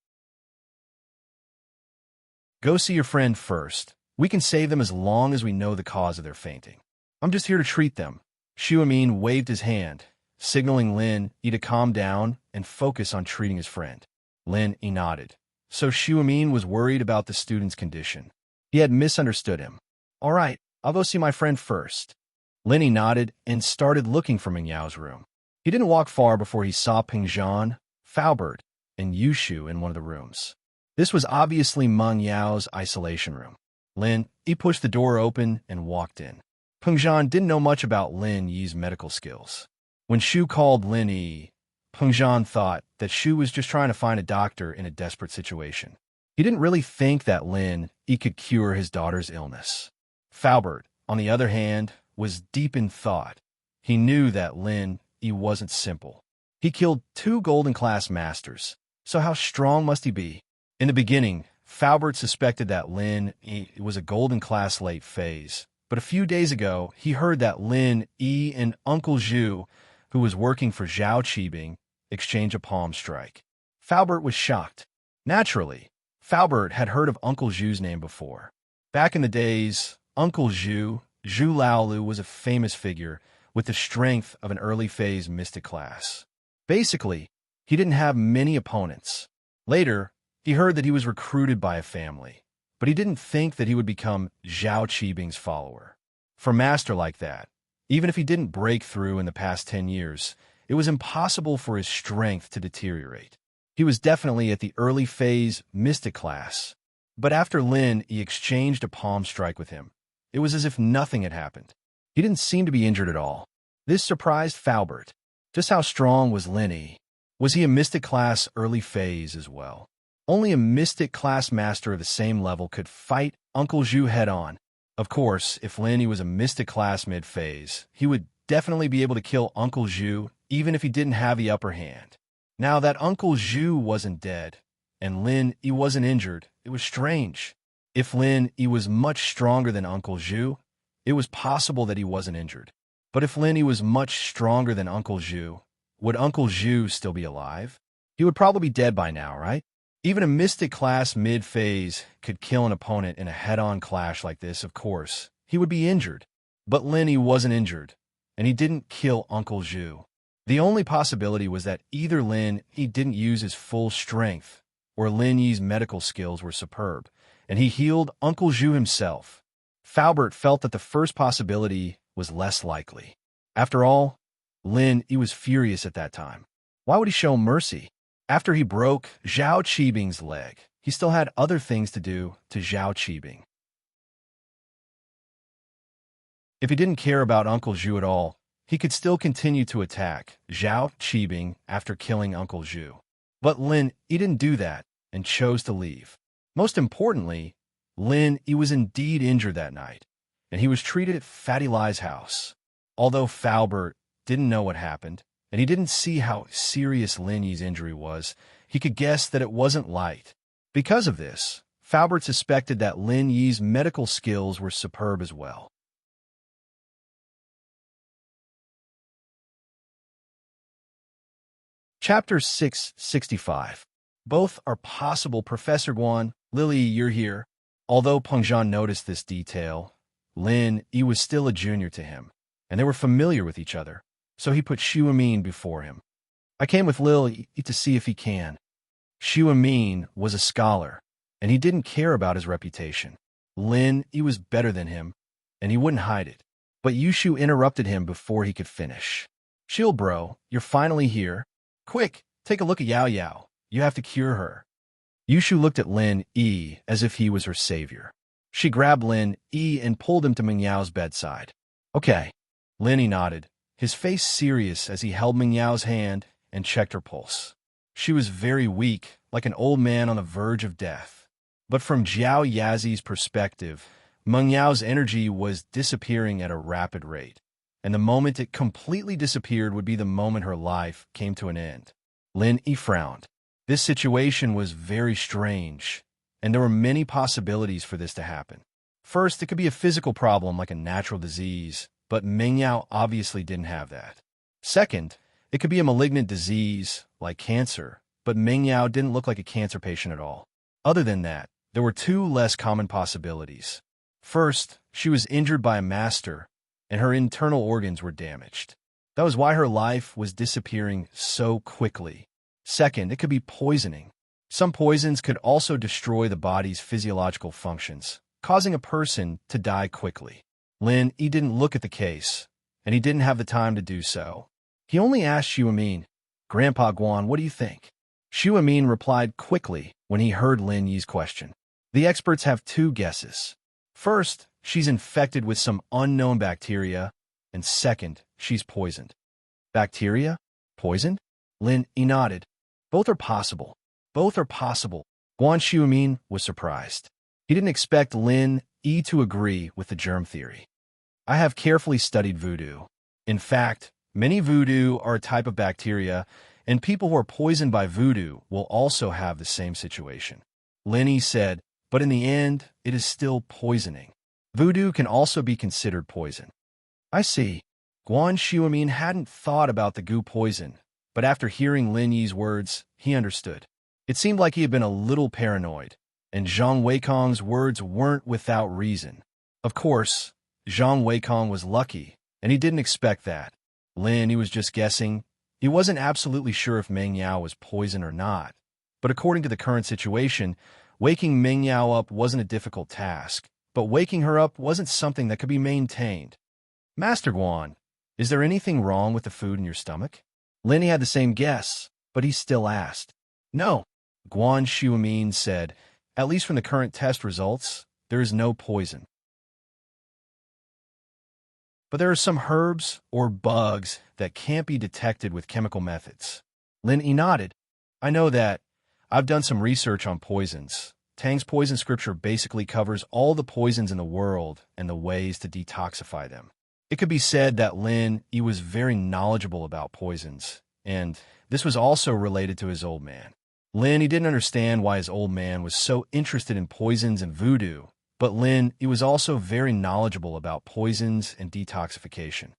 "Go see your friend first. We can save them as long as we know the cause of their fainting. I'm just here to treat them." Xiumin waved his hand, signaling Lin Yi to calm down and focus on treating his friend. Lin Yi nodded. So Xiumin was worried about the student's condition. He had misunderstood him. "All right, I'll go see my friend first." Lin Yi nodded and started looking for Ming Yao's room. He didn't walk far before he saw Pingzhan, Faubert, and Yushu in one of the rooms. This was obviously Meng Yao's isolation room. Lin Yi pushed the door open and walked in. Peng Zhan didn't know much about Lin Yi's medical skills. When Shu called Lin Yi, Peng Zhan thought that Shu was just trying to find a doctor in a desperate situation. He didn't really think that Lin Yi could cure his daughter's illness. Faubert, on the other hand, was deep in thought. He knew that Lin Yi wasn't simple. He killed 2 golden class masters, so how strong must he be? In the beginning, Faubert suspected that Lin Yi was a golden class late phase, but a few days ago, he heard that Lin Yi and Uncle Zhu, who was working for Zhao Qibing, exchanged a palm strike. Faubert was shocked. Naturally, Faubert had heard of Uncle Zhu's name before. Back in the days, Uncle Zhu, Zhu Laolu, was a famous figure with the strength of an early phase mystic class. Basically, he didn't have many opponents. Later, he heard that he was recruited by a family, but he didn't think that he would become Zhao Qibing's follower. For a master like that, even if he didn't break through in the past 10 years, it was impossible for his strength to deteriorate. He was definitely at the early phase mystic class, but after Lin Yi exchanged a palm strike with him, it was as if nothing had happened. He didn't seem to be injured at all. This surprised Faubert. Just how strong was Lin Yi? Was he a mystic class early phase as well? Only a mystic class master of the same level could fight Uncle Zhu head-on. Of course, if Lin Yi was a mystic class mid-phase, he would definitely be able to kill Uncle Zhu even if he didn't have the upper hand. Now that Uncle Zhu wasn't dead, and Lin Yi wasn't injured, it was strange. If Lin Yi was much stronger than Uncle Zhu, it was possible that he wasn't injured. But if Lin Yi was much stronger than Uncle Zhu, would Uncle Zhu still be alive? He would probably be dead by now, right? Even a mystic class mid-phase could kill an opponent in a head-on clash like this, of course. He would be injured. But Lin Yi wasn't injured, and he didn't kill Uncle Zhu. The only possibility was that either Lin Yi didn't use his full strength, or Lin Yi's medical skills were superb, and he healed Uncle Zhu himself. Faubert felt that the first possibility was less likely. After all, Lin Yi was furious at that time. Why would he show mercy? After he broke Zhao Qibing's leg, he still had other things to do to Zhao Qibing. If he didn't care about Uncle Zhu at all, he could still continue to attack Zhao Qibing after killing Uncle Zhu. But Lin Yi didn't do that and chose to leave. Most importantly, Lin Yi was indeed injured that night, and he was treated at Fatty Lai's house. Although Faubert didn't know what happened, and he didn't see how serious Lin Yi's injury was, he could guess that it wasn't light. Because of this, Faubert suspected that Lin Yi's medical skills were superb as well. Chapter 665. Both are possible. Professor Guan, Lily, you're here. Although Peng Zhan noticed this detail, Lin Yi was still a junior to him, and they were familiar with each other, so he put Xu Amin before him. I came with Lily to see if he can. Xu Amin was a scholar, and he didn't care about his reputation. Lin Yi was better than him, and he wouldn't hide it. But Yushu interrupted him before he could finish. Chill, bro, you're finally here. Quick, take a look at Yao Yao. You have to cure her. Yushu looked at Lin Yi as if he was her savior. She grabbed Lin Yi and pulled him to Meng Yao's bedside. Okay. Lin Yi nodded, his face serious as he held Meng Yao's hand and checked her pulse. She was very weak, like an old man on the verge of death. But from Jiao Yazi's perspective, Meng Yao's energy was disappearing at a rapid rate, and the moment it completely disappeared would be the moment her life came to an end. Lin Yi frowned. This situation was very strange, and there were many possibilities for this to happen. First, it could be a physical problem like a natural disease, but Meng Yao obviously didn't have that. Second, it could be a malignant disease like cancer, but Meng Yao didn't look like a cancer patient at all. Other than that, there were 2 less common possibilities. First, she was injured by a master, and her internal organs were damaged. That was why her life was disappearing so quickly. Second, it could be poisoning. Some poisons could also destroy the body's physiological functions, causing a person to die quickly. Lin Yi didn't look at the case, and he didn't have the time to do so. He only asked Xu Amin, Grandpa Guan, what do you think? Xu Amin replied quickly when he heard Lin Yi's question. The experts have two guesses. First, she's infected with some unknown bacteria, and second, she's poisoned. Bacteria? Poisoned? Lin Yi nodded. Both are possible. Both are possible. Guan Xiumin was surprised. He didn't expect Lin Yi to agree with the germ theory. I have carefully studied voodoo. In fact, many voodoo are a type of bacteria, and people who are poisoned by voodoo will also have the same situation. Lin Yi said, but in the end, it is still poisoning. Voodoo can also be considered poison. I see. Guan Xiumin hadn't thought about the goo poison, but after hearing Lin Yi's words, he understood. It seemed like he had been a little paranoid, and Zhang Weikong's words weren't without reason. Of course, Zhang Weikong was lucky, and he didn't expect that. Lin Yi was just guessing. He wasn't absolutely sure if Meng Yao was poisoned or not, but according to the current situation, waking Meng Yao up wasn't a difficult task, but waking her up wasn't something that could be maintained. Master Guan, is there anything wrong with the food in your stomach? Lin Yi had the same guess, but he still asked. No, Guan Xiumin said, at least from the current test results, there is no poison. But there are some herbs or bugs that can't be detected with chemical methods. Lin Yi nodded. I know that. I've done some research on poisons. Tang's poison scripture basically covers all the poisons in the world and the ways to detoxify them. It could be said that Lin Yi was very knowledgeable about poisons, and this was also related to his old man. Lin Yi didn't understand why his old man was so interested in poisons and voodoo, but Lin Yi was also very knowledgeable about poisons and detoxification.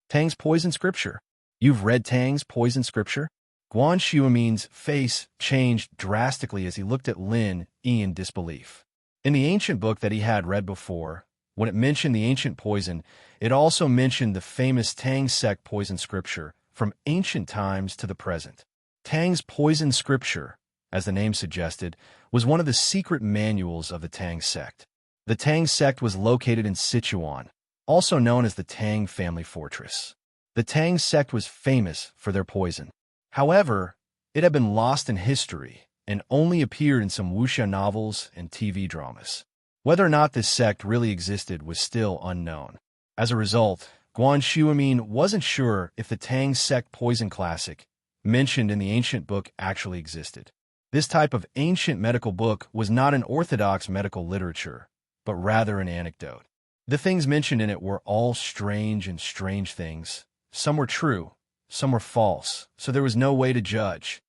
Tang's poison scripture. You've read Tang's poison scripture? Guan Xiumin's face changed drastically as he looked at Lin Yi in disbelief. In the ancient book that he had read before, when it mentioned the ancient poison, it also mentioned the famous Tang sect poison scripture from ancient times to the present. Tang's poison scripture, as the name suggested, was one of the secret manuals of the Tang sect. The Tang sect was located in Sichuan, also known as the Tang family fortress. The Tang sect was famous for their poison. However, it had been lost in history and only appeared in some wuxia novels and TV dramas. Whether or not this sect really existed was still unknown. As a result, Guan Xiumin wasn't sure if the Tang sect poison classic mentioned in the ancient book actually existed. This type of ancient medical book was not an orthodox medical literature, but rather an anecdote. The things mentioned in it were all strange things. Some were true, some were false, so there was no way to judge.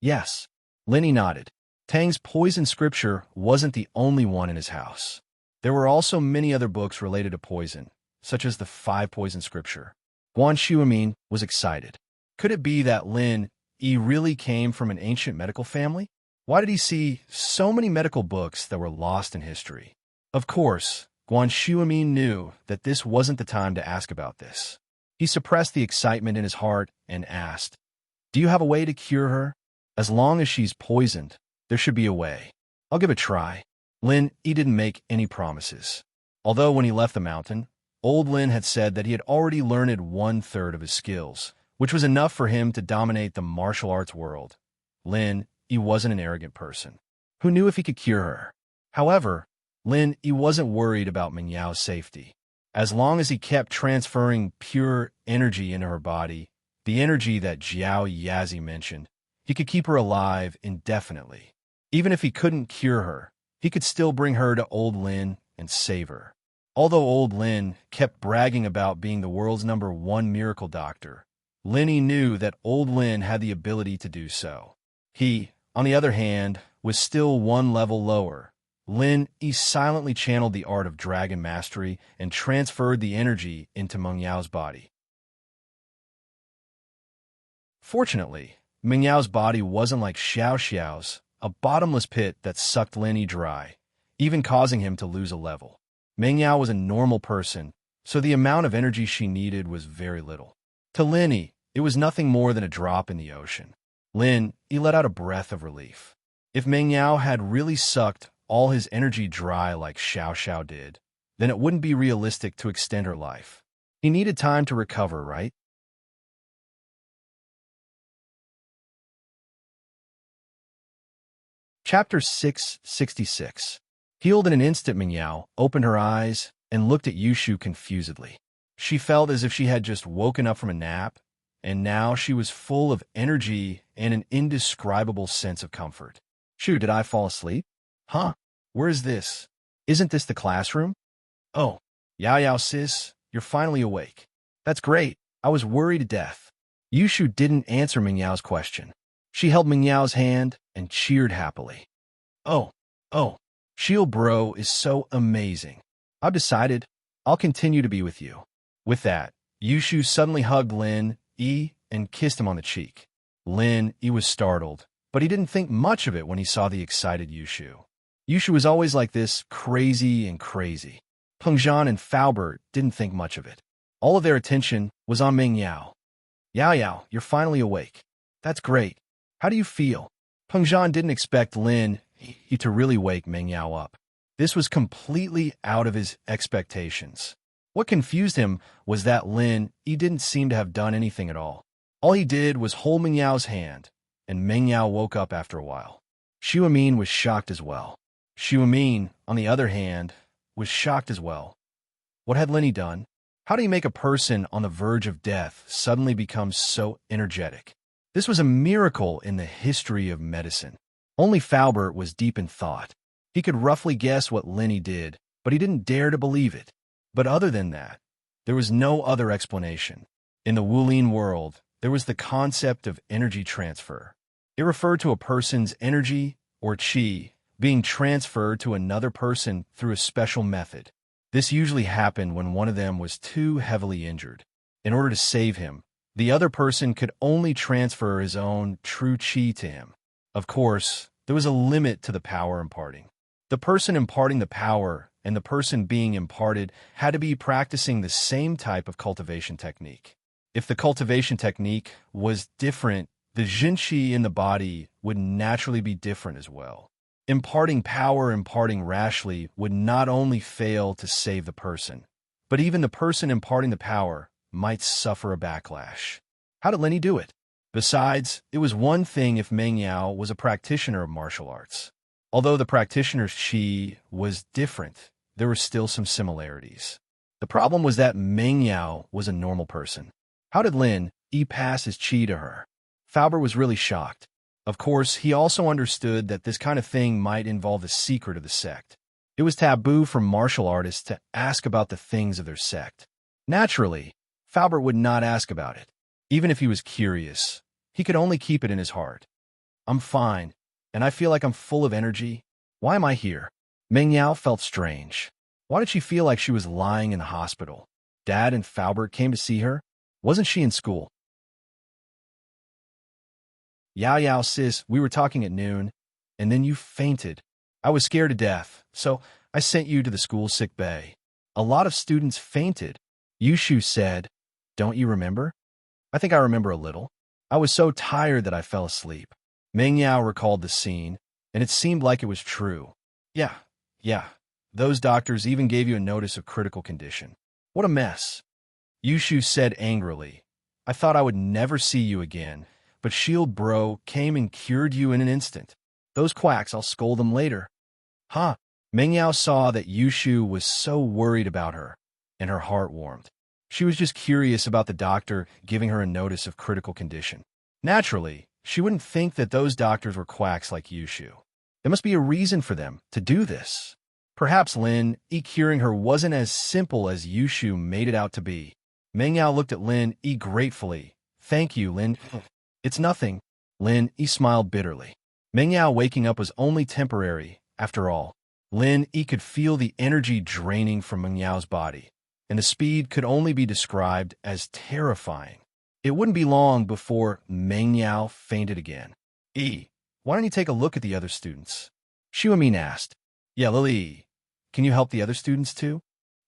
Yes, Lin Yi nodded. Tang's poison scripture wasn't the only one in his house. There were also many other books related to poison, such as the 5 poison scripture. Guan Xiumin was excited. Could it be that Lin Yi really came from an ancient medical family? Why did he see so many medical books that were lost in history? Of course, Guan Xiumin knew that this wasn't the time to ask about this. He suppressed the excitement in his heart and asked, Do you have a way to cure her? As long as she's poisoned, there should be a way. I'll give it a try. Lin Yi didn't make any promises. Although when he left the mountain, old Lin had said that he had already learned 1/3 of his skills, which was enough for him to dominate the martial arts world. Lin Yi wasn't an arrogant person. Who knew if he could cure her? However, Lin Yi wasn't worried about Meng Yao's safety. As long as he kept transferring pure energy into her body, the energy that Jiao Yazi mentioned, he could keep her alive indefinitely. Even if he couldn't cure her, he could still bring her to old Lin and save her. Although old Lin kept bragging about being the world's #1 miracle doctor, Lin Yi knew that old Lin had the ability to do so. He, on the other hand, was still 1 level lower. Lin Yi silently channeled the art of dragon mastery and transferred the energy into Meng Yao's body. Fortunately, Meng Yao's body wasn't like Xiao Xiao's, a bottomless pit that sucked Lin Yi dry, even causing him to lose a level. Meng Yao was a normal person, so the amount of energy she needed was very little. To Lin Yi, it was nothing more than a drop in the ocean. Lin Yi let out a breath of relief. If Meng Yao had really sucked all his energy dry like Xiao Xiao did, then it wouldn't be realistic to extend her life. He needed time to recover, right? Chapter 666. Healed in an instant, Mingyao opened her eyes and looked at Yushu confusedly. She felt as if she had just woken up from a nap, and now she was full of energy and an indescribable sense of comfort. Shoo, did I fall asleep? Huh? Where is this? Isn't this the classroom? Oh, Yao sis, you're finally awake. That's great. I was worried to death. Yushu didn't answer Mingyao's question. She held Mingyao's hand and cheered happily. Oh, Shield Bro is so amazing. I've decided I'll continue to be with you. With that, Yushu suddenly hugged Lin Yi and kissed him on the cheek. Lin Yi was startled, but he didn't think much of it when he saw the excited Yushu. Yushu was always like this, crazy. Peng Zhan and Faubert didn't think much of it. All of their attention was on Ming Yao. Yao, you're finally awake. That's great. How do you feel? Peng Zhan didn't expect Lin Yi to really wake Ming Yao up. This was completely out of his expectations. What confused him was that Lin Yi didn't seem to have done anything at all. All he did was hold Ming Yao's hand, and Ming Yao woke up after a while. Xu Amin was shocked as well. Xu Amin, on the other hand, was shocked as well. What had Lin Yi done? How do you make a person on the verge of death suddenly become so energetic? This was a miracle in the history of medicine. Only Faubert was deep in thought. He could roughly guess what Lin Yi did, but he didn't dare to believe it. But other than that, there was no other explanation. In the Wulin world, there was the concept of energy transfer. It referred to a person's energy, or qi, being transferred to another person through a special method. This usually happened when one of them was too heavily injured. In order to save him, the other person could only transfer his own true qi to him. Of course, there was a limit to the power imparting. The person imparting the power and the person being imparted had to be practicing the same type of cultivation technique. If the cultivation technique was different, the jinqi in the body would naturally be different as well. Imparting power, imparting rashly, would not only fail to save the person, but even the person imparting the power might suffer a backlash. How did Lin Yi do it? Besides, it was one thing if Meng Yao was a practitioner of martial arts. Although the practitioner's qi was different, there were still some similarities. The problem was that Meng Yao was a normal person. How did Lin Yi pass his qi to her? Faubert was really shocked. Of course, he also understood that this kind of thing might involve the secret of the sect. It was taboo for martial artists to ask about the things of their sect. Naturally, Faubert would not ask about it. Even if he was curious, he could only keep it in his heart. I'm fine, and I feel like I'm full of energy. Why am I here? Meng Yao felt strange. Why did she feel like she was lying in the hospital? Dad and Faubert came to see her. Wasn't she in school? Yao sis, we were talking at noon, and then you fainted. I was scared to death, so I sent you to the school sick bay. A lot of students fainted. Yushu said, don't you remember? I think I remember a little. I was so tired that I fell asleep. Meng Yao recalled the scene, and it seemed like it was true. Yeah. Those doctors even gave you a notice of critical condition. What a mess. Yushu said angrily, I thought I would never see you again, but Shield Bro came and cured you in an instant. Those quacks, I'll scold them later. Huh? Meng Yao saw that Yushu was so worried about her, and her heart warmed. She was just curious about the doctor giving her a notice of critical condition. Naturally, she wouldn't think that those doctors were quacks like Yushu. There must be a reason for them to do this. Perhaps Lin Yi curing her wasn't as simple as Yushu made it out to be. Meng Yao looked at Lin Yi gratefully. Thank you, Lin. It's nothing. Lin Yi smiled bitterly. Meng Yao waking up was only temporary, after all. Lin Yi could feel the energy draining from Meng Yao's body, and the speed could only be described as terrifying. It wouldn't be long before Meng Yao fainted again. Why don't you take a look at the other students? Xu Amin asked. Yeah, Lily, can you help the other students too?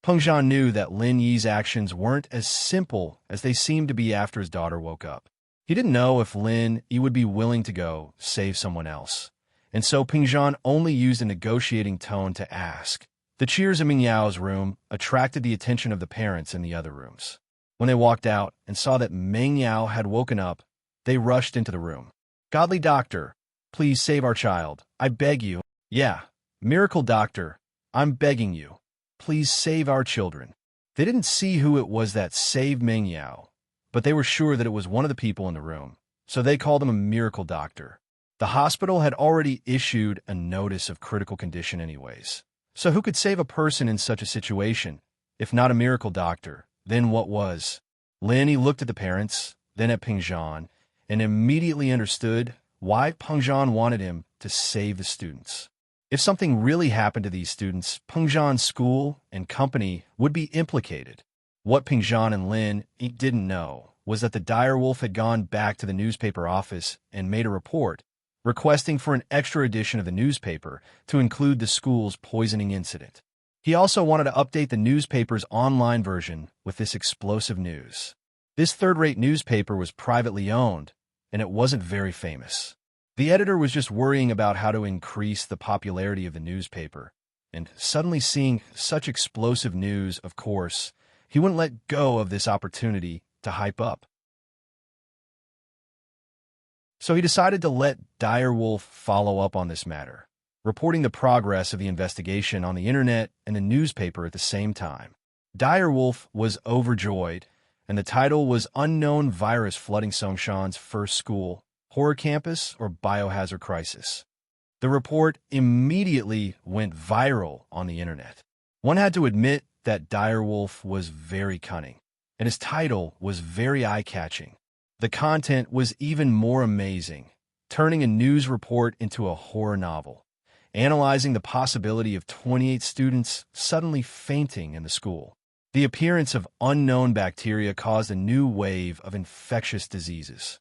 Peng Zhan knew that Lin Yi's actions weren't as simple as they seemed to be after his daughter woke up. He didn't know if Lin Yi would be willing to go save someone else, and so Peng Zhan only used a negotiating tone to ask. The cheers in Meng Yao's room attracted the attention of the parents in the other rooms. When they walked out and saw that Meng Yao had woken up, they rushed into the room. Godly doctor, please save our child. I beg you. Yeah, miracle doctor, I'm begging you. Please save our children. They didn't see who it was that saved Meng Yao, but they were sure that it was one of the people in the room, so they called him a miracle doctor. The hospital had already issued a notice of critical condition anyways. So who could save a person in such a situation? If not a miracle doctor, then what was? Lin, he looked at the parents, then at Pingzhan, and immediately understood why Pengzhan wanted him to save the students. If something really happened to these students, Pengzhan's school and company would be implicated. What Pingzhan and Lin didn't know was that the dire wolf had gone back to the newspaper office and made a report, requesting for an extra edition of the newspaper to include the school's poisoning incident. He also wanted to update the newspaper's online version with this explosive news. This third-rate newspaper was privately owned, and it wasn't very famous. The editor was just worrying about how to increase the popularity of the newspaper, and suddenly seeing such explosive news, of course, he wouldn't let go of this opportunity to hype up. So he decided to let Dire Wolf follow up on this matter, reporting the progress of the investigation on the internet and the newspaper at the same time. Dire Wolf was overjoyed, and the title was Unknown Virus Flooding Songshan's First School, Horror Campus, or Biohazard Crisis. The report immediately went viral on the internet. One had to admit that Dire Wolf was very cunning, and his title was very eye-catching. The content was even more amazing, turning a news report into a horror novel, analyzing the possibility of 28 students suddenly fainting in the school. The appearance of unknown bacteria caused a new wave of infectious diseases.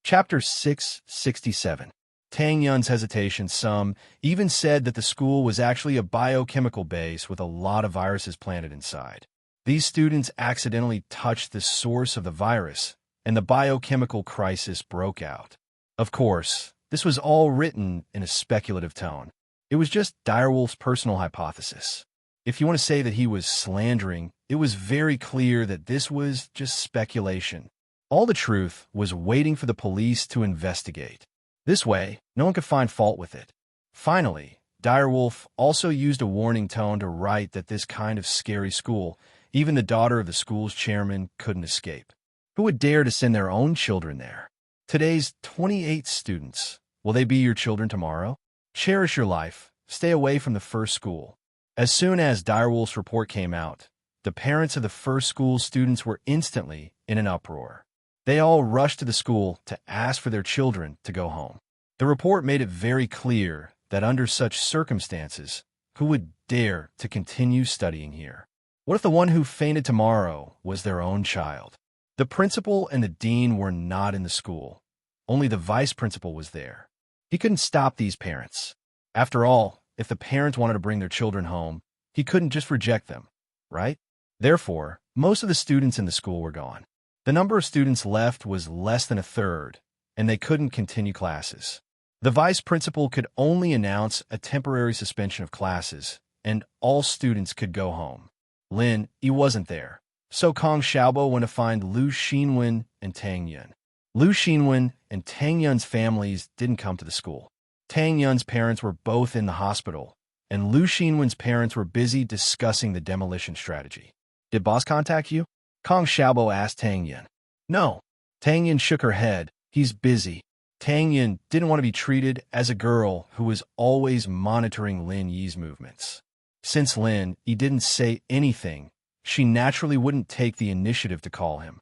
Chapter 667. Tang Yun's hesitation. Some even said that the school was actually a biochemical base with a lot of viruses planted inside. These students accidentally touched the source of the virus, and the biochemical crisis broke out. Of course, this was all written in a speculative tone. It was just Direwolf's personal hypothesis. If you want to say that he was slandering, it was very clear that this was just speculation. All the truth was waiting for the police to investigate. This way, no one could find fault with it. Finally, Direwolf also used a warning tone to write that this kind of scary school, even the daughter of the school's chairman, couldn't escape. Who would dare to send their own children there? Today's 28 students. Will they be your children tomorrow? Cherish your life. Stay away from the first school. As soon as Direwolf's report came out, the parents of the first school students were instantly in an uproar. They all rushed to the school to ask for their children to go home. The report made it very clear that under such circumstances, who would dare to continue studying here? What if the one who fainted tomorrow was their own child? The principal and the dean were not in the school. Only the vice principal was there. He couldn't stop these parents. After all, if the parents wanted to bring their children home, he couldn't just reject them, right? Therefore, most of the students in the school were gone. The number of students left was less than a third, and they couldn't continue classes. The vice principal could only announce a temporary suspension of classes, and all students could go home. Lin, he wasn't there, so Kong Xiaobo went to find Lu Xinwen and Tang Yun. Lu Xinwen and Tang Yun's families didn't come to the school. Tang Yun's parents were both in the hospital, and Lu Xinwen's parents were busy discussing the demolition strategy. Did boss contact you? Kong Xiaobo asked Tang Yun. No. Tang Yun shook her head. He's busy. Tang Yun didn't want to be treated as a girl who was always monitoring Lin Yi's movements. Since Lin Yi didn't say anything, she naturally wouldn't take the initiative to call him.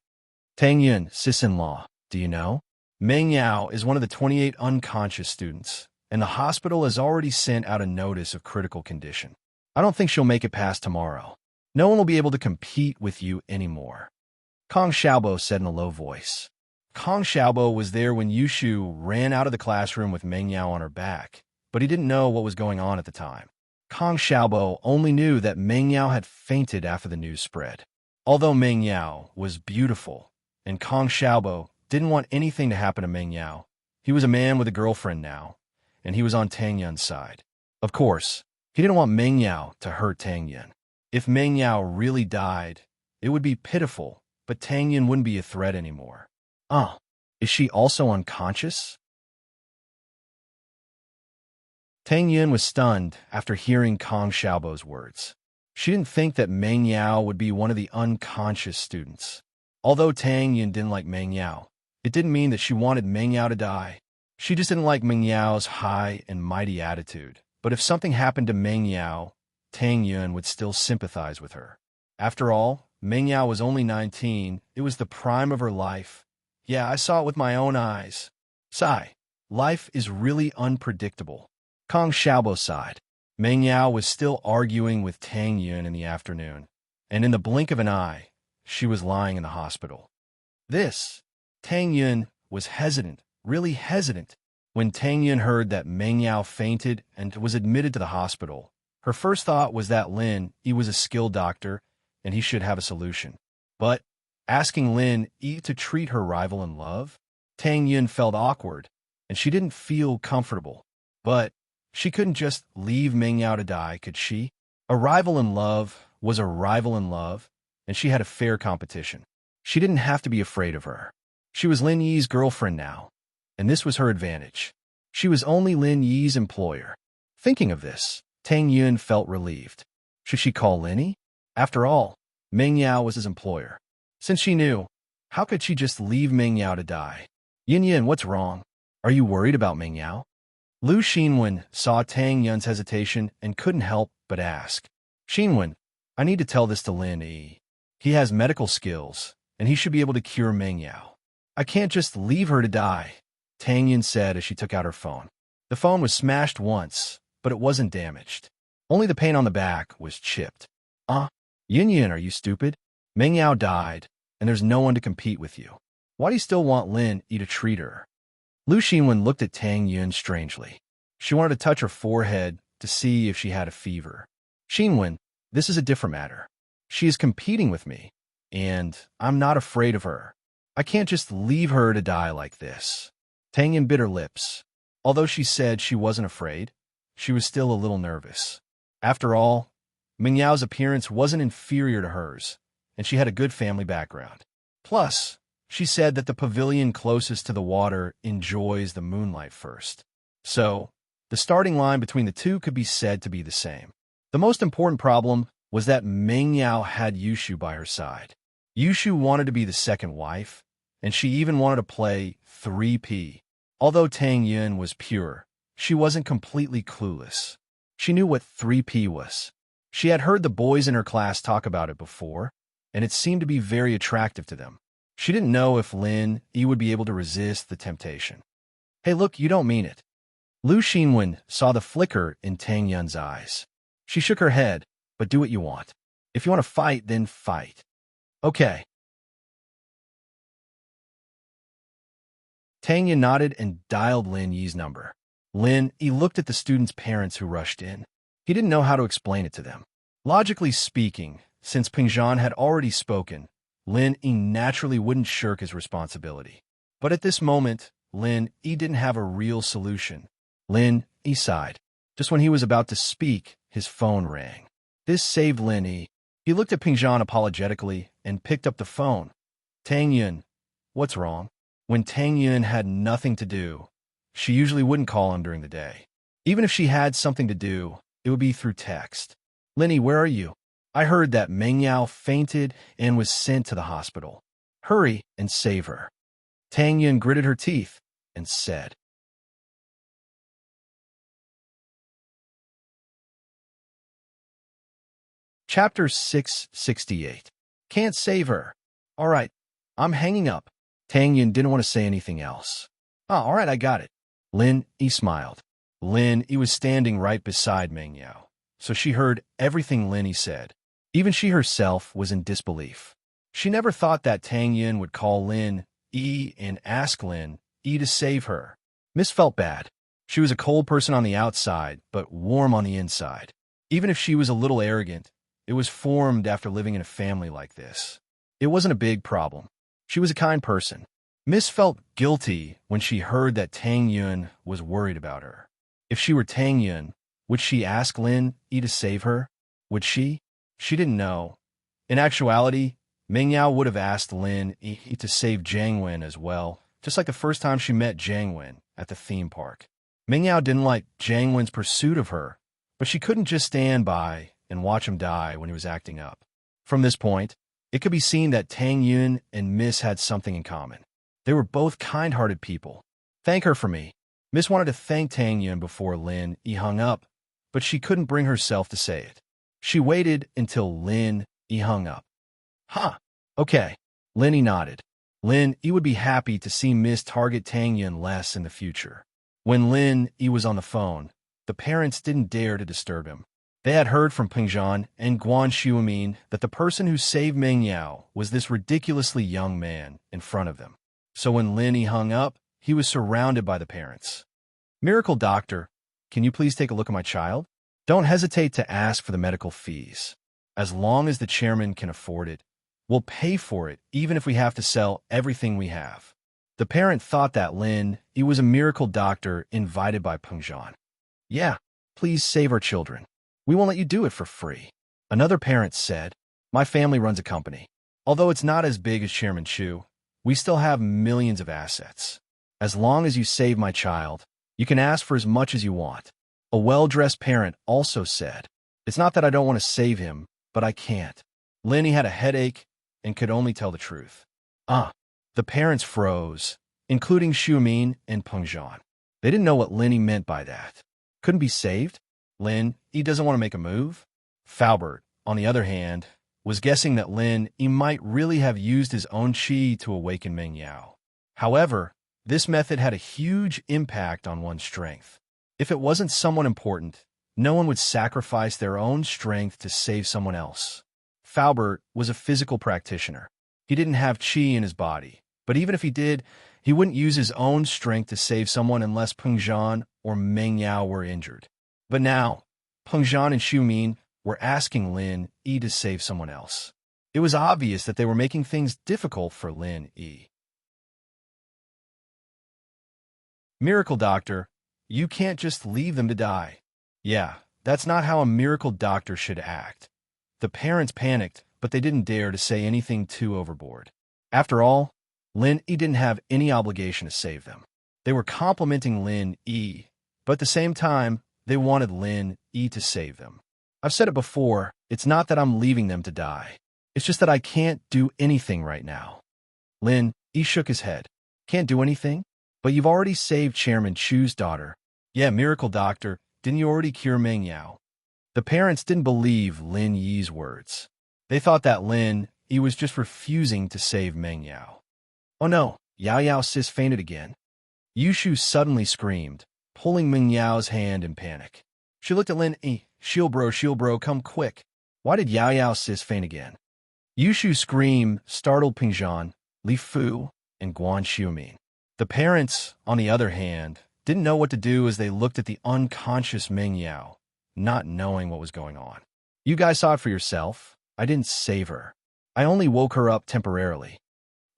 Tang Yun, sis-in-law, do you know? Meng Yao is one of the 28 unconscious students, and the hospital has already sent out a notice of critical condition. I don't think she'll make it past tomorrow. No one will be able to compete with you anymore. Kong Xiaobo said in a low voice. Kong Xiaobo was there when Yushu ran out of the classroom with Meng Yao on her back, but he didn't know what was going on at the time. Kong Xiaobo only knew that Meng Yao had fainted after the news spread. Although Meng Yao was beautiful, and Kong Xiaobo didn't want anything to happen to Meng Yao, he was a man with a girlfriend now, and he was on Tang Yun's side. Of course, he didn't want Meng Yao to hurt Tang Yun. If Meng Yao really died, it would be pitiful, but Tang Yun wouldn't be a threat anymore. Is she also unconscious? Tang Yun was stunned after hearing Kong Xiaobo's words. She didn't think that Meng Yao would be one of the unconscious students. Although Tang Yun didn't like Meng Yao, it didn't mean that she wanted Meng Yao to die. She just didn't like Meng Yao's high and mighty attitude. But if something happened to Meng Yao, Tang Yun would still sympathize with her. After all, Meng Yao was only 19. It was the prime of her life. Yeah, I saw it with my own eyes. Sigh. Life is really unpredictable. Kong Xiaobo sighed. Meng Yao was still arguing with Tang Yun in the afternoon, and in the blink of an eye, she was lying in the hospital. Tang Yun was hesitant, really hesitant. When Tang Yun heard that Meng Yao fainted and was admitted to the hospital, her first thought was that Lin Yi was a skilled doctor and he should have a solution. But asking Lin Yi to treat her rival in love, Tang Yun felt awkward, and she didn't feel comfortable. But she couldn't just leave Meng Yao to die, could she? A rival in love was a rival in love, and she had a fair competition. She didn't have to be afraid of her. She was Lin Yi's girlfriend now, and this was her advantage. She was only Lin Yi's employer. Thinking of this, Tang Yun felt relieved. Should she call Lin Yi? After all, Meng Yao was his employer. Since she knew, how could she just leave Meng Yao to die? Yin, what's wrong? Are you worried about Meng Yao? Lu Xinwen saw Tang Yun's hesitation and couldn't help but ask. Xinwen, I need to tell this to Lin Yi. He has medical skills, and he should be able to cure Meng Yao. I can't just leave her to die, Tang Yun said as she took out her phone. The phone was smashed once, but it wasn't damaged. Only the paint on the back was chipped. Yin, are you stupid? Meng Yao died, and there's no one to compete with you. Why do you still want Lin Yi to treat her? Lu Xinwen looked at Tang Yun strangely. She wanted to touch her forehead to see if she had a fever. Xinwen, this is a different matter. She is competing with me, and I'm not afraid of her. I can't just leave her to die like this. Tang Yun bit her lips. Although she said she wasn't afraid, she was still a little nervous. After all, Meng Yao's appearance wasn't inferior to hers, and she had a good family background. Plus, she said that the pavilion closest to the water enjoys the moonlight first. So, the starting line between the two could be said to be the same. The most important problem was that Meng Yao had Yushu by her side. Yushu wanted to be the second wife, and she even wanted to play 3P. Although Tang Yun was pure, she wasn't completely clueless. She knew what 3P was. She had heard the boys in her class talk about it before, and it seemed to be very attractive to them. She didn't know if Lin Yi would be able to resist the temptation. Hey, look, you don't mean it. Lu Xinwen saw the flicker in Tang Yun's eyes. She shook her head, but do what you want. If you want to fight, then fight. Okay. Tang Yun nodded and dialed Lin Yi's number. Lin Yi looked at the students' parents who rushed in. He didn't know how to explain it to them. Logically speaking, since Pingzhan had already spoken, Lin Yi naturally wouldn't shirk his responsibility. But at this moment, Lin Yi didn't have a real solution. Lin Yi sighed. Just when he was about to speak, his phone rang. This saved Lin Yi. He looked at Pingzhan apologetically and picked up the phone. Tang Yun, what's wrong? When Tang Yun had nothing to do, she usually wouldn't call him during the day. Even if she had something to do, it would be through text. Lin Yi, where are you? I heard that Meng Yao fainted and was sent to the hospital. Hurry and save her. Tang Yun gritted her teeth and said. Chapter 668. Can't save her. All right, I'm hanging up. Tang Yun didn't want to say anything else. All right, I got it. Lin Yi smiled. Lin Yi was standing right beside Meng Yao, so she heard everything Lin Yi said. Even she herself was in disbelief. She never thought that Tang Yun would call Lin Yi and ask Lin Yi to save her. Miss felt bad. She was a cold person on the outside, but warm on the inside. Even if she was a little arrogant, it was formed after living in a family like this. It wasn't a big problem. She was a kind person. Miss felt guilty when she heard that Tang Yun was worried about her. If she were Tang Yun, would she ask Lin Yi to save her? Would she? She didn't know. In actuality, Ming Yao would have asked Lin Yi to save Jiang Wen as well, just like the first time she met Jiang Wen at the theme park. Ming Yao didn't like Jiang Wen's pursuit of her, but she couldn't just stand by and watch him die when he was acting up. From this point, it could be seen that Tang Yun and Miss had something in common. They were both kind-hearted people. Thank her for me. Miss wanted to thank Tang Yun before Lin Yi hung up, but she couldn't bring herself to say it. She waited until Lin Yi hung up. Huh. Okay. Lin Yi nodded. Lin Yi would be happy to see Miss target Tang Yun less in the future. When Lin Yi was on the phone, the parents didn't dare to disturb him. They had heard from Pingzhan and Guan Xuemin that the person who saved Ming Yao was this ridiculously young man in front of them. So when Lin Yi hung up, he was surrounded by the parents. Miracle Doctor, can you please take a look at my child? Don't hesitate to ask for the medical fees. As long as the chairman can afford it, we'll pay for it even if we have to sell everything we have. The parent thought that Lin Yi was a miracle doctor invited by Pingzhan. Yeah, please save our children. We won't let you do it for free. Another parent said, my family runs a company. Although it's not as big as Chairman Chu, we still have millions of assets. As long as you save my child, you can ask for as much as you want. A well-dressed parent also said, it's not that I don't want to save him, but I can't. Lin Yi had a headache and could only tell the truth. The parents froze, including Xuemin and Pengzhan. They didn't know what Lin Yi meant by that. Couldn't be saved? Lin Yi doesn't want to make a move? Faubert, on the other hand, was guessing that Lin Yi might really have used his own qi to awaken Ming Yao. However, this method had a huge impact on one's strength. If it wasn't someone important, no one would sacrifice their own strength to save someone else. Faubert was a physical practitioner. He didn't have qi in his body, but even if he did, he wouldn't use his own strength to save someone unless Pengzhan or Ming Yao were injured. But now, Pengzhan and Xuemin were asking Lin Yi to save someone else. It was obvious that they were making things difficult for Lin Yi. Miracle Doctor, you can't just leave them to die. Yeah, that's not how a miracle doctor should act. The parents panicked, but they didn't dare to say anything too overboard. After all, Lin Yi didn't have any obligation to save them. They were complimenting Lin Yi, but at the same time, they wanted Lin Yi to save them. I've said it before, it's not that I'm leaving them to die. It's just that I can't do anything right now. Lin Yi shook his head. Can't do anything? But you've already saved Chairman Chu's daughter. Yeah, Miracle Doctor, didn't you already cure Ming Yao? The parents didn't believe Lin Yi's words. They thought that Lin Yi was just refusing to save Ming Yao. Oh no, Yao Yao sis fainted again. Yushu suddenly screamed, pulling Ming Yao's hand in panic. She looked at Lin Yi. Shield bro, come quick. Why did Yao Yao sis faint again? Yushu's scream startled Pingzhan, Li Fu, and Guan Xuemin. The parents, on the other hand, didn't know what to do as they looked at the unconscious Ming Yao, not knowing what was going on. You guys saw it for yourself. I didn't save her. I only woke her up temporarily.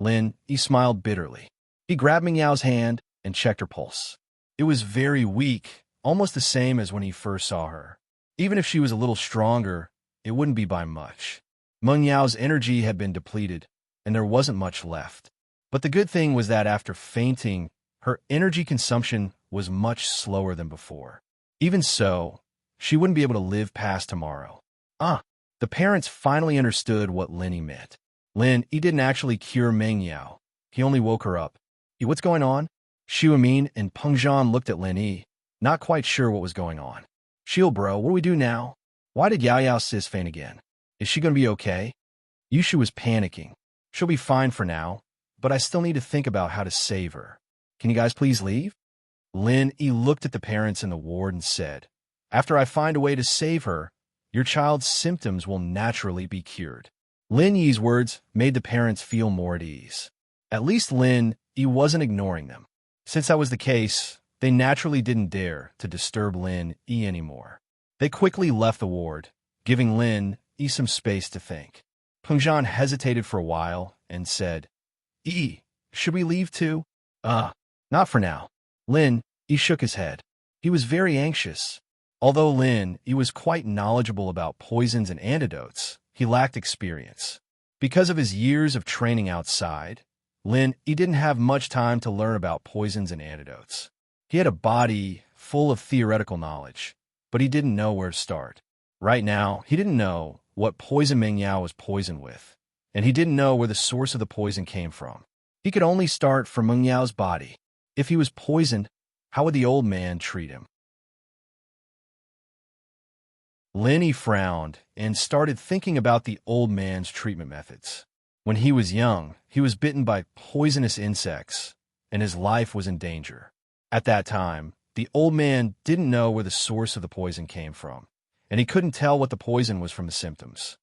Lin Yi smiled bitterly. He grabbed Ming Yao's hand and checked her pulse. It was very weak, almost the same as when he first saw her. Even if she was a little stronger, it wouldn't be by much. Meng Yao's energy had been depleted, and there wasn't much left. But the good thing was that after fainting, her energy consumption was much slower than before. Even so, she wouldn't be able to live past tomorrow. The parents finally understood what Lin Yi meant. Lin Yi didn't actually cure Meng Yao. He only woke her up. What's going on? Xuemin and Pengzhan looked at Lin Yi, not quite sure what was going on. Shield bro, what do we do now? Why did Yao Yao sis faint again? Is she going to be okay? Yushu was panicking. She'll be fine for now, but I still need to think about how to save her. Can you guys please leave? Lin Yi looked at the parents in the ward and said, after I find a way to save her, your child's symptoms will naturally be cured. Lin Yi's words made the parents feel more at ease. At least Lin Yi wasn't ignoring them. Since that was the case, they naturally didn't dare to disturb Lin Yi anymore. They quickly left the ward, giving Lin Yi some space to think. Pengzhan hesitated for a while and said, Yi, should we leave too? Not for now. Lin Yi shook his head. He was very anxious. Although Lin Yi was quite knowledgeable about poisons and antidotes, he lacked experience. Because of his years of training outside, he didn't have much time to learn about poisons and antidotes. He had a body full of theoretical knowledge, but he didn't know where to start. Right now, he didn't know what poison Meng Yao was poisoned with, and he didn't know where the source of the poison came from. He could only start from Meng Yao's body. If he was poisoned, how would the old man treat him? He frowned and started thinking about the old man's treatment methods. When he was young, he was bitten by poisonous insects, and his life was in danger. At that time, the old man didn't know where the source of the poison came from, and he couldn't tell what the poison was from the symptoms.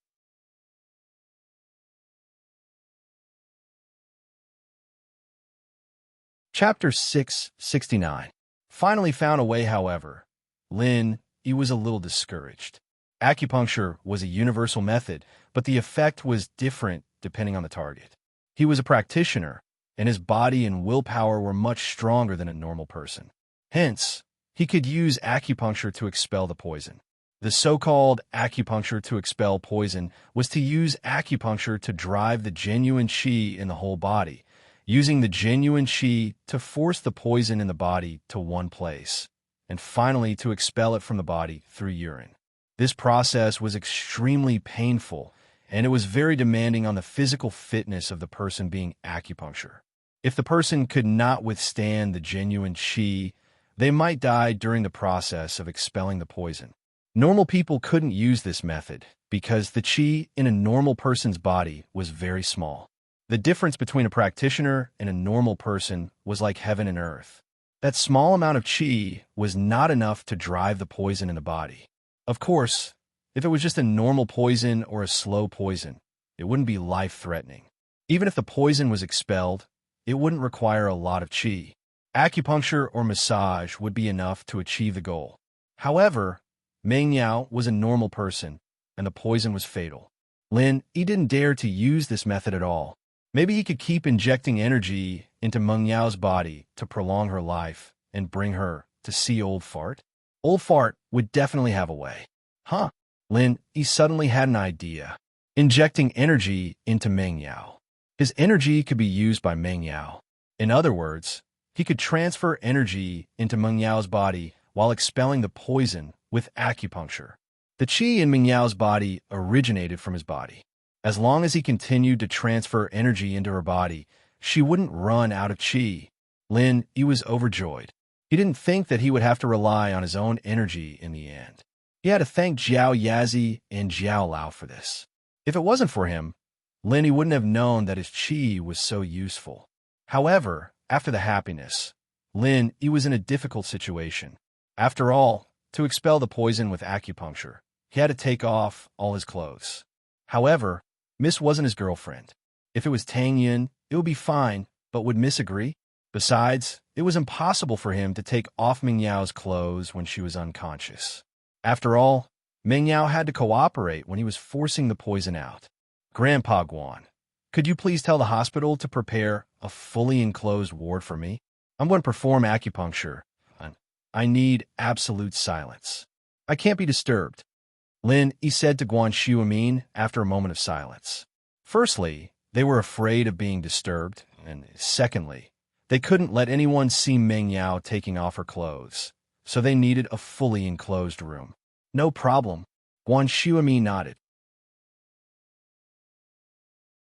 Chapter 669. Finally found a way, however. He was a little discouraged. Acupuncture was a universal method, but the effect was different depending on the target. He was a practitioner, and his body and willpower were much stronger than a normal person. Hence, he could use acupuncture to expel the poison. The so-called acupuncture to expel poison was to use acupuncture to drive the genuine qi in the whole body, using the genuine qi to force the poison in the body to one place, and finally to expel it from the body through urine. This process was extremely painful, and it was very demanding on the physical fitness of the person being acupuncture. If the person could not withstand the genuine qi, they might die during the process of expelling the poison. Normal people couldn't use this method because the qi in a normal person's body was very small. The difference between a practitioner and a normal person was like heaven and earth. That small amount of qi was not enough to drive the poison in the body. Of course, if it was just a normal poison or a slow poison, it wouldn't be life-threatening. Even if the poison was expelled, it wouldn't require a lot of qi. Acupuncture or massage would be enough to achieve the goal. However, Meng Yao was a normal person, and the poison was fatal. He didn't dare to use this method at all. Maybe he could keep injecting energy into Meng Yao's body to prolong her life and bring her to see Old Fart. Old Fart would definitely have a way. He suddenly had an idea. Injecting energy into Meng Yao. His energy could be used by Meng Yao. In other words, he could transfer energy into Meng Yao's body while expelling the poison with acupuncture. The qi in Meng Yao's body originated from his body. As long as he continued to transfer energy into her body, she wouldn't run out of qi. He was overjoyed. He didn't think that he would have to rely on his own energy in the end. He had to thank Jiao Yazi and Jiao Lao for this. If it wasn't for him, he wouldn't have known that his qi was so useful. However, after the happiness, he was in a difficult situation. After all, to expel the poison with acupuncture, he had to take off all his clothes. However, Miss wasn't his girlfriend. If it was Tang Yin, it would be fine, but would Miss agree? Besides, it was impossible for him to take off Meng Yao's clothes when she was unconscious. After all, Meng Yao had to cooperate when he was forcing the poison out. Grandpa Guan, could you please tell the hospital to prepare a fully enclosed ward for me? I'm going to perform acupuncture. I need absolute silence. I can't be disturbed. He said to Guan Shuamin after a moment of silence. Firstly, they were afraid of being disturbed, and secondly, they couldn't let anyone see Meng Yao taking off her clothes, so they needed a fully enclosed room. No problem. Guan Shuamin nodded.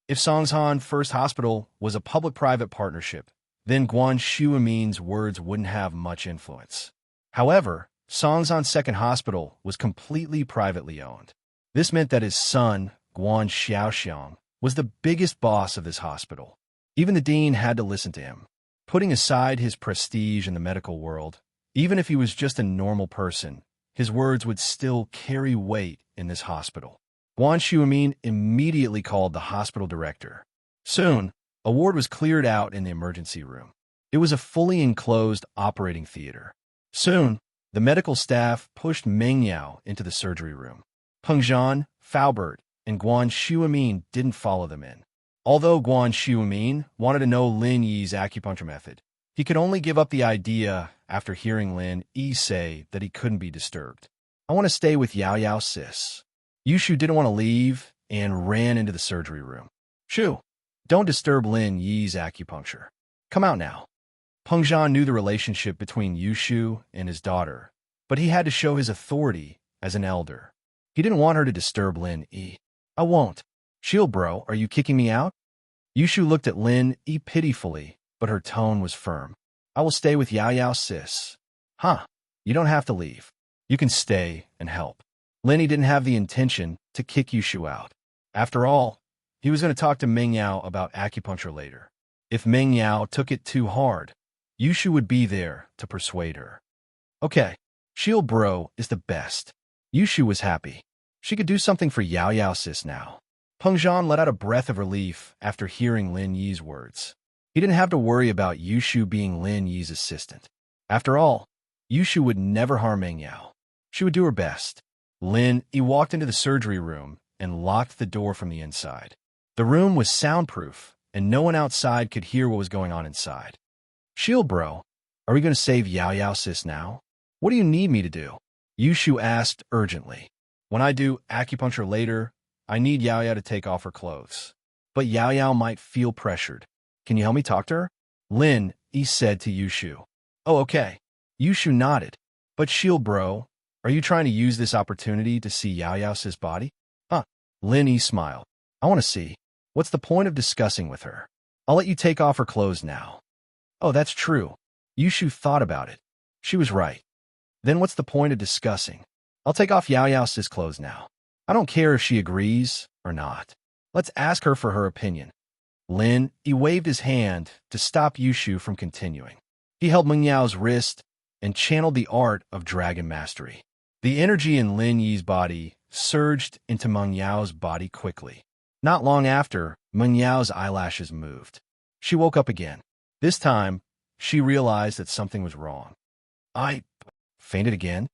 If Songshan First Hospital was a public-private partnership, then Guan Shuamin's words wouldn't have much influence. However, Songshan Second Hospital was completely privately owned. This meant that his son, Guan Xiaoxiang, was the biggest boss of this hospital. Even the dean had to listen to him. Putting aside his prestige in the medical world, even if he was just a normal person, his words would still carry weight in this hospital. Guan Shuamin immediately called the hospital director. Soon, a ward was cleared out in the emergency room. It was a fully enclosed operating theater. Soon, the medical staff pushed Meng Yao into the surgery room. Peng Zhan, Faubert, and Guan Shuamin didn't follow them in. Although Guan Shuamin wanted to know Lin Yi's acupuncture method, he could only give up the idea after hearing Lin Yi say that he couldn't be disturbed. I want to stay with Yao Yao sis. Yushu didn't want to leave, and ran into the surgery room. Shoo! Don't disturb Lin Yi's acupuncture. Come out now. Peng Zhan knew the relationship between Yushu and his daughter, but he had to show his authority as an elder. He didn't want her to disturb Lin Yi. I won't. Shield bro, are you kicking me out? Yushu looked at Lin Yi pitifully, but her tone was firm. I will stay with Yao Yao sis. Huh, you don't have to leave. You can stay and help. Lin Yi didn't have the intention to kick Yushu out. After all, he was going to talk to Meng Yao about acupuncture later. If Meng Yao took it too hard, Yushu would be there to persuade her. Okay, Shield bro is the best. Yushu was happy. She could do something for Yao Yao sis now. Peng Zhan let out a breath of relief after hearing Lin Yi's words. He didn't have to worry about Yushu being Lin Yi's assistant. After all, Yushu would never harm Meng Yao. She would do her best. Lin Yi walked into the surgery room and locked the door from the inside. The room was soundproof, and no one outside could hear what was going on inside. Shield bro, are we going to save Yao Yao sis now? What do you need me to do? Yushu asked urgently. When I do acupuncture later, I need Yao Yao to take off her clothes. But Yao Yao might feel pressured. Can you help me talk to her? Lin Yi said to Yushu. Oh, okay. Yushu nodded. But Shield bro, are you trying to use this opportunity to see Yao Yao sis' body? Huh. Lin Yi smiled. I want to see. What's the point of discussing with her? I'll let you take off her clothes now. Oh, that's true. Yushu thought about it. She was right. Then what's the point of discussing? I'll take off Yao Yao sis' clothes now. I don't care if she agrees or not. Let's ask her for her opinion. Lin Yi waved his hand to stop Yushu from continuing. He held Meng Yao's wrist and channeled the art of dragon mastery. The energy in Lin Yi's body surged into Meng Yao's body quickly. Not long after, Meng Yao's eyelashes moved. She woke up again. This time, she realized that something was wrong. I fainted again?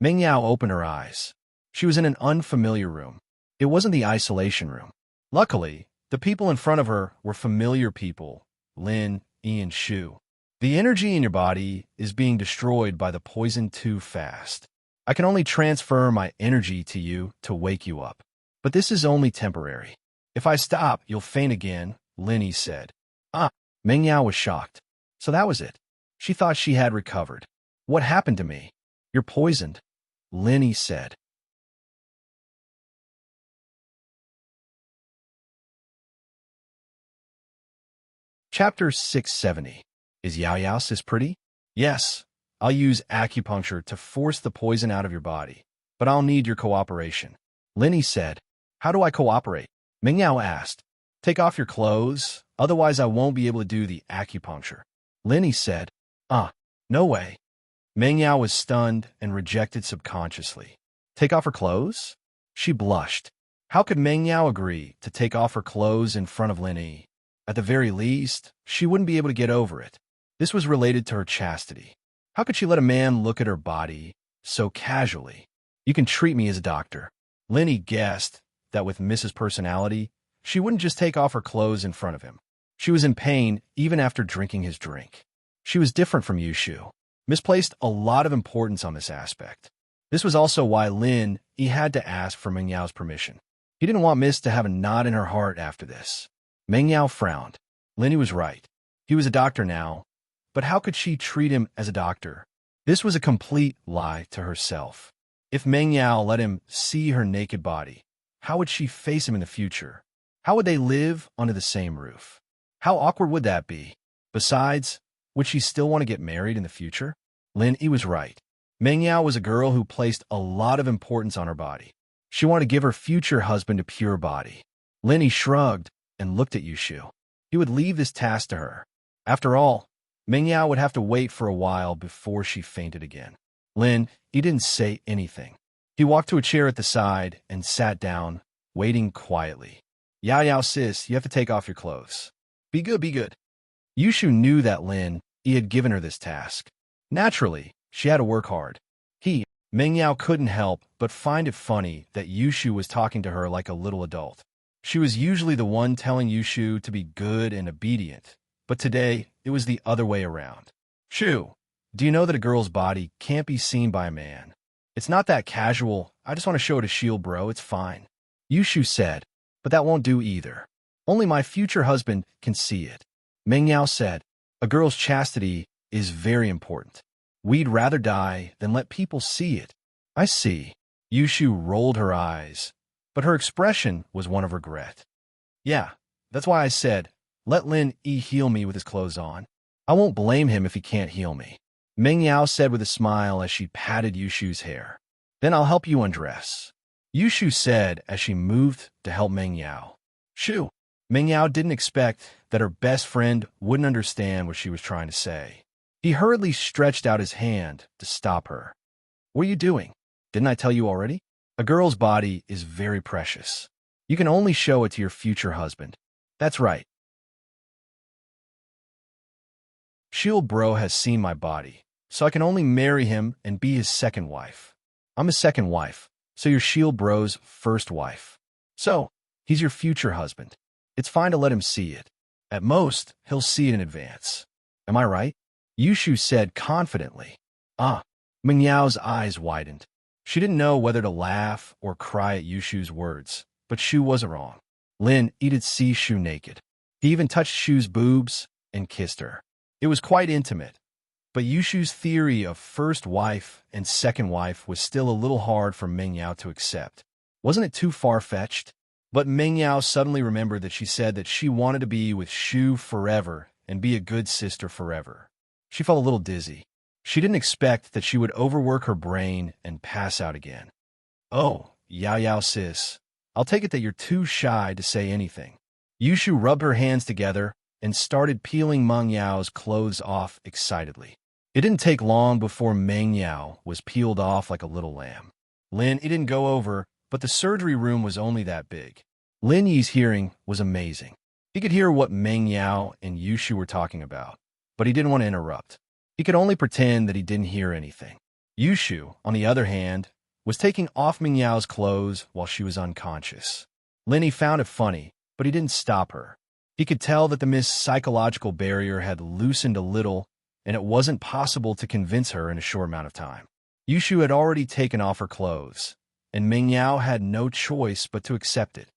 Meng Yao opened her eyes. She was in an unfamiliar room. It wasn't the isolation room. Luckily, the people in front of her were familiar people, Lin, Yi, and Shu. The energy in your body is being destroyed by the poison too fast. I can only transfer my energy to you to wake you up. But this is only temporary. If I stop, you'll faint again, Lin Yi said. Meng Yao was shocked. So that was it. She thought she had recovered. What happened to me? You're poisoned, Lin Yi said. Chapter 670. Is Yao Yao sis pretty? Yes, I'll use acupuncture to force the poison out of your body, but I'll need your cooperation. Lin Yi said. How do I cooperate? Meng Yao asked. Take off your clothes, otherwise I won't be able to do the acupuncture. Lin Yi said. No way. Meng Yao was stunned and rejected subconsciously. Take off her clothes? She blushed. How could Meng Yao agree to take off her clothes in front of Lin Yi? At the very least, she wouldn't be able to get over it. This was related to her chastity. How could she let a man look at her body so casually? You can treat me as a doctor. Lin Yi guessed that with Mrs. Personality, she wouldn't just take off her clothes in front of him. She was in pain even after drinking his drink. She was different from Yushu. Misplaced a lot of importance on this aspect. This was also why Lin Yi had to ask for Meng Yao's permission. He didn't want Miss to have a knot in her heart after this. Meng Yao frowned. Lin Yi was right. He was a doctor now, but how could she treat him as a doctor? This was a complete lie to herself. If Meng Yao let him see her naked body, how would she face him in the future? How would they live under the same roof? How awkward would that be? Besides, would she still want to get married in the future? Lin Yi was right. Meng Yao was a girl who placed a lot of importance on her body. She wanted to give her future husband a pure body. Lin Yi shrugged and looked at Yushu. He would leave this task to her. After all, Meng Yao would have to wait for a while before she fainted again. Lin Yi didn't say anything. He walked to a chair at the side and sat down, waiting quietly. Yao Yao sis, you have to take off your clothes. Be good, be good. Yushu knew that Lin Yi had given her this task. Naturally, she had to work hard. Meng Yao couldn't help but find it funny that Yushu was talking to her like a little adult. She was usually the one telling Yushu to be good and obedient, but today it was the other way around. Shu, do you know that a girl's body can't be seen by a man? It's not that casual. I just want to show it a shield, bro. It's fine. Yushu said, but that won't do either. Only my future husband can see it. Meng Yao said, a girl's chastity is very important. We'd rather die than let people see it. I see. Yushu rolled her eyes, but her expression was one of regret. Yeah, that's why I said, let Lin Yi heal me with his clothes on. I won't blame him if he can't heal me. Meng Yao said with a smile as she patted Yushu's hair. Then I'll help you undress. Yushu said as she moved to help Meng Yao. Shoo! Meng Yao didn't expect that her best friend wouldn't understand what she was trying to say. He hurriedly stretched out his hand to stop her. What are you doing? Didn't I tell you already? A girl's body is very precious. You can only show it to your future husband. That's right. Shield Bro has seen my body, so I can only marry him and be his second wife. I'm his second wife, so you're Shield Bro's first wife. So, he's your future husband. It's fine to let him see it. At most, he'll see it in advance. Am I right? Yushu said confidently. Meng Yao's eyes widened. She didn't know whether to laugh or cry at Yushu's words, but Shu wasn't wrong. Lin Yi did see Shu naked. He even touched Shu's boobs and kissed her. It was quite intimate, but Yushu's theory of first wife and second wife was still a little hard for Meng Yao to accept. Wasn't it too far-fetched? But Meng Yao suddenly remembered that she said that she wanted to be with Shu forever and be a good sister forever. She felt a little dizzy. She didn't expect that she would overwork her brain and pass out again. Oh, Yao sis, I'll take it that you're too shy to say anything. Yushu rubbed her hands together and started peeling Meng Yao's clothes off excitedly. It didn't take long before Meng Yao was peeled off like a little lamb. Lin Yi didn't go over, but the surgery room was only that big. Lin Yi's hearing was amazing. He could hear what Meng Yao and Yushu were talking about, but he didn't want to interrupt. He could only pretend that he didn't hear anything. Yushu, on the other hand, was taking off Meng Yao's clothes while she was unconscious. Lin Yi found it funny, but he didn't stop her. He could tell that the Miss' psychological barrier had loosened a little, and it wasn't possible to convince her in a short amount of time. Yushu had already taken off her clothes, and Meng Yao had no choice but to accept it.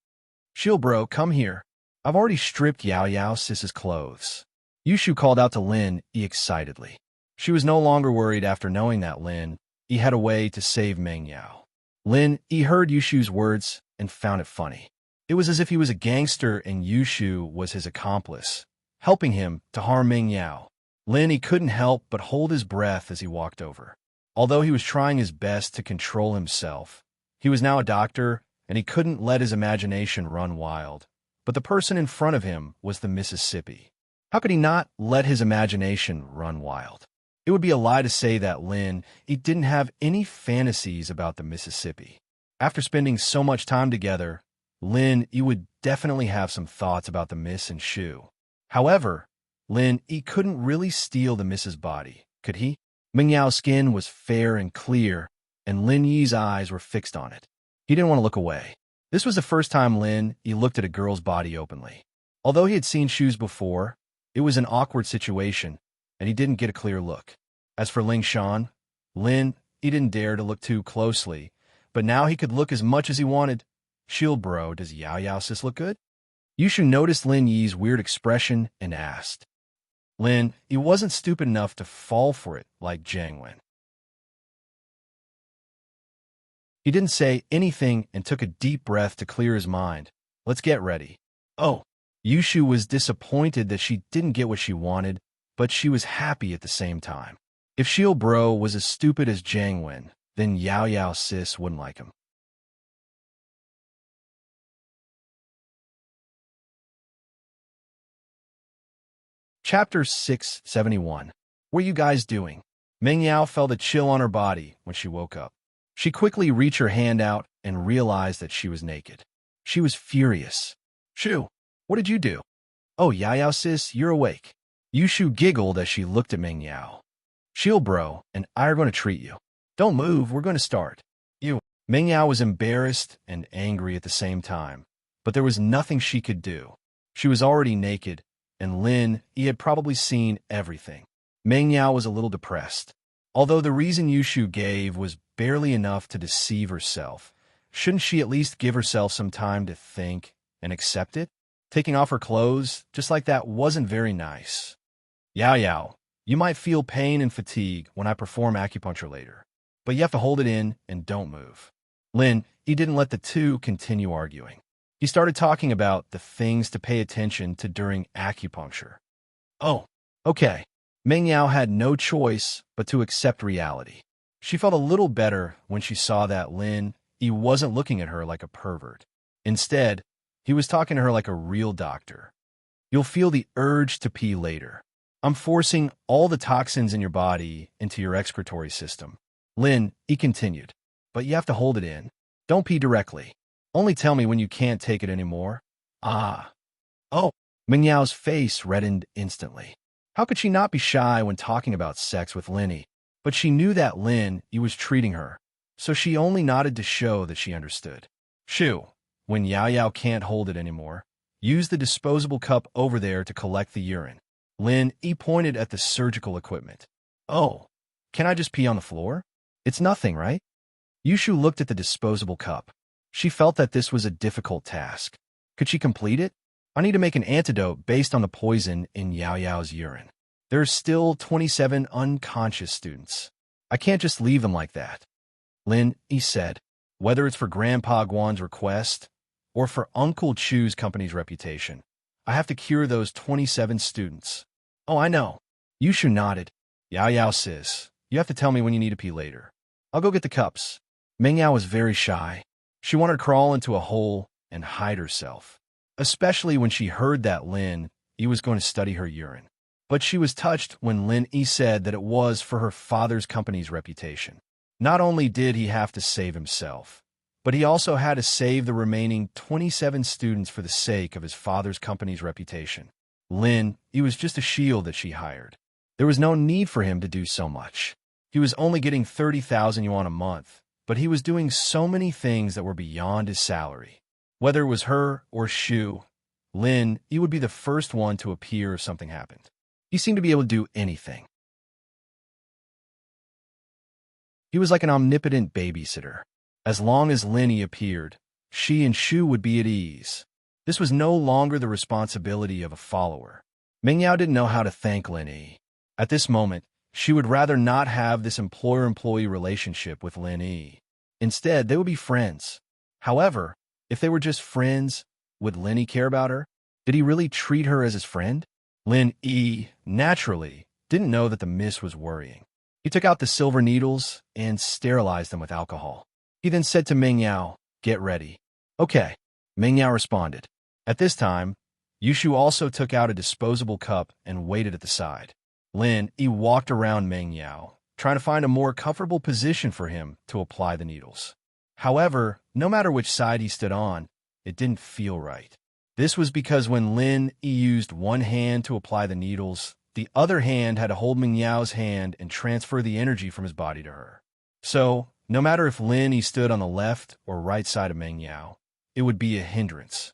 Shield Bro, come here. I've already stripped Yao Sis's clothes. Yushu called out to Lin Yi excitedly. She was no longer worried after knowing that Lin Yi had a way to save Meng Yao. Lin Yi heard Yushu's words and found it funny. It was as if he was a gangster and Yushu was his accomplice, helping him to harm Meng Yao. Lin Yi couldn't help but hold his breath as he walked over. Although he was trying his best to control himself, he was now a doctor and he couldn't let his imagination run wild. But the person in front of him was the Mississippi. How could he not let his imagination run wild? It would be a lie to say that Lin Yi didn't have any fantasies about the Mississippi. After spending so much time together, Lin Yi would definitely have some thoughts about the Miss and Shu. However, Lin Yi couldn't really steal the Miss's body, could he? Meng Yao's skin was fair and clear, and Lin Yi's eyes were fixed on it. He didn't want to look away. This was the first time Lin Yi looked at a girl's body openly. Although he had seen Shu's before, it was an awkward situation, and he didn't get a clear look. As for Lingshan, Lin Yi didn't dare to look too closely, but now he could look as much as he wanted. Shield Bro, does Yao sis look good? Yushu noticed Lin Yi's weird expression and asked. Lin Yi wasn't stupid enough to fall for it like Jiangwen. He didn't say anything and took a deep breath to clear his mind. Let's get ready. Oh, Yushu was disappointed that she didn't get what she wanted, but she was happy at the same time. If Shield Bro was as stupid as Jiangwen, then Yao sis wouldn't like him. Chapter 671. What are you guys doing? Meng Yao felt a chill on her body when she woke up. She quickly reached her hand out and realized that she was naked. She was furious. Shu, what did you do? Oh, Yao sis, you're awake. Yushu giggled as she looked at Meng Yao. Shield Bro and I are going to treat you. Don't move, we're going to start. You. Meng Yao was embarrassed and angry at the same time, but there was nothing she could do. She was already naked, and Lin Yi had probably seen everything. Meng Yao was a little depressed. Although the reason Yushu gave was barely enough to deceive herself. Shouldn't she at least give herself some time to think and accept it? Taking off her clothes just like that wasn't very nice. Yao Yao, you might feel pain and fatigue when I perform acupuncture later, but you have to hold it in and don't move. Lin, he didn't let the two continue arguing. He started talking about the things to pay attention to during acupuncture. Oh, okay. Meng Yao had no choice but to accept reality. She felt a little better when she saw that Lin, he wasn't looking at her like a pervert. Instead, he was talking to her like a real doctor. You'll feel the urge to pee later. I'm forcing all the toxins in your body into your excretory system. Lin, he continued, but you have to hold it in. Don't pee directly. Only tell me when you can't take it anymore. Ah. Oh. Meng Yao's face reddened instantly. How could she not be shy when talking about sex with Linny? But she knew that Lin, he was treating her, so she only nodded to show that she understood. Shoo, when Yao Yao can't hold it anymore, use the disposable cup over there to collect the urine. Lin, he pointed at the surgical equipment. Oh, can I just pee on the floor? It's nothing, right? Yushu looked at the disposable cup. She felt that this was a difficult task. Could she complete it? I need to make an antidote based on the poison in Yao Yao's urine. There are still 27 unconscious students. I can't just leave them like that. Lin, he said, whether it's for Grandpa Guan's request or for Uncle Chu's company's reputation, I have to cure those 27 students. Oh, I know. Yushu nodded. Yao Yao says, you have to tell me when you need to pee later. I'll go get the cups. Meng Yao was very shy. She wanted to crawl into a hole and hide herself, especially when she heard that Lin, he was going to study her urine. But she was touched when Lin Yi said that it was for her father's company's reputation. Not only did he have to save himself, but he also had to save the remaining 27 students for the sake of his father's company's reputation. Lin, he was just a shield that she hired. There was no need for him to do so much. He was only getting 30,000 yuan a month, but he was doing so many things that were beyond his salary. Whether it was her or Shu, Lin, he would be the first one to appear if something happened. He seemed to be able to do anything. He was like an omnipotent babysitter. As long as Linny appeared, she and Shu would be at ease. This was no longer the responsibility of a follower. Meng Yao didn't know how to thank Linny. At this moment, she would rather not have this employer-employee relationship with Linny. Instead, they would be friends. However, if they were just friends, would Linny care about her? Did he really treat her as his friend? Lin Yi, naturally, didn't know that the miss was worrying. He took out the silver needles and sterilized them with alcohol. He then said to Meng Yao, get ready. Okay, Meng Yao responded. At this time, Yushu also took out a disposable cup and waited at the side. Lin Yi walked around Meng Yao, trying to find a more comfortable position for him to apply the needles. However, no matter which side he stood on, it didn't feel right. This was because when Lin Yi used one hand to apply the needles, the other hand had to hold Meng Yao's hand and transfer the energy from his body to her. So, no matter if Lin Yi stood on the left or right side of Meng Yao, it would be a hindrance.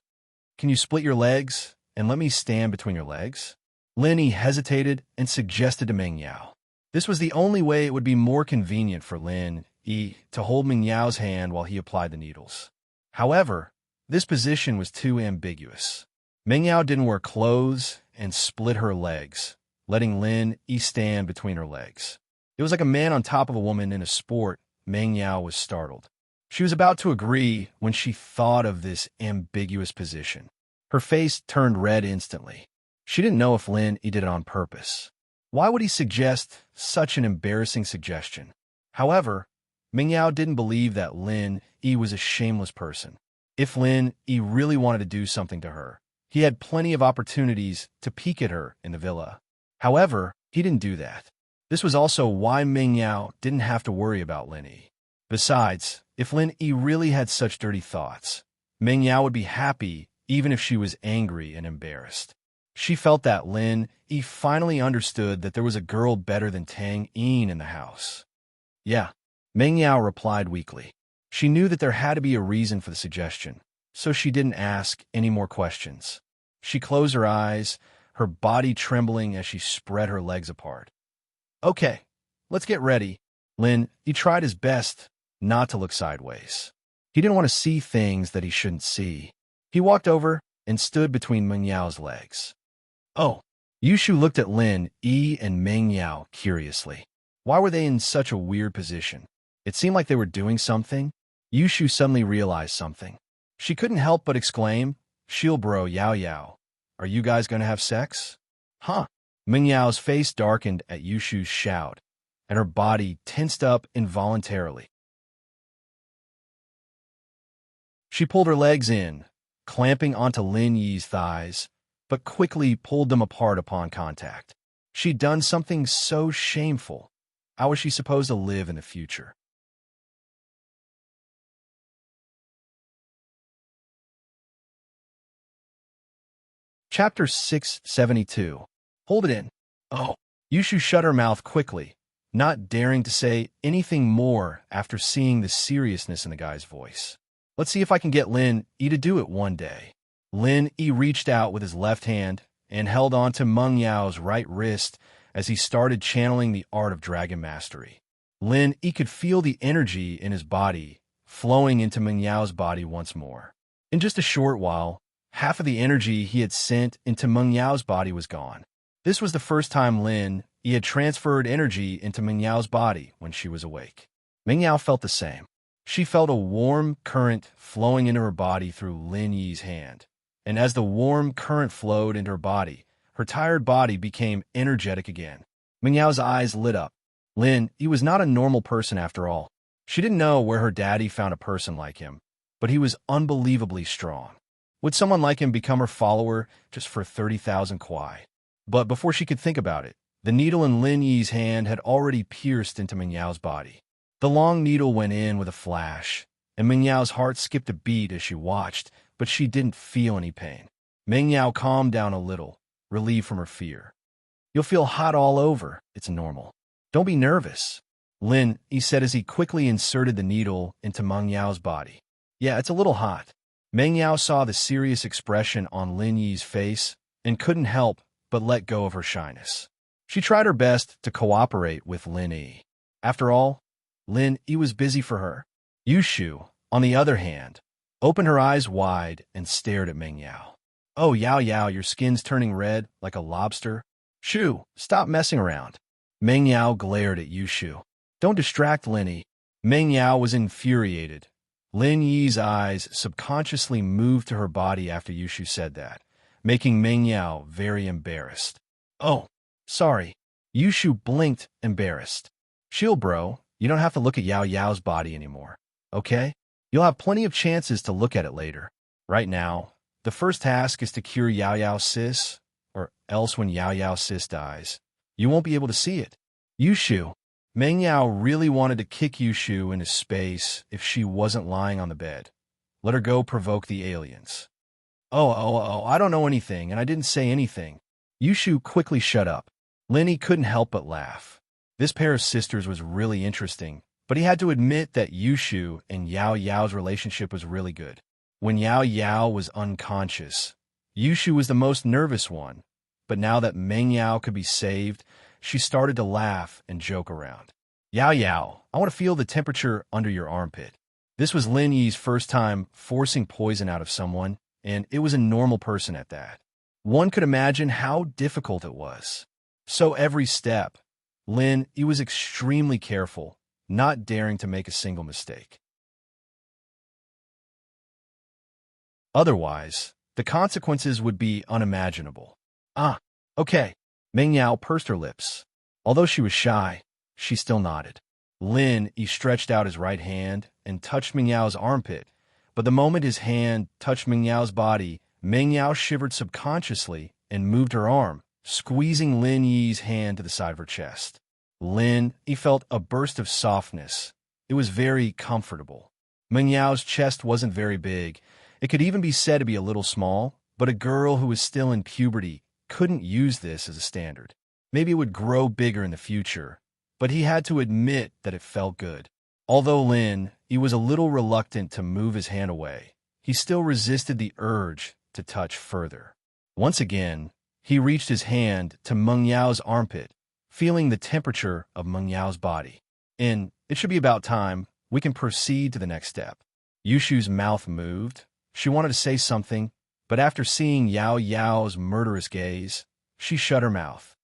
Can you split your legs and let me stand between your legs? Lin Yi hesitated and suggested to Meng Yao. This was the only way it would be more convenient for Lin Yi to hold Meng Yao's hand while he applied the needles. However, this position was too ambiguous. Meng Yao didn't wear clothes and split her legs, letting Lin Yi stand between her legs. It was like a man on top of a woman in a sport. Meng Yao was startled. She was about to agree when she thought of this ambiguous position. Her face turned red instantly. She didn't know if Lin Yi did it on purpose. Why would he suggest such an embarrassing suggestion? However, Meng Yao didn't believe that Lin Yi was a shameless person. If Lin Yi really wanted to do something to her, he had plenty of opportunities to peek at her in the villa. However, he didn't do that. This was also why Meng Yao didn't have to worry about Lin Yi. Besides, if Lin Yi really had such dirty thoughts, Meng Yao would be happy even if she was angry and embarrassed. She felt that Lin Yi finally understood that there was a girl better than Tang Yin in the house. Yeah, Meng Yao replied weakly. She knew that there had to be a reason for the suggestion, so she didn't ask any more questions. She closed her eyes, her body trembling as she spread her legs apart. Okay, let's get ready. Lin Yi tried his best not to look sideways. He didn't want to see things that he shouldn't see. He walked over and stood between Meng Yao's legs. Oh. Yushu looked at Lin Yi and Meng Yao curiously. Why were they in such a weird position? It seemed like they were doing something. Yushu suddenly realized something. She couldn't help but exclaim, "Shield bro, Yao Yao. Are you guys going to have sex?" Huh? Meng Yao's face darkened at Yushu's shout, and her body tensed up involuntarily. She pulled her legs in, clamping onto Lin Yi's thighs, but quickly pulled them apart upon contact. She'd done something so shameful. How was she supposed to live in the future? Chapter 672. Hold it in. Oh. Yushu shut her mouth quickly, not daring to say anything more after seeing the seriousness in the guy's voice. Let's see if I can get Lin Yi to do it one day. Lin Yi reached out with his left hand and held on to Meng Yao's right wrist as he started channeling the art of dragon mastery. Lin Yi could feel the energy in his body flowing into Meng Yao's body once more. In just a short while, half of the energy he had sent into Meng Yao's body was gone. This was the first time Lin Yi had transferred energy into Meng Yao's body when she was awake. Meng Yao felt the same. She felt a warm current flowing into her body through Lin Yi's hand. And as the warm current flowed into her body, her tired body became energetic again. Meng Yao's eyes lit up. Lin Yi was not a normal person after all. She didn't know where her daddy found a person like him, but he was unbelievably strong. Would someone like him become her follower just for 30,000 kwai? But before she could think about it, the needle in Lin Yi's hand had already pierced into Meng Yao's body. The long needle went in with a flash, and Meng Yao's heart skipped a beat as she watched, but she didn't feel any pain. Meng Yao calmed down a little, relieved from her fear. "You'll feel hot all over. It's normal. Don't be nervous," Lin Yi said as he quickly inserted the needle into Meng Yao's body. "Yeah, it's a little hot." Meng Yao saw the serious expression on Lin Yi's face and couldn't help but let go of her shyness. She tried her best to cooperate with Lin Yi. After all, Lin Yi was busy for her. Yushu, on the other hand, opened her eyes wide and stared at Meng Yao. "Oh, Yao Yao, your skin's turning red like a lobster. Shoo, stop messing around." Meng Yao glared at Yushu. "Don't distract Lin Yi." Meng Yao was infuriated. Lin Yi's eyes subconsciously moved to her body after Yushu said that, making Meng Yao very embarrassed. "Oh, sorry." Yushu blinked, embarrassed. "Shield bro, you don't have to look at Yao Yao's body anymore, okay? You'll have plenty of chances to look at it later. Right now, the first task is to cure Yao Yao's sis, or else when Yao Yao's sis dies, you won't be able to see it." Yushu. Meng Yao really wanted to kick Yushu into space if she wasn't lying on the bed. Let her go provoke the aliens. Oh, I don't know anything, and I didn't say anything." Yushu quickly shut up. Lin Yi couldn't help but laugh. This pair of sisters was really interesting, but he had to admit that Yushu and Yao Yao's relationship was really good. When Yao Yao was unconscious, Yushu was the most nervous one, but now that Meng Yao could be saved, she started to laugh and joke around. "Yao Yao, I want to feel the temperature under your armpit." This was Lin Yi's first time forcing poison out of someone, and it was a normal person at that. One could imagine how difficult it was. So every step, Lin Yi was extremely careful, not daring to make a single mistake. Otherwise, the consequences would be unimaginable. "Ah, okay." Meng Yao pursed her lips. Although she was shy, she still nodded. Lin Yi stretched out his right hand and touched Meng Yao's armpit, but the moment his hand touched Meng Yao's body, Meng Yao shivered subconsciously and moved her arm, squeezing Lin Yi's hand to the side of her chest. Lin Yi felt a burst of softness. It was very comfortable. Meng Yao's chest wasn't very big. It could even be said to be a little small, but a girl who was still in puberty couldn't use this as a standard. Maybe it would grow bigger in the future, but he had to admit that it felt good. Although Lin Yi was a little reluctant to move his hand away, he still resisted the urge to touch further. Once again, he reached his hand to Meng Yao's armpit, feeling the temperature of Meng Yao's body. And it should be about time, we can proceed to the next step. Yushu's mouth moved. She wanted to say something, but after seeing Yao Yao's murderous gaze, she shut her mouth.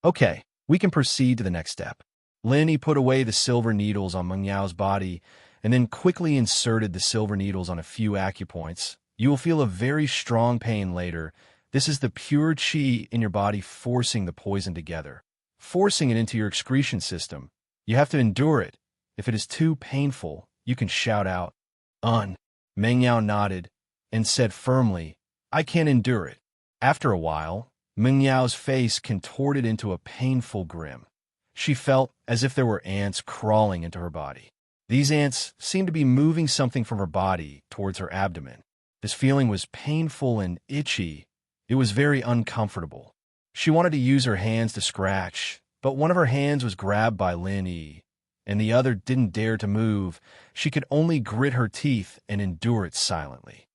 Okay, we can proceed to the next step. Lin Yi put away the silver needles on Meng Yao's body and then quickly inserted the silver needles on a few acupoints. You will feel a very strong pain later. This is the pure qi in your body forcing the poison together, forcing it into your excretion system. You have to endure it. If it is too painful, you can shout out, Meng Yao nodded and said firmly, I can't endure it. After a while, Meng Yao's face contorted into a painful grin. She felt as if there were ants crawling into her body. These ants seemed to be moving something from her body towards her abdomen. This feeling was painful and itchy. It was very uncomfortable. She wanted to use her hands to scratch, but one of her hands was grabbed by Lin Yi, and the other didn't dare to move. She could only grit her teeth and endure it silently.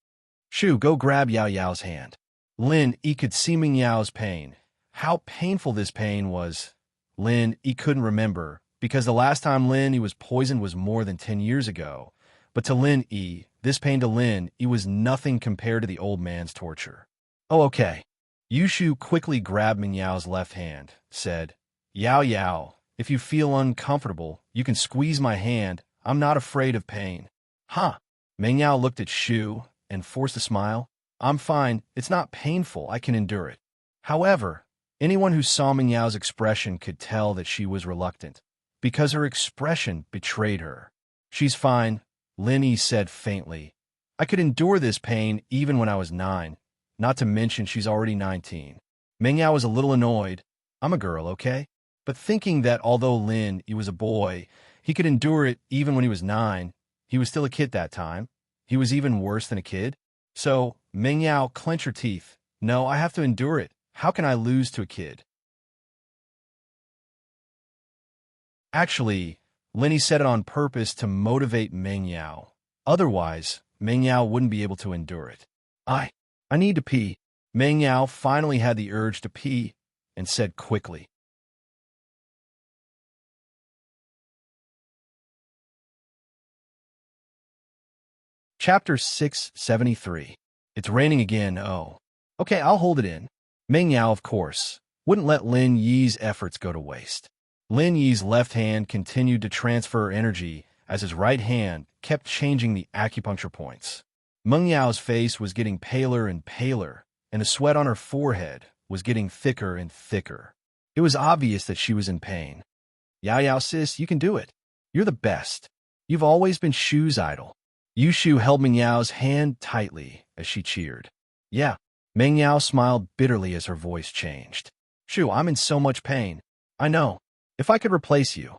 Shu, go grab Yao Yao's hand. Lin Yi could see Meng Yao's pain. How painful this pain was, Lin Yi couldn't remember, because the last time Lin Yi was poisoned was more than 10 years ago. But to Lin Yi, this pain to Lin Yi was nothing compared to the old man's torture. Oh, okay. Yushu quickly grabbed Meng Yao's left hand, said, Yao Yao, if you feel uncomfortable, you can squeeze my hand. I'm not afraid of pain. Huh? Meng Yao looked at Shu and forced a smile. I'm fine. It's not painful. I can endure it. However, anyone who saw Meng Yao's expression could tell that she was reluctant, because her expression betrayed her. She's fine, Lin Yi said faintly. I could endure this pain even when I was 9, not to mention she's already 19. Meng Yao was a little annoyed. I'm a girl, okay? But thinking that although Lin Yi was a boy, he could endure it even when he was 9, he was still a kid that time. He was even worse than a kid. So, Meng Yao clenched her teeth. No, I have to endure it. How can I lose to a kid? Actually, Lin Yi said it on purpose to motivate Meng Yao. Otherwise, Meng Yao wouldn't be able to endure it. I need to pee. Meng Yao finally had the urge to pee and said quickly. Chapter 673. It's raining again, oh. Okay, I'll hold it in. Meng Yao, of course, wouldn't let Lin Yi's efforts go to waste. Lin Yi's left hand continued to transfer energy as his right hand kept changing the acupuncture points. Meng Yao's face was getting paler and paler, and the sweat on her forehead was getting thicker and thicker. It was obvious that she was in pain. Yao Yao sis, you can do it. You're the best. You've always been Shu's idol. Yushu held Meng Yao's hand tightly as she cheered. Yeah. Meng Yao smiled bitterly as her voice changed. Shu, I'm in so much pain. I know. If I could replace you,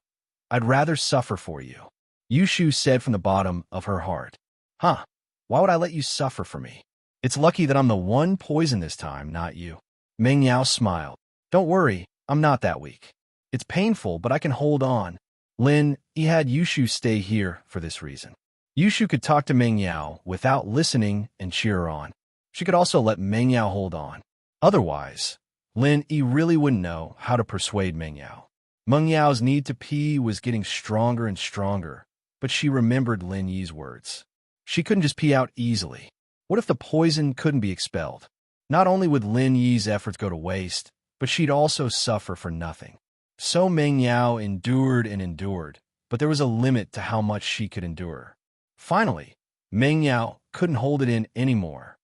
I'd rather suffer for you. Yushu said from the bottom of her heart. Huh? Why would I let you suffer for me? It's lucky that I'm the one poisoned this time, not you. Meng Yao smiled. Don't worry, I'm not that weak. It's painful, but I can hold on. Lin Yi had Yushu stay here for this reason. Yushu could talk to Meng Yao without listening and cheer her on. She could also let Meng Yao hold on. Otherwise, Lin Yi really wouldn't know how to persuade Meng Yao. Meng Yao's need to pee was getting stronger and stronger, but she remembered Lin Yi's words. She couldn't just pee out easily. What if the poison couldn't be expelled? Not only would Lin Yi's efforts go to waste, but she'd also suffer for nothing. So Meng Yao endured and endured, but there was a limit to how much she could endure. Finally, Meng Yao couldn't hold it in anymore.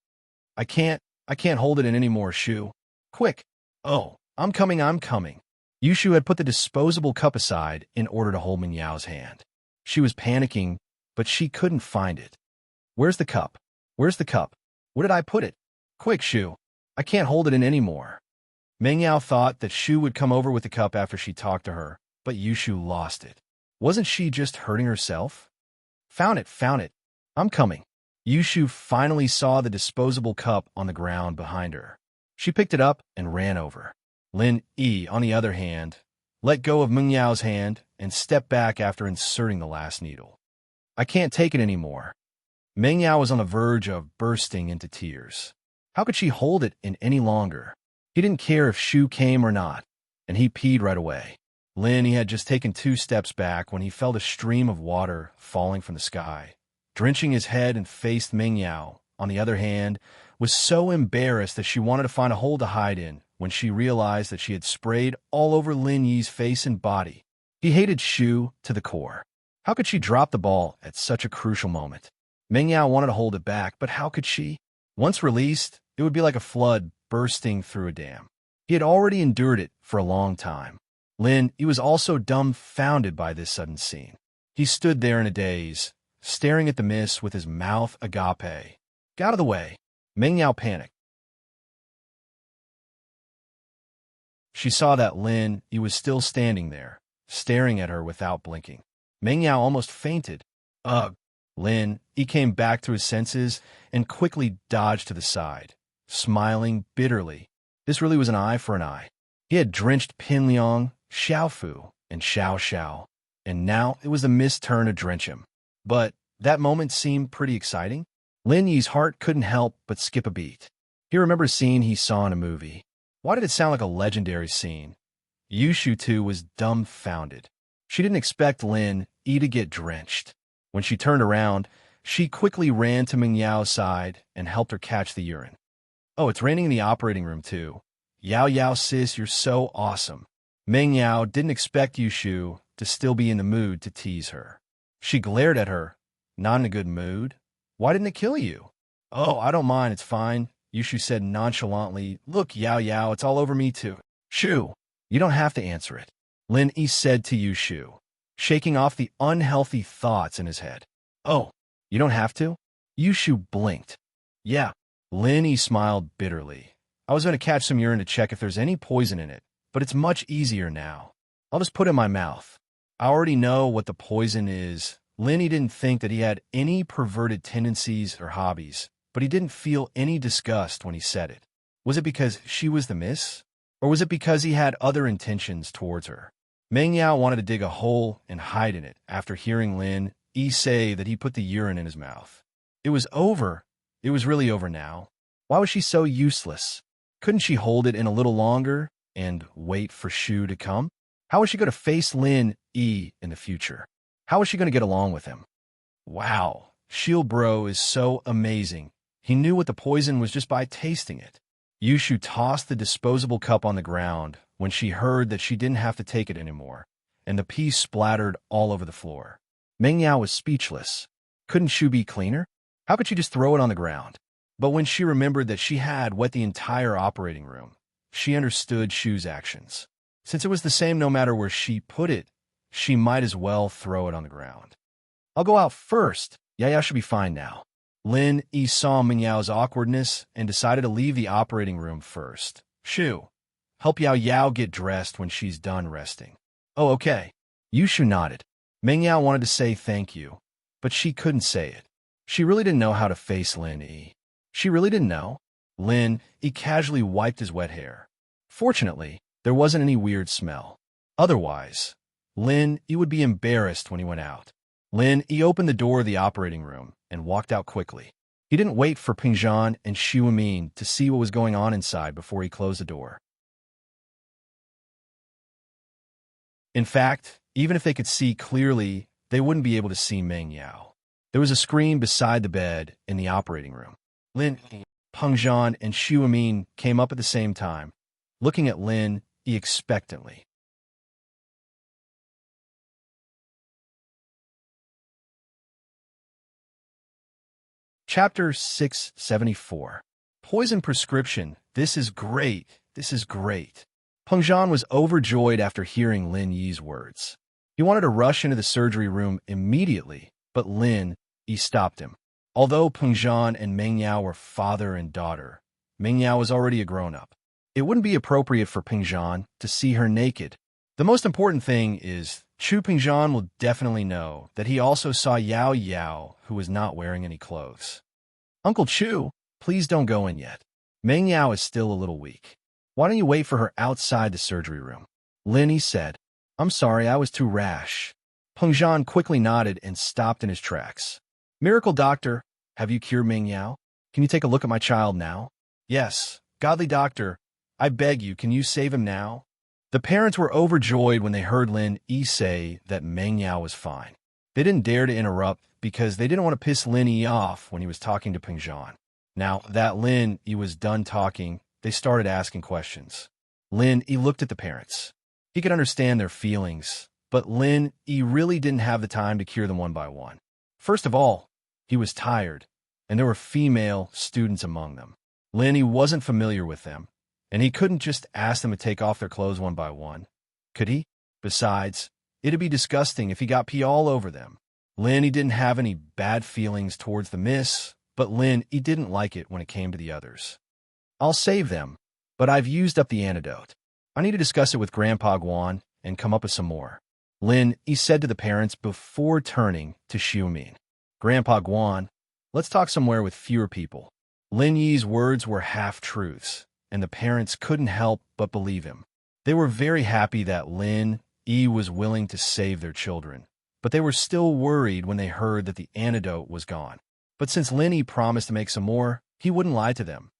I can't hold it in anymore, Shu. Quick. Oh, I'm coming. Yushu had put the disposable cup aside in order to hold Meng Yao's hand. She was panicking, but she couldn't find it. Where's the cup? Where's the cup? Where did I put it? Quick, Shu. I can't hold it in anymore. Meng Yao thought that Shu would come over with the cup after she talked to her, but Yushu lost it. Wasn't she just hurting herself? Found it. I'm coming. Yushu finally saw the disposable cup on the ground behind her. She picked it up and ran over. Lin Yi, on the other hand, let go of Meng Yao's hand and stepped back after inserting the last needle. I can't take it anymore. Meng Yao was on the verge of bursting into tears. How could she hold it in any longer? He didn't care if Shu came or not, and he peed right away. Lin, he had just taken 2 steps back when he felt a stream of water falling from the sky, drenching his head and face. Ming Yao, on the other hand, was so embarrassed that she wanted to find a hole to hide in when she realized that she had sprayed all over Lin Yi's face and body. He hated Shu to the core. How could she drop the ball at such a crucial moment? Ming Yao wanted to hold it back, but how could she? Once released, it would be like a flood bursting through a dam. He had already endured it for a long time. Lin, he was also dumbfounded by this sudden scene. He stood there in a daze, staring at the mist with his mouth agape. Get out of the way. Ming Yao panicked. She saw that Lin, he was still standing there, staring at her without blinking. Ming Yao almost fainted. Ugh. Lin, he came back to his senses and quickly dodged to the side, smiling bitterly. This really was an eye for an eye. He had drenched Pin Liang, Xiaofu, and Xiao Xiao, and now it was the mist's turn to drench him. But that moment seemed pretty exciting. Lin Yi's heart couldn't help but skip a beat. He remembered a scene he saw in a movie. Why did it sound like a legendary scene? Yushu, too, was dumbfounded. She didn't expect Lin Yi to get drenched. When she turned around, she quickly ran to Ming Yao's side and helped her catch the urine. Oh, it's raining in the operating room, too. Yao Yao sis, you're so awesome. Ming Yao didn't expect Yushu to still be in the mood to tease her. She glared at her, not in a good mood. Why didn't it kill you? Oh, I don't mind, it's fine, Yushu said nonchalantly. Look, Yao Yao, it's all over me too. Shu, you don't have to answer it, Lin Yi said to Yushu, shaking off the unhealthy thoughts in his head. Oh, you don't have to? Yushu blinked. Yeah, Lin Yi smiled bitterly. I was going to catch some urine to check if there's any poison in it, but it's much easier now. I'll just put it in my mouth. I already know what the poison is. Lin Yi didn't think that he had any perverted tendencies or hobbies, but he didn't feel any disgust when he said it. Was it because she was the miss? Or was it because he had other intentions towards her? Meng Yao wanted to dig a hole and hide in it after hearing Lin Yi say that he put the urine in his mouth. It was over. It was really over now. Why was she so useless? Couldn't she hold it in a little longer and wait for Shu to come? How was she going to face Lin Yi in the future? How was she going to get along with him? Wow, Shield Bro is so amazing. He knew what the poison was just by tasting it. Yushu tossed the disposable cup on the ground when she heard that she didn't have to take it anymore, and the pee splattered all over the floor. Meng Yao was speechless. Couldn't Shu be cleaner? How could she just throw it on the ground? But when she remembered that she had wet the entire operating room, she understood Shu's actions. Since it was the same no matter where she put it, she might as well throw it on the ground. I'll go out first. Yaya should be fine now. Lin Yi saw Ming Yao's awkwardness and decided to leave the operating room first. Shu, help Yao Yao get dressed when she's done resting. Oh, okay. Yushu nodded. Ming Yao wanted to say thank you, but she couldn't say it. She really didn't know how to face Lin Yi. She really didn't know. Lin Yi casually wiped his wet hair. Fortunately, there wasn't any weird smell. Otherwise, Lin Yi would be embarrassed when he went out. Lin Yi opened the door of the operating room and walked out quickly. He didn't wait for Pingzhan and Xu Min to see what was going on inside before he closed the door. In fact, even if they could see clearly, they wouldn't be able to see Meng Yao. There was a screen beside the bed in the operating room. Lin Yi, Pengzhan, and Xu Min came up at the same time, looking at Lin Yi expectantly. Chapter 674. Poison prescription. This is great. This is great. Pengzhan was overjoyed after hearing Lin Yi's words. He wanted to rush into the surgery room immediately, but Lin Yi stopped him. Although Pengzhan and Meng Yao were father and daughter, Meng Yao was already a grown-up. It wouldn't be appropriate for Pengzhan to see her naked. The most important thing is Chu Pengzhan will definitely know that he also saw Yao Yao, who was not wearing any clothes. Uncle Chu, please don't go in yet. Meng Yao is still a little weak. Why don't you wait for her outside the surgery room? Lin Yi said. I'm sorry, I was too rash. Pengzhan quickly nodded and stopped in his tracks. Miracle Doctor, have you cured Meng Yao? Can you take a look at my child now? Yes, Godly Doctor, I beg you, can you save him now? The parents were overjoyed when they heard Lin Yi say that Meng Yao was fine. They didn't dare to interrupt because they didn't want to piss Lin Yi off when he was talking to Peng Zhan. Now that Lin Yi was done talking, they started asking questions. Lin Yi looked at the parents. He could understand their feelings, but Lin Yi really didn't have the time to cure them one by one. First of all, he was tired, and there were female students among them. Lin Yi wasn't familiar with them, and he couldn't just ask them to take off their clothes one by one. Could he? Besides, it'd be disgusting if he got pee all over them. Lin Yi didn't have any bad feelings towards the miss, but Lin Yi didn't like it when it came to the others. I'll save them, but I've used up the antidote. I need to discuss it with Grandpa Guan and come up with some more. Lin Yi said to the parents before turning to Xiumin. Grandpa Guan, let's talk somewhere with fewer people. Lin Yi's words were half-truths, and the parents couldn't help but believe him. They were very happy that Lin Yi was willing to save their children, but they were still worried when they heard that the antidote was gone. But since Lin Yi promised to make some more, he wouldn't lie to them.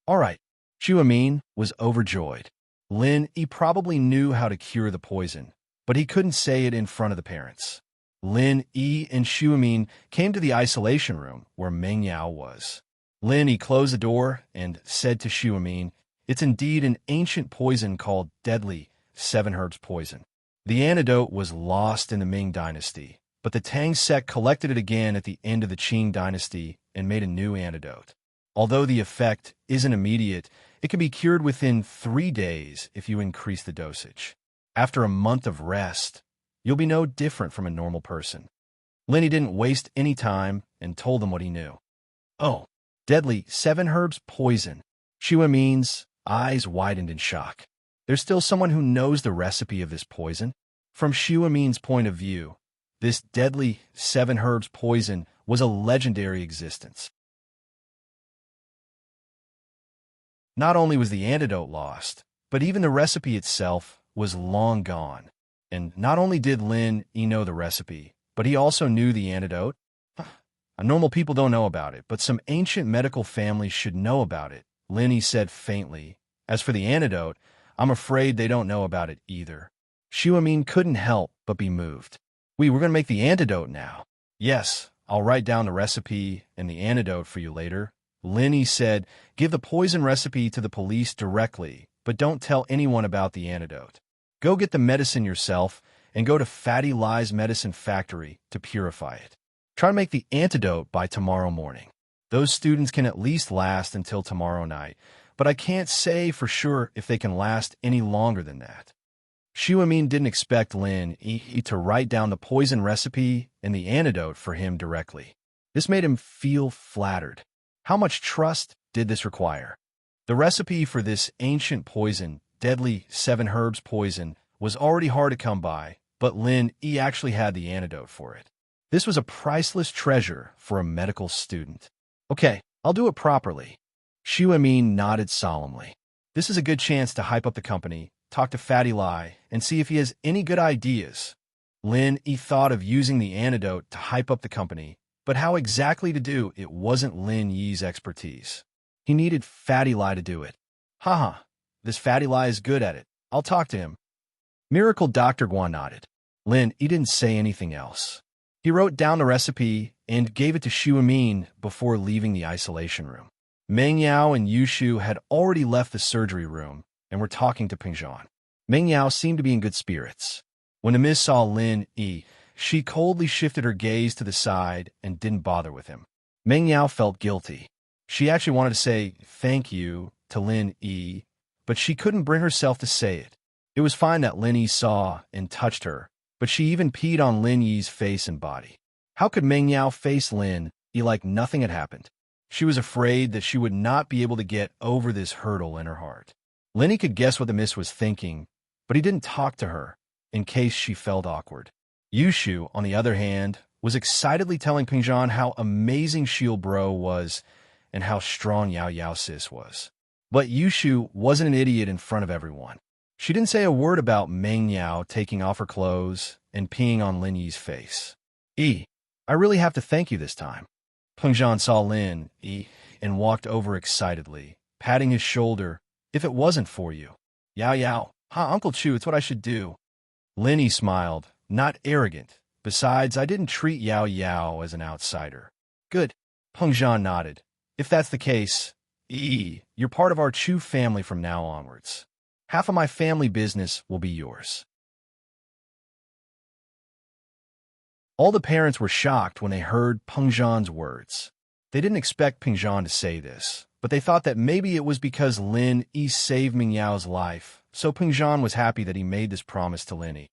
All right, Xiumin was overjoyed. Lin Yi probably knew how to cure the poison, but he couldn't say it in front of the parents. Lin Yi and Xiumin came to the isolation room where Meng Yao was. Lin Yi closed the door and said to Xiumin, "It's indeed an ancient poison called deadly 7 herbs poison. The antidote was lost in the Ming dynasty, but the Tang sect collected it again at the end of the Qing dynasty and made a new antidote. Although the effect isn't immediate, it can be cured within 3 days if you increase the dosage. After a month of rest, you'll be no different from a normal person." Lin Yi didn't waste any time and told them what he knew. Oh, deadly 7 herbs poison. Xiumin's eyes widened in shock. There's still someone who knows the recipe of this poison? From Xiumin's point of view, this deadly 7 herbs poison was a legendary existence. Not only was the antidote lost, but even the recipe itself was long gone. And not only did Lin Yi know the recipe, but he also knew the antidote. Normal people don't know about it, but some ancient medical families should know about it, Lin Yi said faintly. As for the antidote, I'm afraid they don't know about it either. Xiumin couldn't help but be moved. We're going to make the antidote now. Yes, I'll write down the recipe and the antidote for you later. Lin Yi said, give the poison recipe to the police directly, but don't tell anyone about the antidote. Go get the medicine yourself and go to Fatty Lie's medicine factory to purify it. Try to make the antidote by tomorrow morning. Those students can at least last until tomorrow night, but I can't say for sure if they can last any longer than that. Xiumin didn't expect Lin Yi to write down the poison recipe and the antidote for him directly. This made him feel flattered. How much trust did this require? The recipe for this ancient poison, deadly 7 herbs poison, was already hard to come by, but Lin Yi actually had the antidote for it. This was a priceless treasure for a medical student. Okay, I'll do it properly. Xiumin nodded solemnly. This is a good chance to hype up the company, talk to Fatty Lie, and see if he has any good ideas. Lin Yi thought of using the antidote to hype up the company, but how exactly to do it wasn't Lin Yi's expertise. He needed Fatty Lie to do it. Haha, this Fatty Lie is good at it. I'll talk to him. Miracle Dr. Guan nodded. Lin Yi didn't say anything else. He wrote down the recipe and gave it to Xiumin before leaving the isolation room. Meng Yao and Yushu had already left the surgery room and were talking to Peng Zhan. Meng Yao seemed to be in good spirits. When the miss saw Lin Yi, she coldly shifted her gaze to the side and didn't bother with him. Meng Yao felt guilty. She actually wanted to say thank you to Lin Yi, but she couldn't bring herself to say it. It was fine that Lin Yi saw and touched her, but she even peed on Lin Yi's face and body. How could Meng Yao face Lin Yi like nothing had happened? She was afraid that she would not be able to get over this hurdle in her heart. Lin Yi could guess what the miss was thinking, but he didn't talk to her, in case she felt awkward. Yushu, on the other hand, was excitedly telling Peng Zhan how amazing Shield Bro was and how strong Yao Yao Sis was. But Yushu wasn't an idiot in front of everyone. She didn't say a word about Meng Yao taking off her clothes and peeing on Lin Yi's face. I really have to thank you this time. Peng Zhan saw Lin Yi and walked over excitedly, patting his shoulder. If it wasn't for you. Yao Yao, Huh, Uncle Chu, it's what I should do. Lenny smiled, not arrogant. Besides, I didn't treat Yao Yao as an outsider. Good. Peng Zhan nodded. If that's the case, you're part of our Chu family from now onwards. Half of my family business will be yours. All the parents were shocked when they heard Peng Zhan's words. They didn't expect Peng Zhan to say this, but they thought that maybe it was because Lin Yi saved Ming Yao's life, so Peng Zhan was happy that he made this promise to Lin Yi.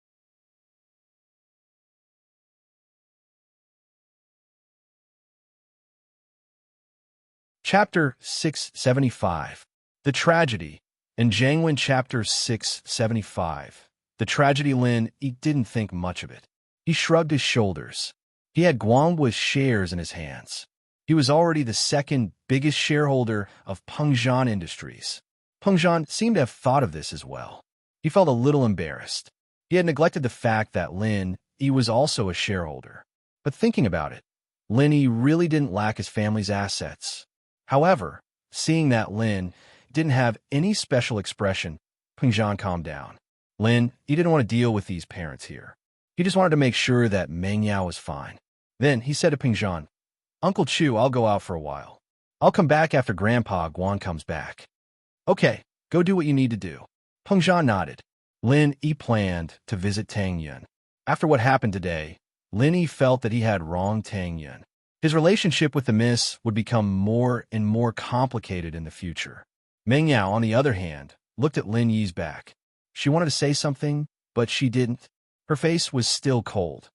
Chapter 675. The Tragedy. In Jiangwen Chapter 675. The Tragedy. Lin Yi didn't think much of it. He shrugged his shoulders. He had Guanghua's shares in his hands. He was already the second biggest shareholder of Peng Zhan Industries. Peng Zhan seemed to have thought of this as well. He felt a little embarrassed. He had neglected the fact that Lin Yi was also a shareholder. But thinking about it, Lin Yi really didn't lack his family's assets. However, seeing that Lin didn't have any special expression, Peng Zhan calmed down. Lin Yi didn't want to deal with these parents here. He just wanted to make sure that Meng Yao was fine. Then he said to Peng Zhan, Uncle Chu, I'll go out for a while. I'll come back after Grandpa Guan comes back. Okay, go do what you need to do. Peng Zhan nodded. Lin Yi planned to visit Tang Yun. After what happened today, Lin Yi felt that he had wronged Tang Yun. His relationship with the miss would become more and more complicated in the future. Meng Yao, on the other hand, looked at Lin Yi's back. She wanted to say something, but she didn't. Her face was still cold.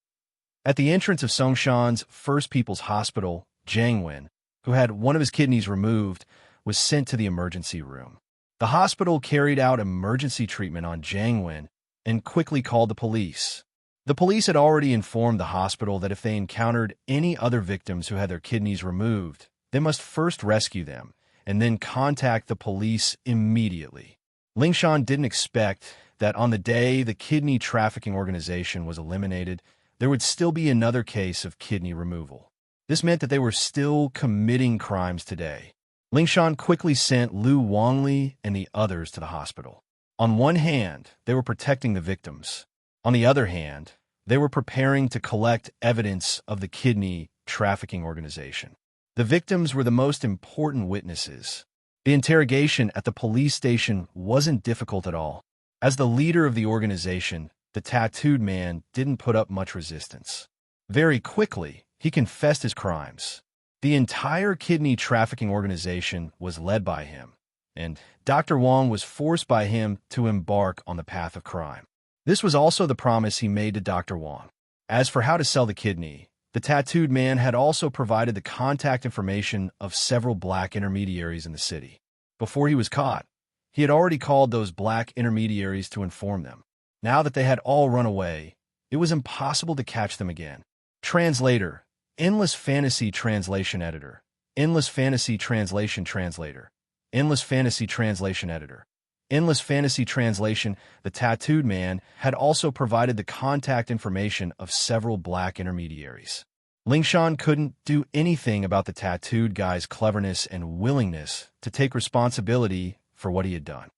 At the entrance of Songshan's First People's Hospital, Jiangwen, who had one of his kidneys removed, was sent to the emergency room. The hospital carried out emergency treatment on Jiangwen and quickly called the police. The police had already informed the hospital that if they encountered any other victims who had their kidneys removed, they must first rescue them and then contact the police immediately. Lingshan didn't expect that on the day the kidney trafficking organization was eliminated, there would still be another case of kidney removal. This meant that they were still committing crimes today. Lingshan quickly sent Lu Wangli and the others to the hospital. On one hand, they were protecting the victims. On the other hand, they were preparing to collect evidence of the kidney trafficking organization. The victims were the most important witnesses. The interrogation at the police station wasn't difficult at all. As the leader of the organization, the tattooed man didn't put up much resistance. Very quickly, he confessed his crimes. The entire kidney trafficking organization was led by him, and Dr. Wang was forced by him to embark on the path of crime. This was also the promise he made to Dr. Wang. As for how to sell the kidney, the tattooed man had also provided the contact information of several black intermediaries in the city. Before he was caught, he had already called those black intermediaries to inform them. Now that they had all run away, it was impossible to catch them again. Translator, Endless Fantasy Translation Editor, Endless Fantasy Translation Translator, Endless Fantasy Translation Editor. Endless Fantasy Translation. The tattooed man had also provided the contact information of several black intermediaries. Lingshan couldn't do anything about the tattooed guy's cleverness and willingness to take responsibility for what he had done.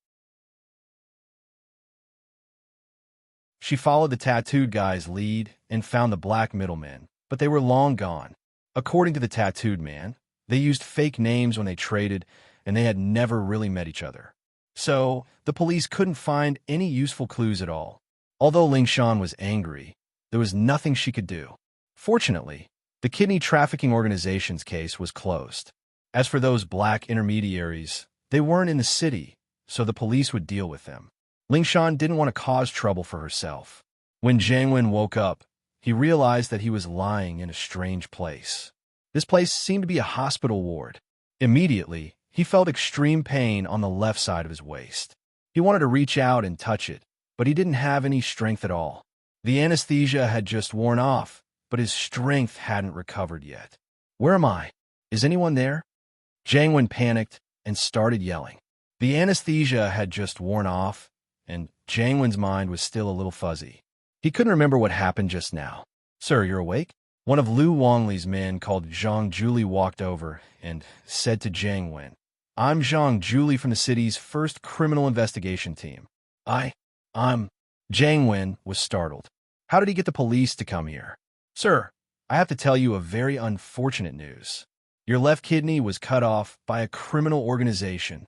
She followed the tattooed guy's lead and found the black middlemen, but they were long gone. According to the tattooed man, they used fake names when they traded, and they had never really met each other. So, the police couldn't find any useful clues at all. Although Lingshan was angry, there was nothing she could do. Fortunately, the kidney trafficking organization's case was closed. As for those black intermediaries, they weren't in the city, so the police would deal with them. Lingshan didn't want to cause trouble for herself. When Jiangwen woke up, he realized that he was lying in a strange place. This place seemed to be a hospital ward. Immediately, he felt extreme pain on the left side of his waist. He wanted to reach out and touch it, but he didn't have any strength at all. The anesthesia had just worn off, but his strength hadn't recovered yet. Where am I? Is anyone there? Jiangwen panicked and started yelling. The anesthesia had just worn off, and Jiangwen's mind was still a little fuzzy. He couldn't remember what happened just now. Sir, you're awake? One of Lu Wangli's men called Zhang Juli walked over and said to Jiangwen, I'm Zhang Juli from the city's first criminal investigation team. I'm... Jangwin was startled. How did he get the police to come here? Sir, I have to tell you a very unfortunate news. Your left kidney was cut off by a criminal organization.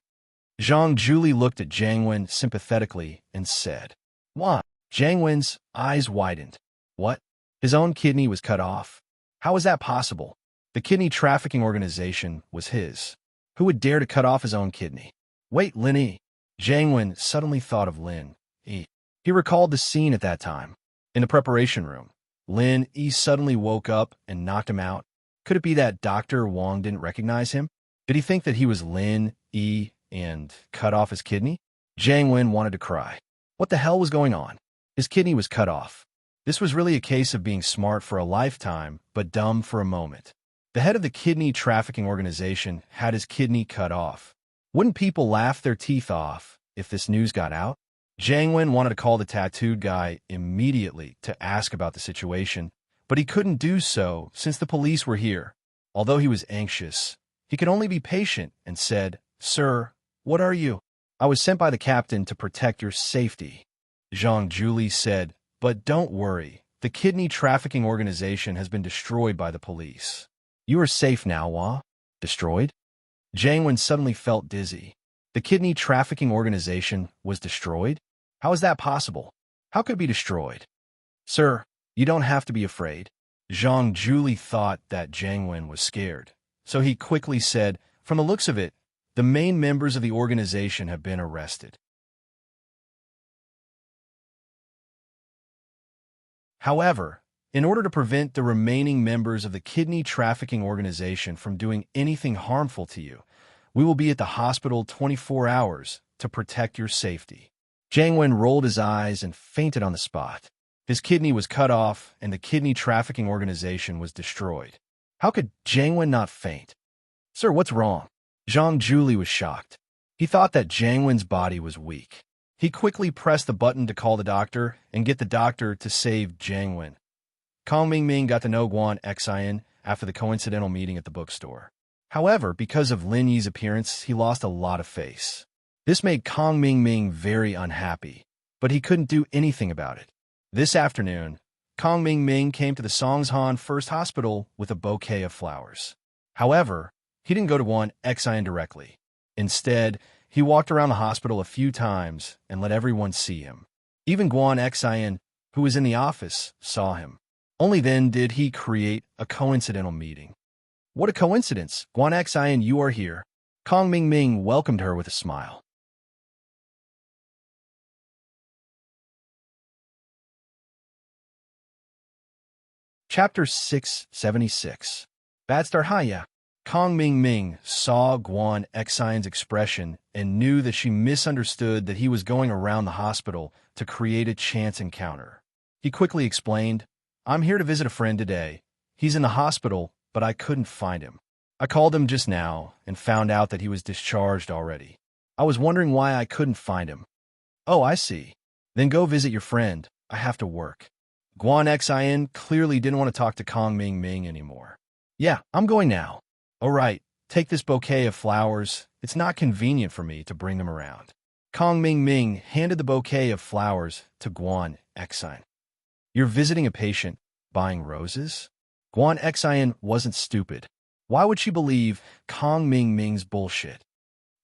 Zhang Juli looked at Jangwin sympathetically and said, What? Jangwin's eyes widened. What? His own kidney was cut off? How is that possible? The kidney trafficking organization was his. Who would dare to cut off his own kidney? Wait, Lin Yi. Jangwin suddenly thought of Lin Yi. He recalled the scene at that time. In the preparation room, Lin Yi suddenly woke up and knocked him out. Could it be that Dr. Wang didn't recognize him? Did he think that he was Lin Yi and cut off his kidney? Jangwin wanted to cry. What the hell was going on? His kidney was cut off. This was really a case of being smart for a lifetime, but dumb for a moment. The head of the kidney trafficking organization had his kidney cut off. Wouldn't people laugh their teeth off if this news got out? Jangwin wanted to call the tattooed guy immediately to ask about the situation, but he couldn't do so since the police were here. Although he was anxious, he could only be patient and said, Sir, what are you? I was sent by the captain to protect your safety. Zhang Juli said, But don't worry, the kidney trafficking organization has been destroyed by the police. You are safe now, Wah. Destroyed? Jangwin suddenly felt dizzy. The kidney trafficking organization was destroyed? How is that possible? How could it be destroyed? Sir, you don't have to be afraid. Zhang Juli thought that Jangwin was scared, so he quickly said, From the looks of it, the main members of the organization have been arrested. However, in order to prevent the remaining members of the kidney trafficking organization from doing anything harmful to you, we will be at the hospital 24 hours to protect your safety. Jangwin rolled his eyes and fainted on the spot. His kidney was cut off and the kidney trafficking organization was destroyed. How could Jangwin not faint? Sir, what's wrong? Zhang Juli was shocked. He thought that Jangwin's body was weak. He quickly pressed the button to call the doctor and get the doctor to save Jangwin. Kong Mingming got to know Guan Xian after the coincidental meeting at the bookstore. However, because of Lin Yi's appearance, he lost a lot of face. This made Kong Mingming very unhappy, but he couldn't do anything about it. This afternoon, Kong Mingming came to the Songshan First Hospital with a bouquet of flowers. However, he didn't go to Guan Xian directly. Instead, he walked around the hospital a few times and let everyone see him. Even Guan Xian, who was in the office, saw him. Only then did he create a coincidental meeting. What a coincidence! Guan Xian, you are here. Kong Mingming welcomed her with a smile. Chapter 676. Bad start, Haya. Kong Mingming saw Guan Xian's expression and knew that she misunderstood that he was going around the hospital to create a chance encounter. He quickly explained, I'm here to visit a friend today. He's in the hospital, but I couldn't find him. I called him just now and found out that he was discharged already. I was wondering why I couldn't find him. Oh, I see. Then go visit your friend. I have to work. Guan Xian clearly didn't want to talk to Kong Mingming anymore. Yeah, I'm going now. All right, take this bouquet of flowers. It's not convenient for me to bring them around. Kong Mingming handed the bouquet of flowers to Guan Xian. You're visiting a patient, buying roses? Guan Xian wasn't stupid. Why would she believe Kong Mingming's bullshit?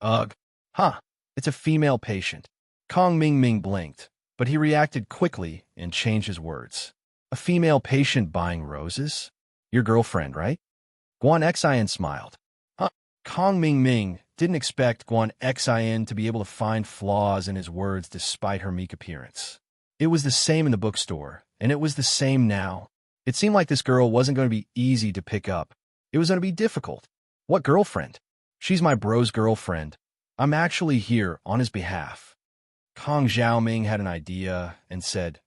Ugh. Huh, it's a female patient. Kong Mingming blinked, but he reacted quickly and changed his words. A female patient buying roses? Your girlfriend, right? Guan Xian smiled. Huh. Kong Mingming didn't expect Guan Xian to be able to find flaws in his words despite her meek appearance. It was the same in the bookstore, and it was the same now. It seemed like this girl wasn't going to be easy to pick up. It was going to be difficult. What girlfriend? She's my bro's girlfriend. I'm actually here on his behalf. Kong Xiaoming had an idea and said,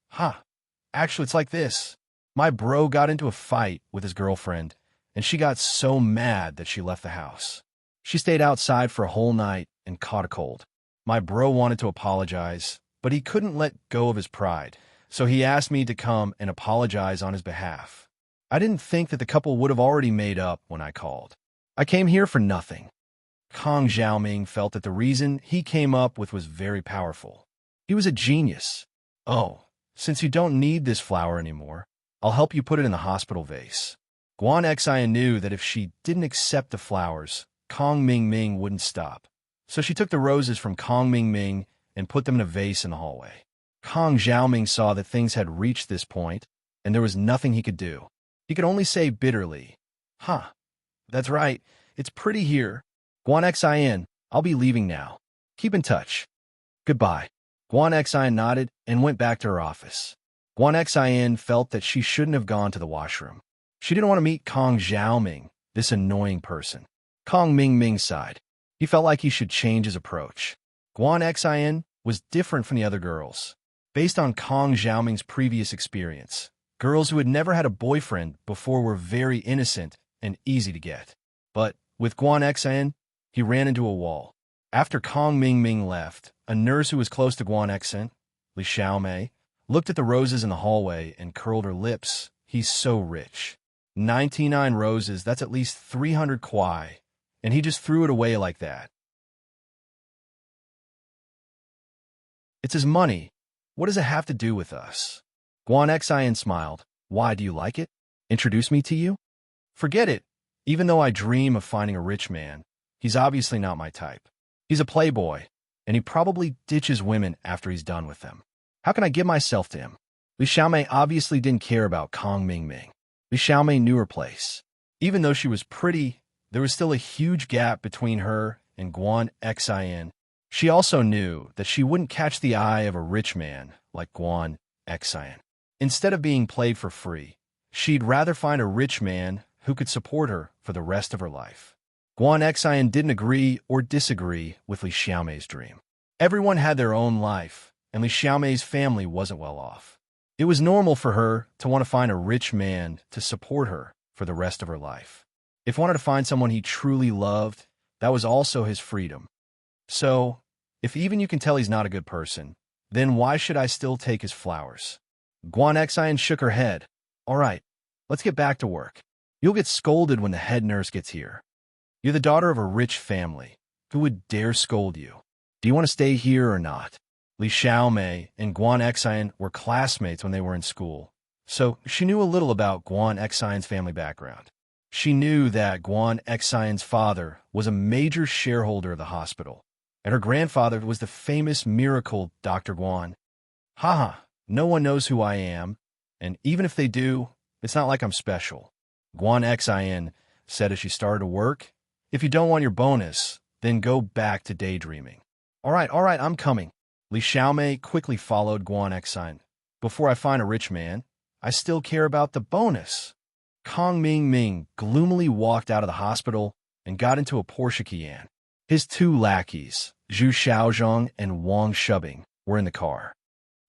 actually it's like this. My bro got into a fight with his girlfriend, and she got so mad that she left the house. She stayed outside for a whole night and caught a cold. My bro wanted to apologize, but he couldn't let go of his pride, so he asked me to come and apologize on his behalf. I didn't think that the couple would have already made up when I called. I came here for nothing. Kong Xiaoming felt that the reason he came up with was very powerful. He was a genius. Oh, since you don't need this flower anymore, I'll help you put it in the hospital vase. Guan Xian knew that if she didn't accept the flowers, Kong Ming Ming wouldn't stop. So she took the roses from Kong Ming Ming and put them in a vase in the hallway. Kong Xiaoming saw that things had reached this point, and there was nothing he could do. He could only say bitterly, "Huh, that's right, it's pretty here. Guan Xian, I'll be leaving now. Keep in touch. Goodbye." Guan Xian nodded and went back to her office. Guan Xian felt that she shouldn't have gone to the washroom. She didn't want to meet Kong Xiaoming, this annoying person. Kong Ming Ming sighed. He felt like he should change his approach. Guan Xian was different from the other girls. Based on Kong Xiaoming's previous experience, girls who had never had a boyfriend before were very innocent and easy to get. But with Guan Xian, he ran into a wall. After Kong Ming Ming left, a nurse who was close to Guan Xian, Li Xiaomei, looked at the roses in the hallway and curled her lips. He's so rich. 99 roses, that's at least 300 kwai, and he just threw it away like that. It's his money. What does it have to do with us? Guan Xian smiled. Why, do you like it? Introduce me to you? Forget it. Even though I dream of finding a rich man, he's obviously not my type. He's a playboy, and he probably ditches women after he's done with them. How can I give myself to him? Li Xiaomei obviously didn't care about Kong Ming Ming. Li Xiaomei knew her place. Even though she was pretty, there was still a huge gap between her and Guan Xian. She also knew that she wouldn't catch the eye of a rich man like Guan Xian. Instead of being played for free, she'd rather find a rich man who could support her for the rest of her life. Guan Xian didn't agree or disagree with Li Xiaomei's dream. Everyone had their own life, and Li Xiaomei's family wasn't well off. It was normal for her to want to find a rich man to support her for the rest of her life. If he wanted to find someone he truly loved, that was also his freedom. So, if even you can tell he's not a good person, then why should I still take his flowers? Guan Xian shook her head. All right, let's get back to work. You'll get scolded when the head nurse gets here. You're the daughter of a rich family. Who would dare scold you? Do you want to stay here or not? Li Xiaomei and Guan Xian were classmates when they were in school, so she knew a little about Guan Xian's family background. She knew that Guan Xian's father was a major shareholder of the hospital, and her grandfather was the famous miracle Dr. Guan. Haha, no one knows who I am, and even if they do, it's not like I'm special. Guan Xian said as she started to work. If you don't want your bonus, then go back to daydreaming. All right, I'm coming. Li Xiaomei quickly followed Guan Xian. Before I find a rich man, I still care about the bonus. Kong Ming Ming gloomily walked out of the hospital and got into a Porsche Cayenne. His two lackeys, Zhu Xiaozhong and Wang Shubing, were in the car.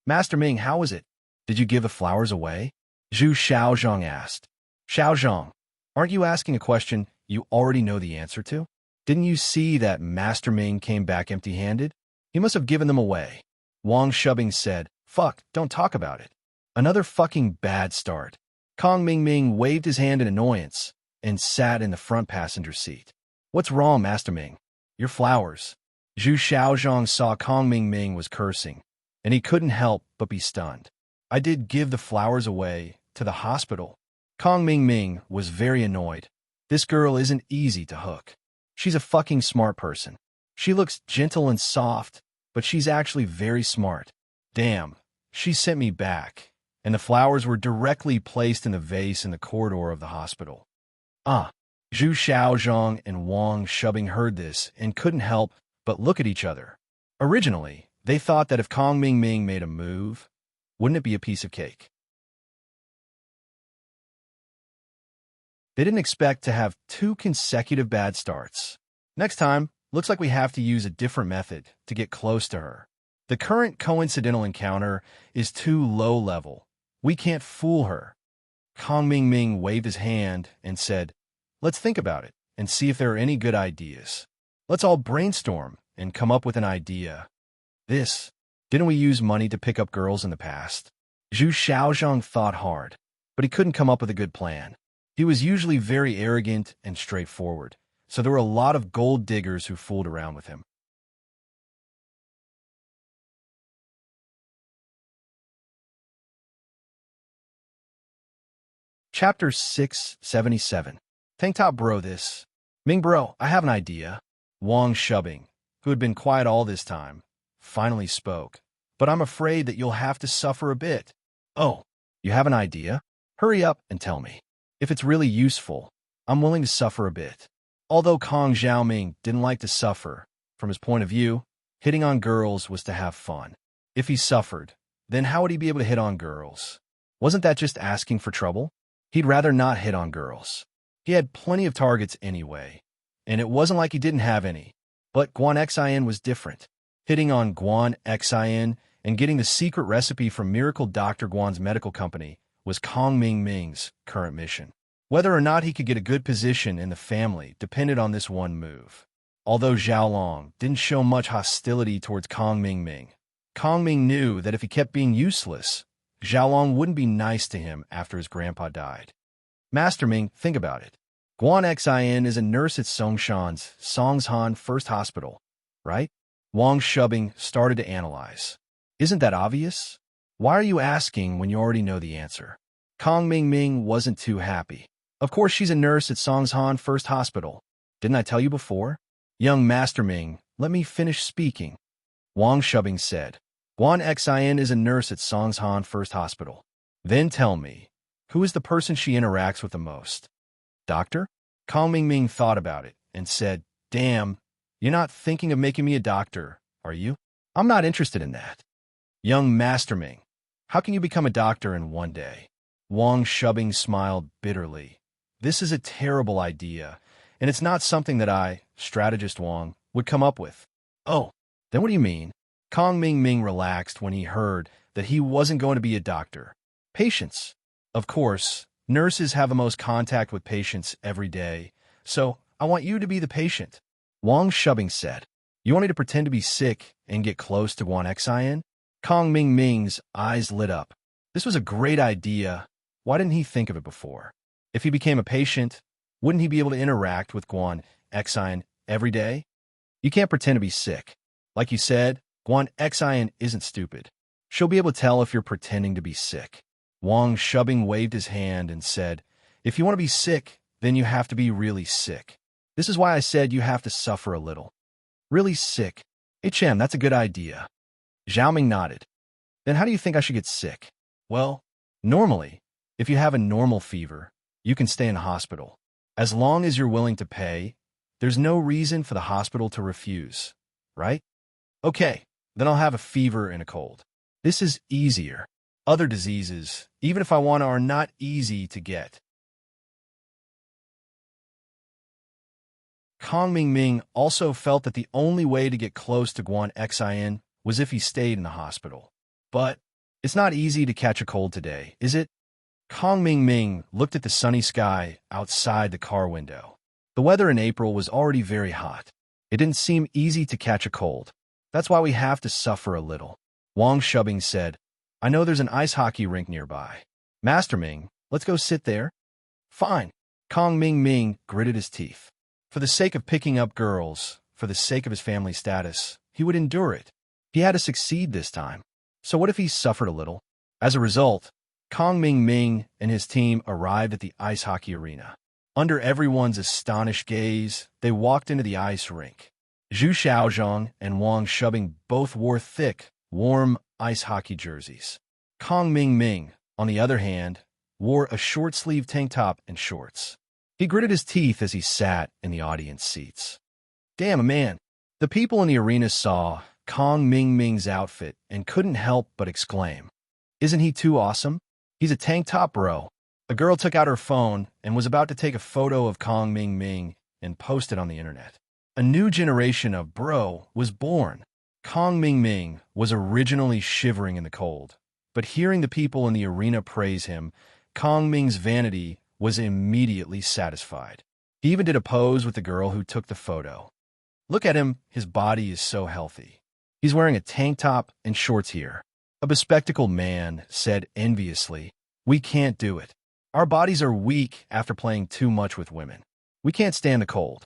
Master Ming, how was it? Did you give the flowers away? Zhu Xiaozhong asked. Xiaozhong, aren't you asking a question you already know the answer to? Didn't you see that Master Ming came back empty-handed? He must have given them away. Wang Shubing said, Fuck, don't talk about it. Another fucking bad start. Kong Ming Ming waved his hand in annoyance and sat in the front passenger seat. What's wrong, Master Ming? Your flowers. Zhu Xiaozhong saw Kong Ming Ming was cursing, and he couldn't help but be stunned. I did give the flowers away to the hospital. Kong Ming Ming was very annoyed. This girl isn't easy to hook. She's a fucking smart person. She looks gentle and soft, but she's actually very smart. Damn, she sent me back, and the flowers were directly placed in the vase in the corridor of the hospital. Zhu Xiaozhong and Wang Shubing heard this and couldn't help but look at each other. Originally, they thought that if Kong Ming Ming made a move, wouldn't it be a piece of cake? They didn't expect to have 2 consecutive bad starts. Next time, looks like we have to use a different method to get close to her. The current coincidental encounter is too low level. We can't fool her. Kong Ming Ming waved his hand and said, Let's think about it and see if there are any good ideas. Let's all brainstorm and come up with an idea. Didn't we use money to pick up girls in the past? Zhu Xiaozhong thought hard, but he couldn't come up with a good plan. He was usually very arrogant and straightforward, so there were a lot of gold diggers who fooled around with him. Chapter 677. Tank Top Bro this. Ming Bro, I have an idea. Wang Shubing, who had been quiet all this time, finally spoke. But I'm afraid that you'll have to suffer a bit. Oh, you have an idea? Hurry up and tell me. If it's really useful, I'm willing to suffer a bit. Although Kong Xiaoming didn't like to suffer, from his point of view, hitting on girls was to have fun. If he suffered, then how would he be able to hit on girls? Wasn't that just asking for trouble? He'd rather not hit on girls. He had plenty of targets anyway, and it wasn't like he didn't have any. But Guan Xin was different. Hitting on Guan Xin and getting the secret recipe from Miracle Dr. Guan's medical company was Kong Ming's current mission. Whether or not he could get a good position in the family depended on this one move. Although Xiaolong didn't show much hostility towards Kong Ming knew that if he kept being useless, Xiaolong wouldn't be nice to him after his grandpa died. Master Ming, think about it. Guan Xin is a nurse at Songshan's Songshan First Hospital, right? Wang Shubing started to analyze. Isn't that obvious? Why are you asking when you already know the answer? Kong Ming wasn't too happy. Of course she's a nurse at Songshan First Hospital. Didn't I tell you before? Young Master Ming, let me finish speaking. Wang Shubing said. Guan Xin is a nurse at Songshan First Hospital. Then tell me, who is the person she interacts with the most? Doctor? Kong Ming thought about it and said, Damn, you're not thinking of making me a doctor, are you? I'm not interested in that. Young Master Ming, how can you become a doctor in one day? Wang Shubing smiled bitterly. This is a terrible idea, and it's not something that I, strategist Wang, would come up with. Oh, then what do you mean? Kong Ming relaxed when he heard that he wasn't going to be a doctor. Patients. Of course, nurses have the most contact with patients every day, so I want you to be the patient. Wang Shubing said. You want me to pretend to be sick and get close to Guan Xin? Kong Ming's eyes lit up. This was a great idea. Why didn't he think of it before? If he became a patient, wouldn't he be able to interact with Guan Xin every day? You can't pretend to be sick. Like you said, Guan Xin isn't stupid. She'll be able to tell if you're pretending to be sick. Wang Shubing waved his hand and said, If you want to be sick, then you have to be really sick. This is why I said you have to suffer a little. Really sick. HM, that's a good idea. Xiaoming nodded. Then how do you think I should get sick? Well, normally, if you have a normal fever, you can stay in the hospital. As long as you're willing to pay, there's no reason for the hospital to refuse, right? Okay, then I'll have a fever and a cold. This is easier. Other diseases, even if I want to, are not easy to get. Kong Ming also felt that the only way to get close to Guan Xin was if he stayed in the hospital. But it's not easy to catch a cold today, is it? Kong Ming looked at the sunny sky outside the car window. The weather in April was already very hot. It didn't seem easy to catch a cold. That's why we have to suffer a little. Wang Shubing said, I know there's an ice hockey rink nearby. Master Ming, let's go sit there. Fine. Kong Ming gritted his teeth. For the sake of picking up girls, for the sake of his family status, he would endure it. He had to succeed this time. So what if he suffered a little? As a result, Kong Ming and his team arrived at the ice hockey arena. Under everyone's astonished gaze, they walked into the ice rink. Zhu Xiaozhong and Wang Shubing both wore thick, warm ice hockey jerseys. Kong Ming, on the other hand, wore a short-sleeved tank top and shorts. He gritted his teeth as he sat in the audience seats. Damn, man. The people in the arena saw Kong Ming's outfit and couldn't help but exclaim, Isn't he too awesome? He's a tank top bro. A girl took out her phone and was about to take a photo of Kong Ming and post it on the internet. A new generation of bro was born. Kong Ming was originally shivering in the cold, but hearing the people in the arena praise him, Kong Ming's vanity was immediately satisfied. He even did a pose with the girl who took the photo. Look at him, his body is so healthy. He's wearing a tank top and shorts here. A bespectacled man said enviously, We can't do it. Our bodies are weak after playing too much with women. We can't stand the cold.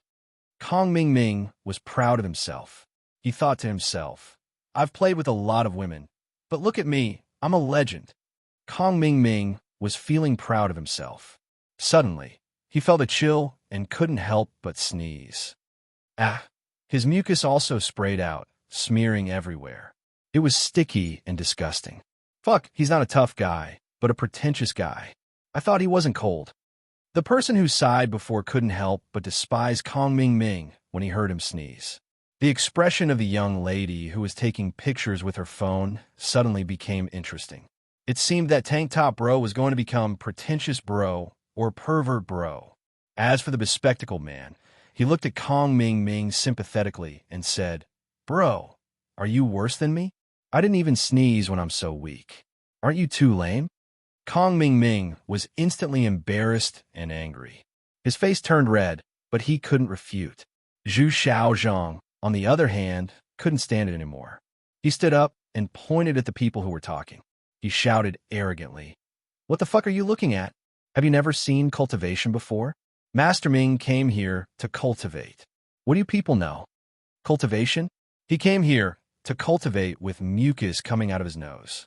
Kong Ming was proud of himself. He thought to himself, I've played with a lot of women, but look at me, I'm a legend. Kong Ming was feeling proud of himself. Suddenly, he felt a chill and couldn't help but sneeze. Ah! His mucus also sprayed out, smearing everywhere. It was sticky and disgusting. Fuck, he's not a tough guy, but a pretentious guy. I thought he wasn't cold. The person who sighed before couldn't help but despise Kong Ming Ming when he heard him sneeze. The expression of the young lady who was taking pictures with her phone suddenly became interesting. It seemed that Tank Top Bro was going to become Pretentious Bro or Pervert Bro. As for the bespectacled man, he looked at Kong Ming Ming sympathetically and said, "Bro, are you worse than me? I didn't even sneeze when I'm so weak. Aren't you too lame?" Kong Ming Ming was instantly embarrassed and angry. His face turned red, but he couldn't refute. Zhu Xiaozhong, on the other hand, couldn't stand it anymore. He stood up and pointed at the people who were talking. He shouted arrogantly, "What the fuck are you looking at? Have you never seen cultivation before? Master Ming came here to cultivate. What do you people know? Cultivation? He came here to cultivate with mucus coming out of his nose."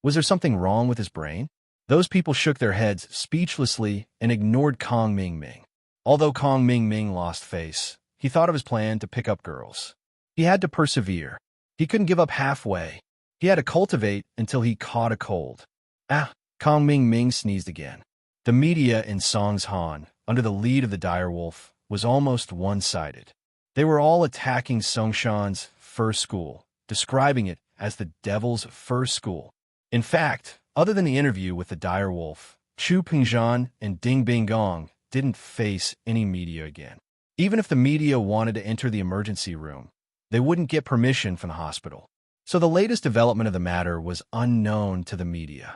Was there something wrong with his brain? Those people shook their heads speechlessly and ignored Kong Ming Ming. Although Kong Ming Ming lost face, he thought of his plan to pick up girls. He had to persevere. He couldn't give up halfway. He had to cultivate until he caught a cold. Ah! Kong Ming Ming sneezed again. The media in Songshan, under the lead of the direwolf, was almost one-sided. They were all attacking Songshan's first school, describing it as the devil's first school. In fact, other than the interview with the direwolf, Chu Pingzhan and Ding Binggong didn't face any media again. Even if the media wanted to enter the emergency room, they wouldn't get permission from the hospital. So the latest development of the matter was unknown to the media.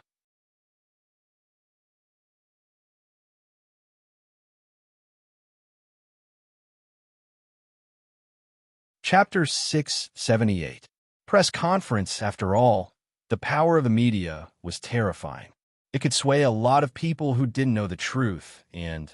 Chapter 678. Press conference, after all. The power of the media was terrifying. It could sway a lot of people who didn't know the truth, and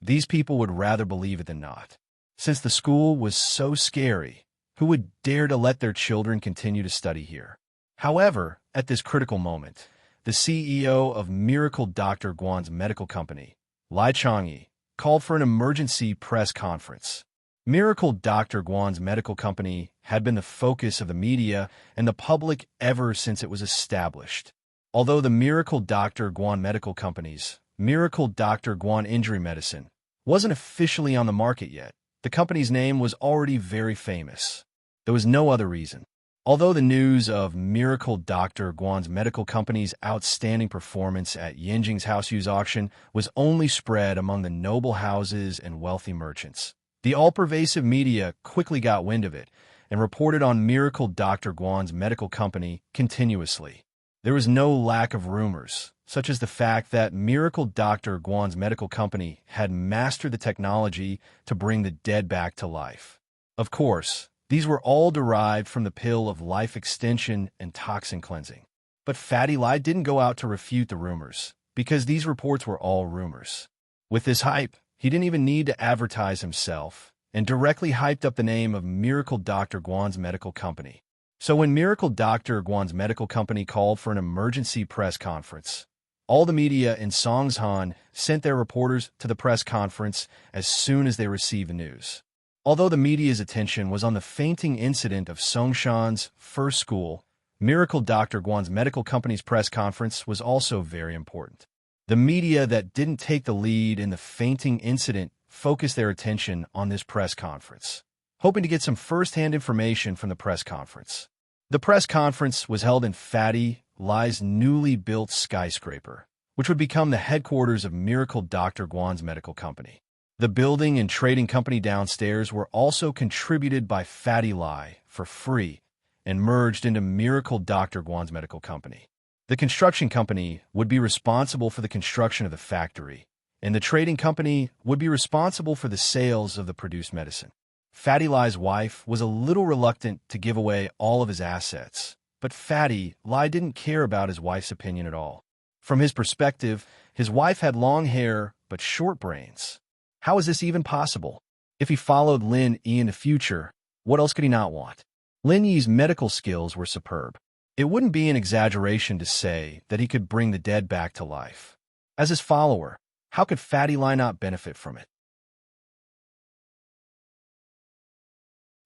these people would rather believe it than not. Since the school was so scary, who would dare to let their children continue to study here? However, at this critical moment, the CEO of Miracle Dr. Guan's medical company, Lai Changyi, called for an emergency press conference. Miracle Dr. Guan's medical company had been the focus of the media and the public ever since it was established. Although the Miracle Dr. Guan medical company's Miracle Dr. Guan Injury Medicine wasn't officially on the market yet, the company's name was already very famous. There was no other reason. Although the news of Miracle Dr. Guan's medical company's outstanding performance at Yinjing's house use auction was only spread among the noble houses and wealthy merchants, the all-pervasive media quickly got wind of it and reported on Miracle Dr. Guan's medical company continuously. There was no lack of rumors, such as the fact that Miracle Dr. Guan's medical company had mastered the technology to bring the dead back to life. Of course, these were all derived from the pill of life extension and toxin cleansing. But Fatty Lai didn't go out to refute the rumors, because these reports were all rumors. With this hype, he didn't even need to advertise himself, and directly hyped up the name of Miracle Dr. Guan's medical company. So when Miracle Dr. Guan's medical company called for an emergency press conference, all the media in Songshan sent their reporters to the press conference as soon as they received the news. Although the media's attention was on the fainting incident of Songshan's first school, Miracle Dr. Guan's medical company's press conference was also very important. The media that didn't take the lead in the fainting incident focused their attention on this press conference, hoping to get some first-hand information from the press conference. The press conference was held in Fatty Lai's newly built skyscraper, which would become the headquarters of Miracle Dr. Guan's medical company. The building and trading company downstairs were also contributed by Fatty Lai for free and merged into Miracle Dr. Guan's medical company. The construction company would be responsible for the construction of the factory, and the trading company would be responsible for the sales of the produced medicine. Fatty Lai's wife was a little reluctant to give away all of his assets, but Fatty Lai didn't care about his wife's opinion at all. From his perspective, his wife had long hair but short brains. How is this even possible? If he followed Lin Yi in the future, what else could he not want? Lin Yi's medical skills were superb. It wouldn't be an exaggeration to say that he could bring the dead back to life. As his follower, how could Fatty Lie not benefit from it?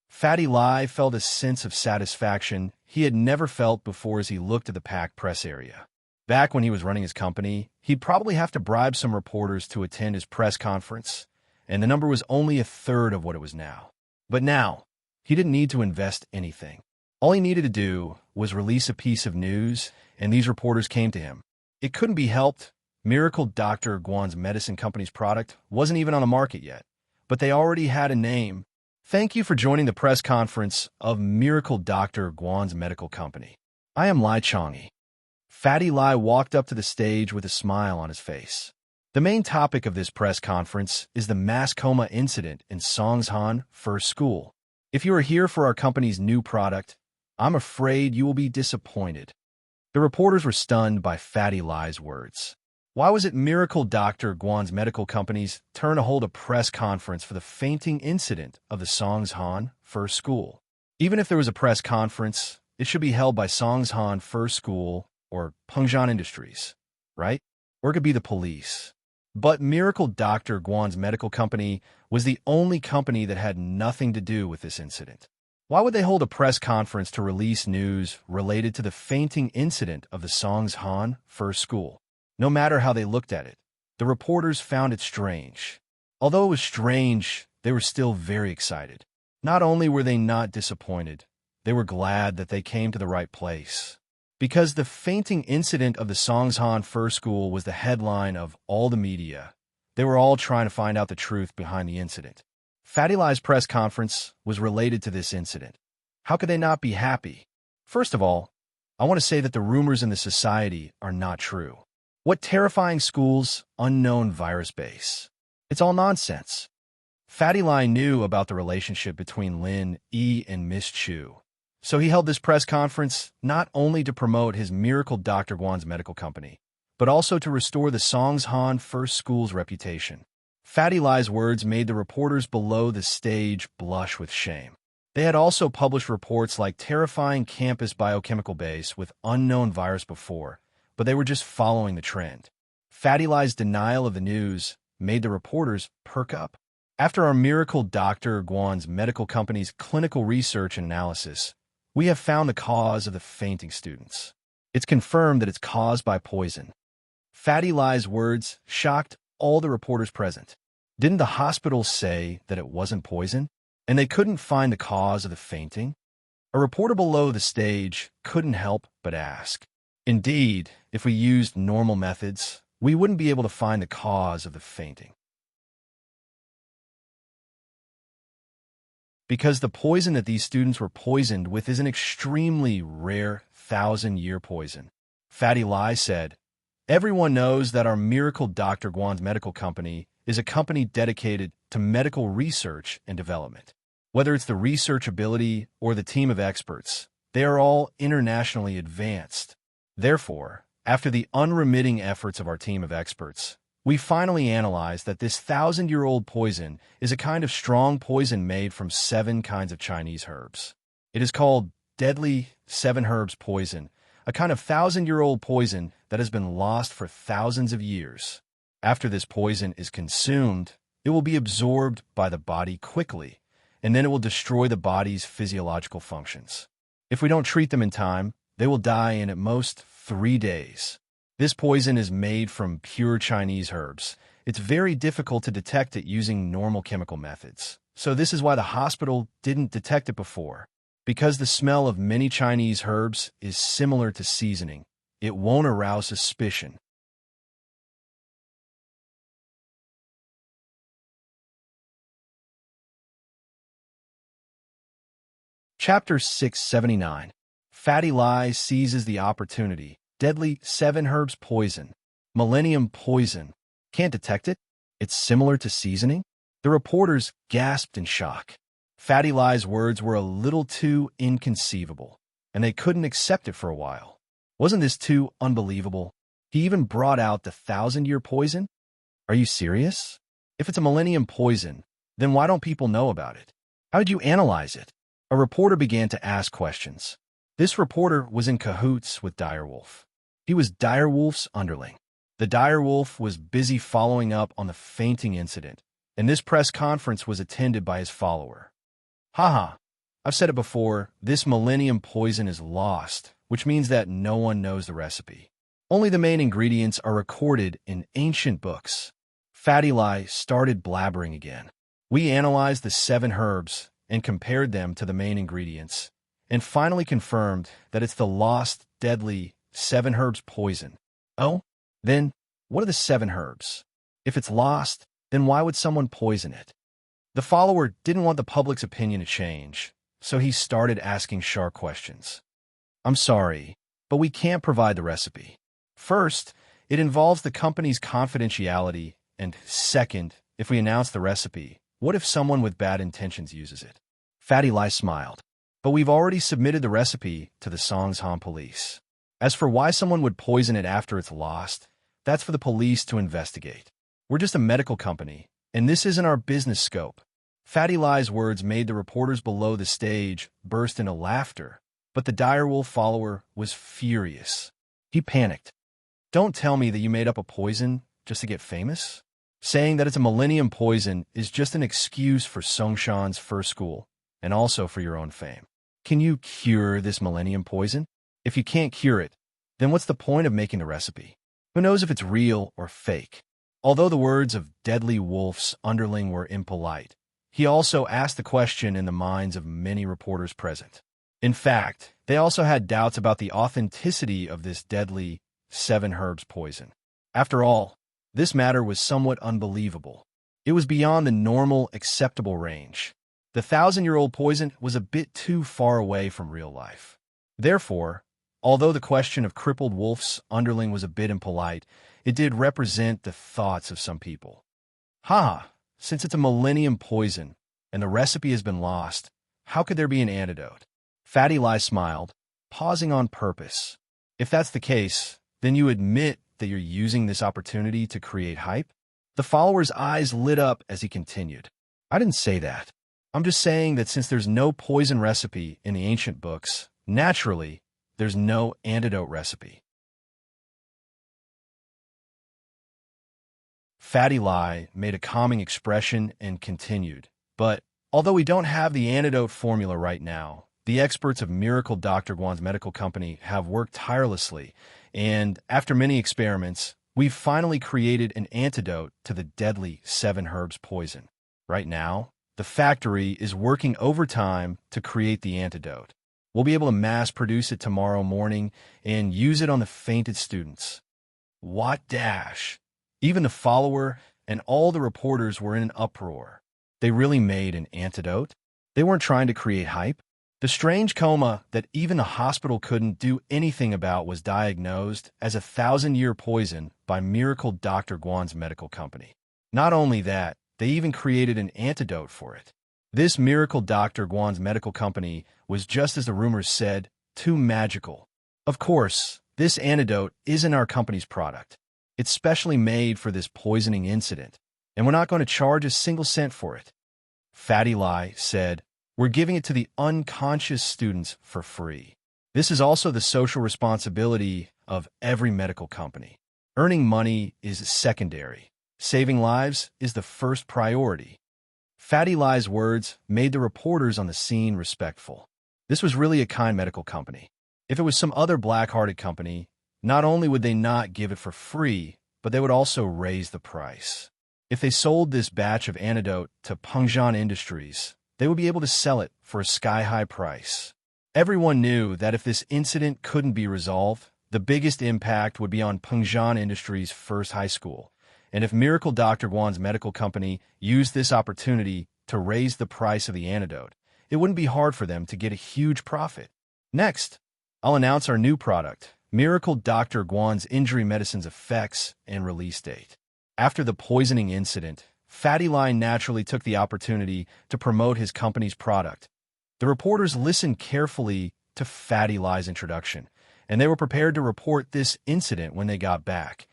Fatty Lie felt a sense of satisfaction he had never felt before as he looked at the packed press area. Back when he was running his company, he'd probably have to bribe some reporters to attend his press conference, and the number was only a third of what it was now. But now, he didn't need to invest anything. All he needed to do was release a piece of news, and these reporters came to him. It couldn't be helped. Miracle Dr. Guan's medicine company's product wasn't even on the market yet, but they already had a name. Thank you for joining the press conference of Miracle Dr. Guan's medical company. I am Lai Changyi. Fatty Lie walked up to the stage with a smile on his face. The main topic of this press conference is the mass coma incident in Songshan First School. If you are here for our company's new product, I'm afraid you will be disappointed. The reporters were stunned by Fatty Lie's words. Why was it Miracle Dr. Guan's medical company's turn to hold a press conference for the fainting incident of the Songshan First School? Even if there was a press conference, it should be held by Songshan First School or Pengjian Industries, right? Or it could be the police. But Miracle Dr. Guan's medical company was the only company that had nothing to do with this incident. Why would they hold a press conference to release news related to the fainting incident of the Songshan First School? No matter how they looked at it, the reporters found it strange. Although it was strange, they were still very excited. Not only were they not disappointed, they were glad that they came to the right place. Because the fainting incident of the Songshan First School was the headline of all the media, they were all trying to find out the truth behind the incident. Fatty Lie's press conference was related to this incident. How could they not be happy? First of all, I want to say that the rumors in the society are not true. What terrifying school's unknown virus base? It's all nonsense. Fatty Lie knew about the relationship between Lin Yi and Miss Chu. So he held this press conference not only to promote his Miracle Dr. Guan's medical company, but also to restore the Songshan First School's reputation. Fatty Lie's words made the reporters below the stage blush with shame. They had also published reports like terrifying campus biochemical base with unknown virus before, but they were just following the trend. Fatty Lie's denial of the news made the reporters perk up. After our Miracle Dr. Guan's medical company's clinical research and analysis, we have found the cause of the fainting students. It's confirmed that it's caused by poison. Fatty Lie's words shocked all the reporters present. Didn't the hospital say that it wasn't poison? And they couldn't find the cause of the fainting? A reporter below the stage couldn't help but ask. Indeed, if we used normal methods, we wouldn't be able to find the cause of the fainting. Because the poison that these students were poisoned with is an extremely rare 1,000-year poison. Fatty Lie said, everyone knows that our Miracle Dr. Guan's medical company is a company dedicated to medical research and development. Whether it's the research ability or the team of experts, they are all internationally advanced. Therefore, after the unremitting efforts of our team of experts, we finally analyzed that this 1,000-year-old poison is a kind of strong poison made from 7 kinds of Chinese herbs. It is called deadly 7 herbs poison, a kind of 1,000-year-old poison that has been lost for thousands of years. After this poison is consumed, it will be absorbed by the body quickly, and then it will destroy the body's physiological functions. If we don't treat them in time, they will die in at most 3 days. This poison is made from pure Chinese herbs. It's very difficult to detect it using normal chemical methods. So this is why the hospital didn't detect it before. Because the smell of many Chinese herbs is similar to seasoning, it won't arouse suspicion. Chapter 679. Fatty Lie seizes the opportunity. Deadly 7 herbs poison. Millennium poison. Can't detect it? It's similar to seasoning? The reporters gasped in shock. Fatty Lie's words were a little too inconceivable, and they couldn't accept it for a while. Wasn't this too unbelievable? He even brought out the 1,000-year poison? Are you serious? If it's a millennium poison, then why don't people know about it? How did you analyze it? A reporter began to ask questions. This reporter was in cahoots with Direwolf. He was Direwolf's underling. The Direwolf was busy following up on the fainting incident, and this press conference was attended by his follower. Haha, I've said it before, this millennium poison is lost, which means that no one knows the recipe. Only the main ingredients are recorded in ancient books. Fatty Lie started blabbering again. We analyzed the 7 herbs and compared them to the main ingredients, and finally confirmed that it's the lost, deadly 7 herbs poison. Oh? Then, what are the 7 herbs? If it's lost, then why would someone poison it? The follower didn't want the public's opinion to change, so he started asking sharp questions. I'm sorry, but we can't provide the recipe. First, it involves the company's confidentiality, and second, if we announce the recipe, what if someone with bad intentions uses it? Fatty Lie smiled. But we've already submitted the recipe to the Songsham police. As for why someone would poison it after it's lost, that's for the police to investigate. We're just a medical company, and this isn't our business scope. Fatty Lie's words made the reporters below the stage burst into laughter, but the Direwolf follower was furious. He panicked. Don't tell me that you made up a poison just to get famous? Saying that it's a millennium poison is just an excuse for Songshan's first school, and also for your own fame. Can you cure this millennium poison? If you can't cure it, then what's the point of making the recipe? Who knows if it's real or fake? Although the words of Deadly Wolf's underling were impolite, he also asked the question in the minds of many reporters present. In fact, they also had doubts about the authenticity of this deadly 7 herbs poison. After all, this matter was somewhat unbelievable. It was beyond the normal, acceptable range. The 1,000-year-old poison was a bit too far away from real life. Therefore, although the question of crippled Wolf's underling was a bit impolite, it did represent the thoughts of some people. Since it's a millennium poison, and the recipe has been lost, how could there be an antidote? Fatty Lie smiled, pausing on purpose. If that's the case, then you admit that you're using this opportunity to create hype? The follower's eyes lit up as he continued. I didn't say that. I'm just saying that since there's no poison recipe in the ancient books, naturally, there's no antidote recipe. Fatty Lie made a calming expression and continued. But, although we don't have the antidote formula right now, the experts of Miracle Dr. Guan's medical company have worked tirelessly, and after many experiments, we've finally created an antidote to the deadly 7 herbs poison. Right now, the factory is working overtime to create the antidote. We'll be able to mass produce it tomorrow morning and use it on the fainted students. What dash! Even the follower and all the reporters were in an uproar. They really made an antidote? They weren't trying to create hype? The strange coma that even the hospital couldn't do anything about was diagnosed as a 1,000-year poison by Miracle Dr. Guan's medical company. Not only that, they even created an antidote for it. This Miracle Dr. Guan's medical company was, just as the rumors said, too magical. Of course, this antidote isn't our company's product. It's specially made for this poisoning incident, and we're not going to charge a single cent for it. Fatty Lie said, we're giving it to the unconscious students for free. This is also the social responsibility of every medical company. Earning money is secondary. Saving lives is the first priority. Fatty Lie's words made the reporters on the scene respectful. This was really a kind medical company. If it was some other black-hearted company, not only would they not give it for free, but they would also raise the price. If they sold this batch of antidote to Pengzhan Industries, they would be able to sell it for a sky-high price. Everyone knew that if this incident couldn't be resolved, the biggest impact would be on Pengzhan Industries' first high school. And if Miracle Dr. Guan's medical company used this opportunity to raise the price of the antidote, it wouldn't be hard for them to get a huge profit. Next, I'll announce our new product, Miracle Dr. Guan's Injury Medicine's effects and release date. After the poisoning incident, Fatty Lie naturally took the opportunity to promote his company's product. The reporters listened carefully to Fatty Lie's introduction, and they were prepared to report this incident when they got back.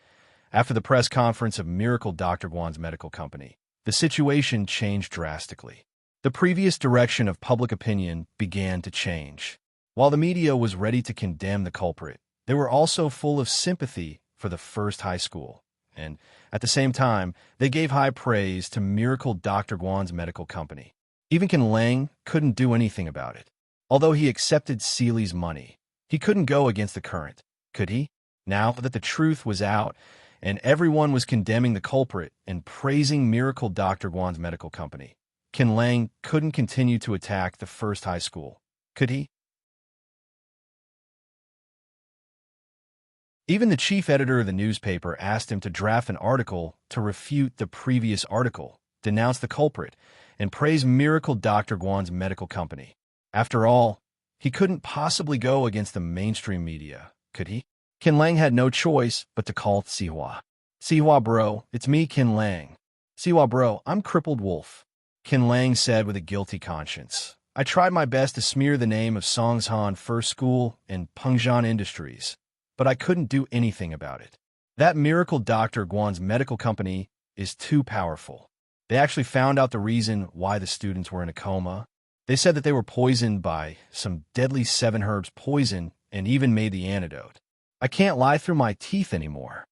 After the press conference of Miracle Dr. Guan's medical company, the situation changed drastically. The previous direction of public opinion began to change. While the media was ready to condemn the culprit, they were also full of sympathy for the first high school. And at the same time, they gave high praise to Miracle Dr. Guan's medical company. Even Ken Lang couldn't do anything about it. Although he accepted Seely's money, he couldn't go against the current, could he? Now that the truth was out and everyone was condemning the culprit and praising Miracle Dr. Guan's medical company, Ken Lang couldn't continue to attack the first high school, could he? Even the chief editor of the newspaper asked him to draft an article to refute the previous article, denounce the culprit, and praise Miracle Dr. Guan's medical company. After all, he couldn't possibly go against the mainstream media, could he? Ken Lang had no choice but to call Sihua. Sihua bro, it's me, Ken Lang. Sihua bro, I'm Crippled Wolf. Ken Lang said with a guilty conscience. I tried my best to smear the name of Songshan First School and Pengzhan Industries, but I couldn't do anything about it. That Miracle Dr. Guan's medical company is too powerful. They actually found out the reason why the students were in a coma. They said that they were poisoned by some deadly 7 herbs poison and even made the antidote. I can't lie through my teeth anymore.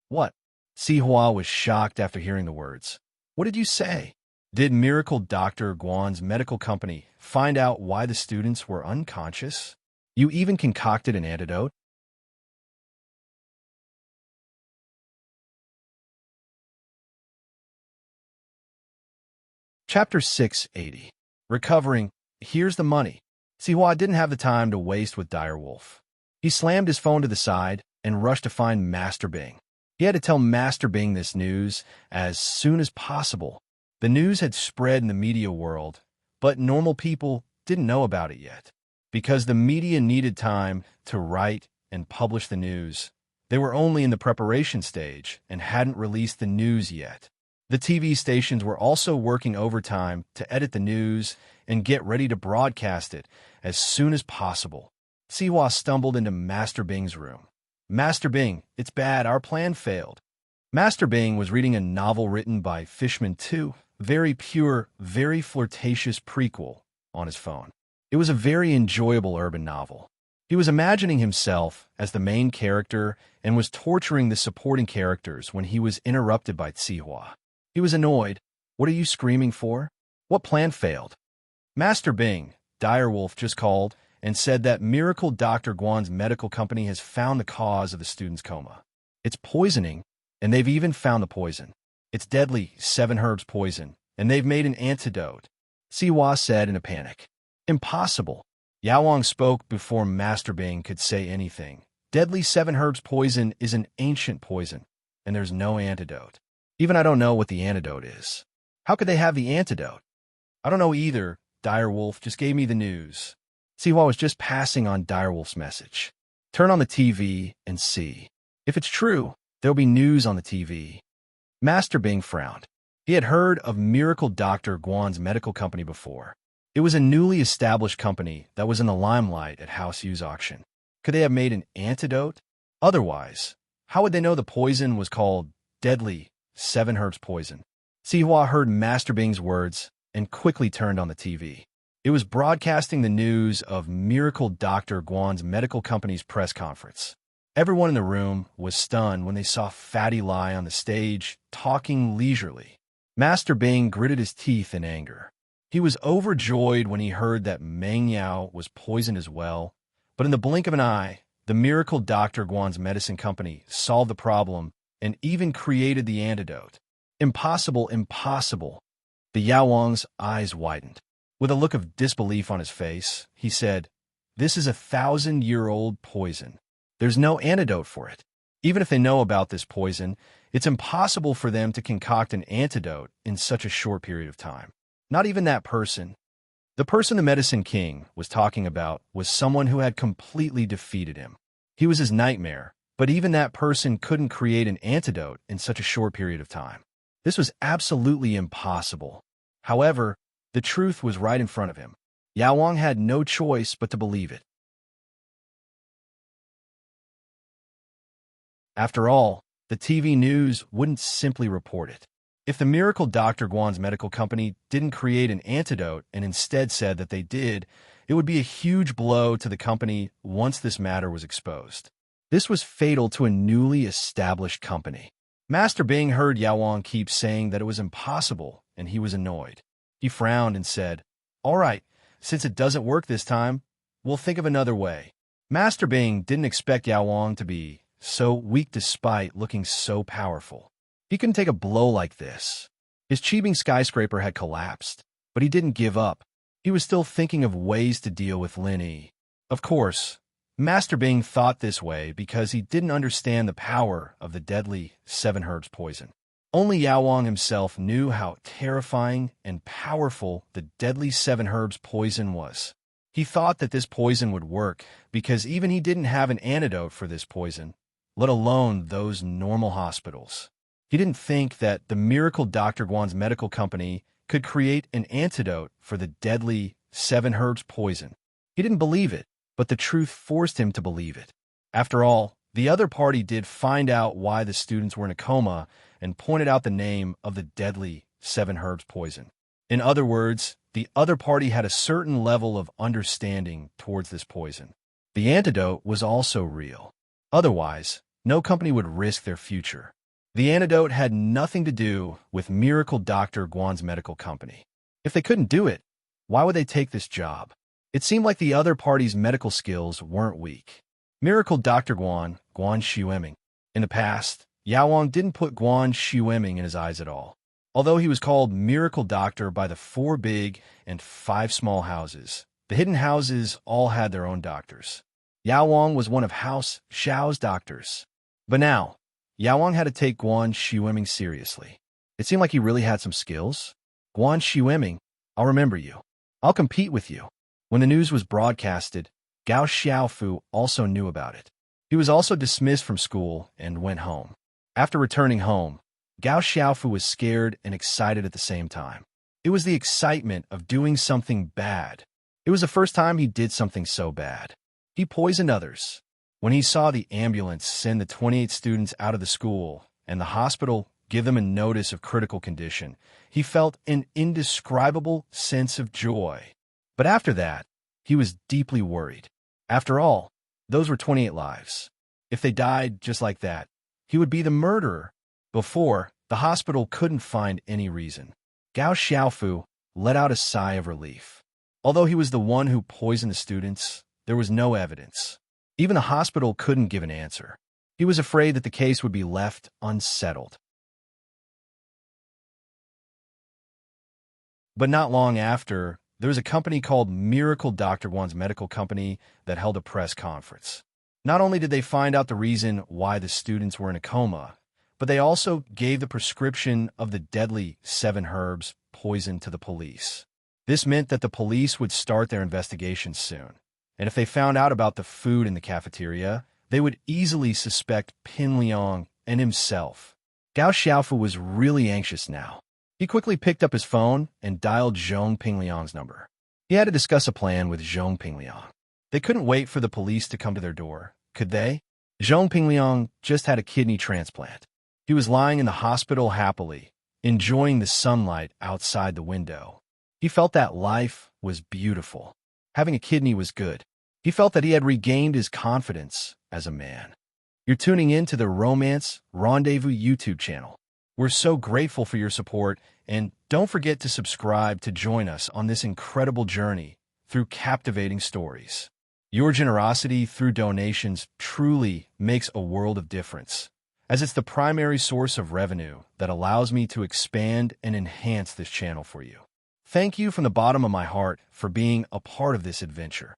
What? Sihua was shocked after hearing the words. What did you say? Did Miracle Dr. Guan's medical company find out why the students were unconscious? You even concocted an antidote? Chapter 680. Recovering. Here's the money. Sihua didn't have the time to waste with Direwolf. He slammed his phone to the side and rushed to find Master Bing. He had to tell Master Bing this news as soon as possible. The news had spread in the media world, but normal people didn't know about it yet. Because the media needed time to write and publish the news, they were only in the preparation stage and hadn't released the news yet. The TV stations were also working overtime to edit the news and get ready to broadcast it as soon as possible. Sihua stumbled into Master Bing's room. Master Bing, it's bad, our plan failed. Master Bing was reading a novel written by Fishman 2, very pure, very flirtatious prequel, on his phone. It was a very enjoyable urban novel. He was imagining himself as the main character and was torturing the supporting characters when he was interrupted by Sihua. He was annoyed. What are you screaming for? What plan failed? Master Bing, Direwolf just called and said that Miracle Dr. Guan's medical company has found the cause of the student's coma. It's poisoning, and they've even found the poison. It's deadly 7 herbs poison, and they've made an antidote, Sihua said in a panic. Impossible. Yao Wang spoke before Master Bing could say anything. Deadly 7 herbs poison is an ancient poison, and there's no antidote. Even I don't know what the antidote is. How could they have the antidote? I don't know either. Direwolf just gave me the news. Sihua was just passing on Direwolf's message. Turn on the TV and see. If it's true, there'll be news on the TV. Master Bing frowned. He had heard of Miracle Dr. Guan's medical company before. It was a newly established company that was in the limelight at House Yu's auction. Could they have made an antidote? Otherwise, how would they know the poison was called deadly 7 herbs poison? Sihua heard Master Bing's words and quickly turned on the TV. It was broadcasting the news of Miracle Dr. Guan's medical company's press conference. Everyone in the room was stunned when they saw Fatty lie on the stage, talking leisurely. Master Bing gritted his teeth in anger. He was overjoyed when he heard that Meng Yao was poisoned as well, but in the blink of an eye, the Miracle Dr. Guan's medicine company solved the problem and even created the antidote. Impossible, impossible. The Yao Wang's eyes widened. With a look of disbelief on his face, he said, "This is a 1,000-year-old poison. There's no antidote for it. Even if they know about this poison, it's impossible for them to concoct an antidote in such a short period of time. Not even that person." The person the Medicine King was talking about was someone who had completely defeated him. He was his nightmare, but even that person couldn't create an antidote in such a short period of time. This was absolutely impossible. However, the truth was right in front of him. Yao Wang had no choice but to believe it. After all, the TV news wouldn't simply report it. If the Miracle Dr. Guan's medical company didn't create an antidote and instead said that they did, It would be a huge blow to the company once this matter was exposed. This was fatal to a newly established company. Master Bing heard Yao Wang keep saying that it was impossible, and he was annoyed. He frowned and said, "All right, since it doesn't work this time, we'll think of another way." Master Bing didn't expect Yao Wang to be so weak despite looking so powerful. He couldn't take a blow like this. His Qibing skyscraper had collapsed, but he didn't give up. He was still thinking of ways to deal with Lin Yi. Of course, Master Bing thought this way because he didn't understand the power of the deadly 7 herbs poison. Only Yao Wang himself knew how terrifying and powerful the deadly 7 herbs poison was. He thought that this poison would work because even he didn't have an antidote for this poison, let alone those normal hospitals. He didn't think that the miracle Dr. Guan's medical company could create an antidote for the deadly 7 herbs poison. He didn't believe it, but the truth forced him to believe it. After all, the other party did find out why the students were in a coma and pointed out the name of the deadly 7 herbs poison. In other words, the other party had a certain level of understanding towards this poison. The antidote was also real. Otherwise, no company would risk their future. The antidote had nothing to do with Miracle Dr. Guan's medical company. If they couldn't do it, why would they take this job? It seemed like the other party's medical skills weren't weak. Miracle Dr. Guan Xueming. In the past, Yao Wang didn't put Guan Xueming in his eyes at all. Although he was called Miracle Doctor by the 4 big and 5 small houses, the hidden houses all had their own doctors. Yao Wang was one of House Xiao's doctors. But now, Yao Wang had to take Guan Xueming seriously. It seemed like he really had some skills. "Guan Xueming, I'll remember you. I'll compete with you." When the news was broadcasted, Gao Xiaofu also knew about it. He was also dismissed from school and went home. After returning home, Gao Xiaofu was scared and excited at the same time. It was the excitement of doing something bad. It was the first time he did something so bad. He poisoned others. When he saw the ambulance send the 28 students out of the school and the hospital give them a notice of critical condition, he felt an indescribable sense of joy. But after that, he was deeply worried. After all, those were 28 lives. If they died just like that, he would be the murderer. Before, the hospital couldn't find any reason. Gao Xiaofu let out a sigh of relief. Although he was the one who poisoned the students, there was no evidence. Even the hospital couldn't give an answer. He was afraid that the case would be left unsettled. But not long after, there was a company called Miracle Dr. Guan's medical company that held a press conference. Not only did they find out the reason why the students were in a coma, but they also gave the prescription of the deadly 7 herbs poison to the police. This meant that the police would start their investigation soon. And if they found out about the food in the cafeteria, they would easily suspect Pin Liang and himself. Gao Xiaofu was really anxious now. He quickly picked up his phone and dialed Zhong Pingliang's number. He had to discuss a plan with Zhong Pingliang. They couldn't wait for the police to come to their door, could they? Zhong Pingliang just had a kidney transplant. He was lying in the hospital happily, enjoying the sunlight outside the window. He felt that life was beautiful. Having a kidney was good. He felt that he had regained his confidence as a man. You're tuning in to the Romance Rendezvous YouTube channel. We're so grateful for your support, and don't forget to subscribe to join us on this incredible journey through captivating stories. Your generosity through donations truly makes a world of difference, as it's the primary source of revenue that allows me to expand and enhance this channel for you. Thank you from the bottom of my heart for being a part of this adventure.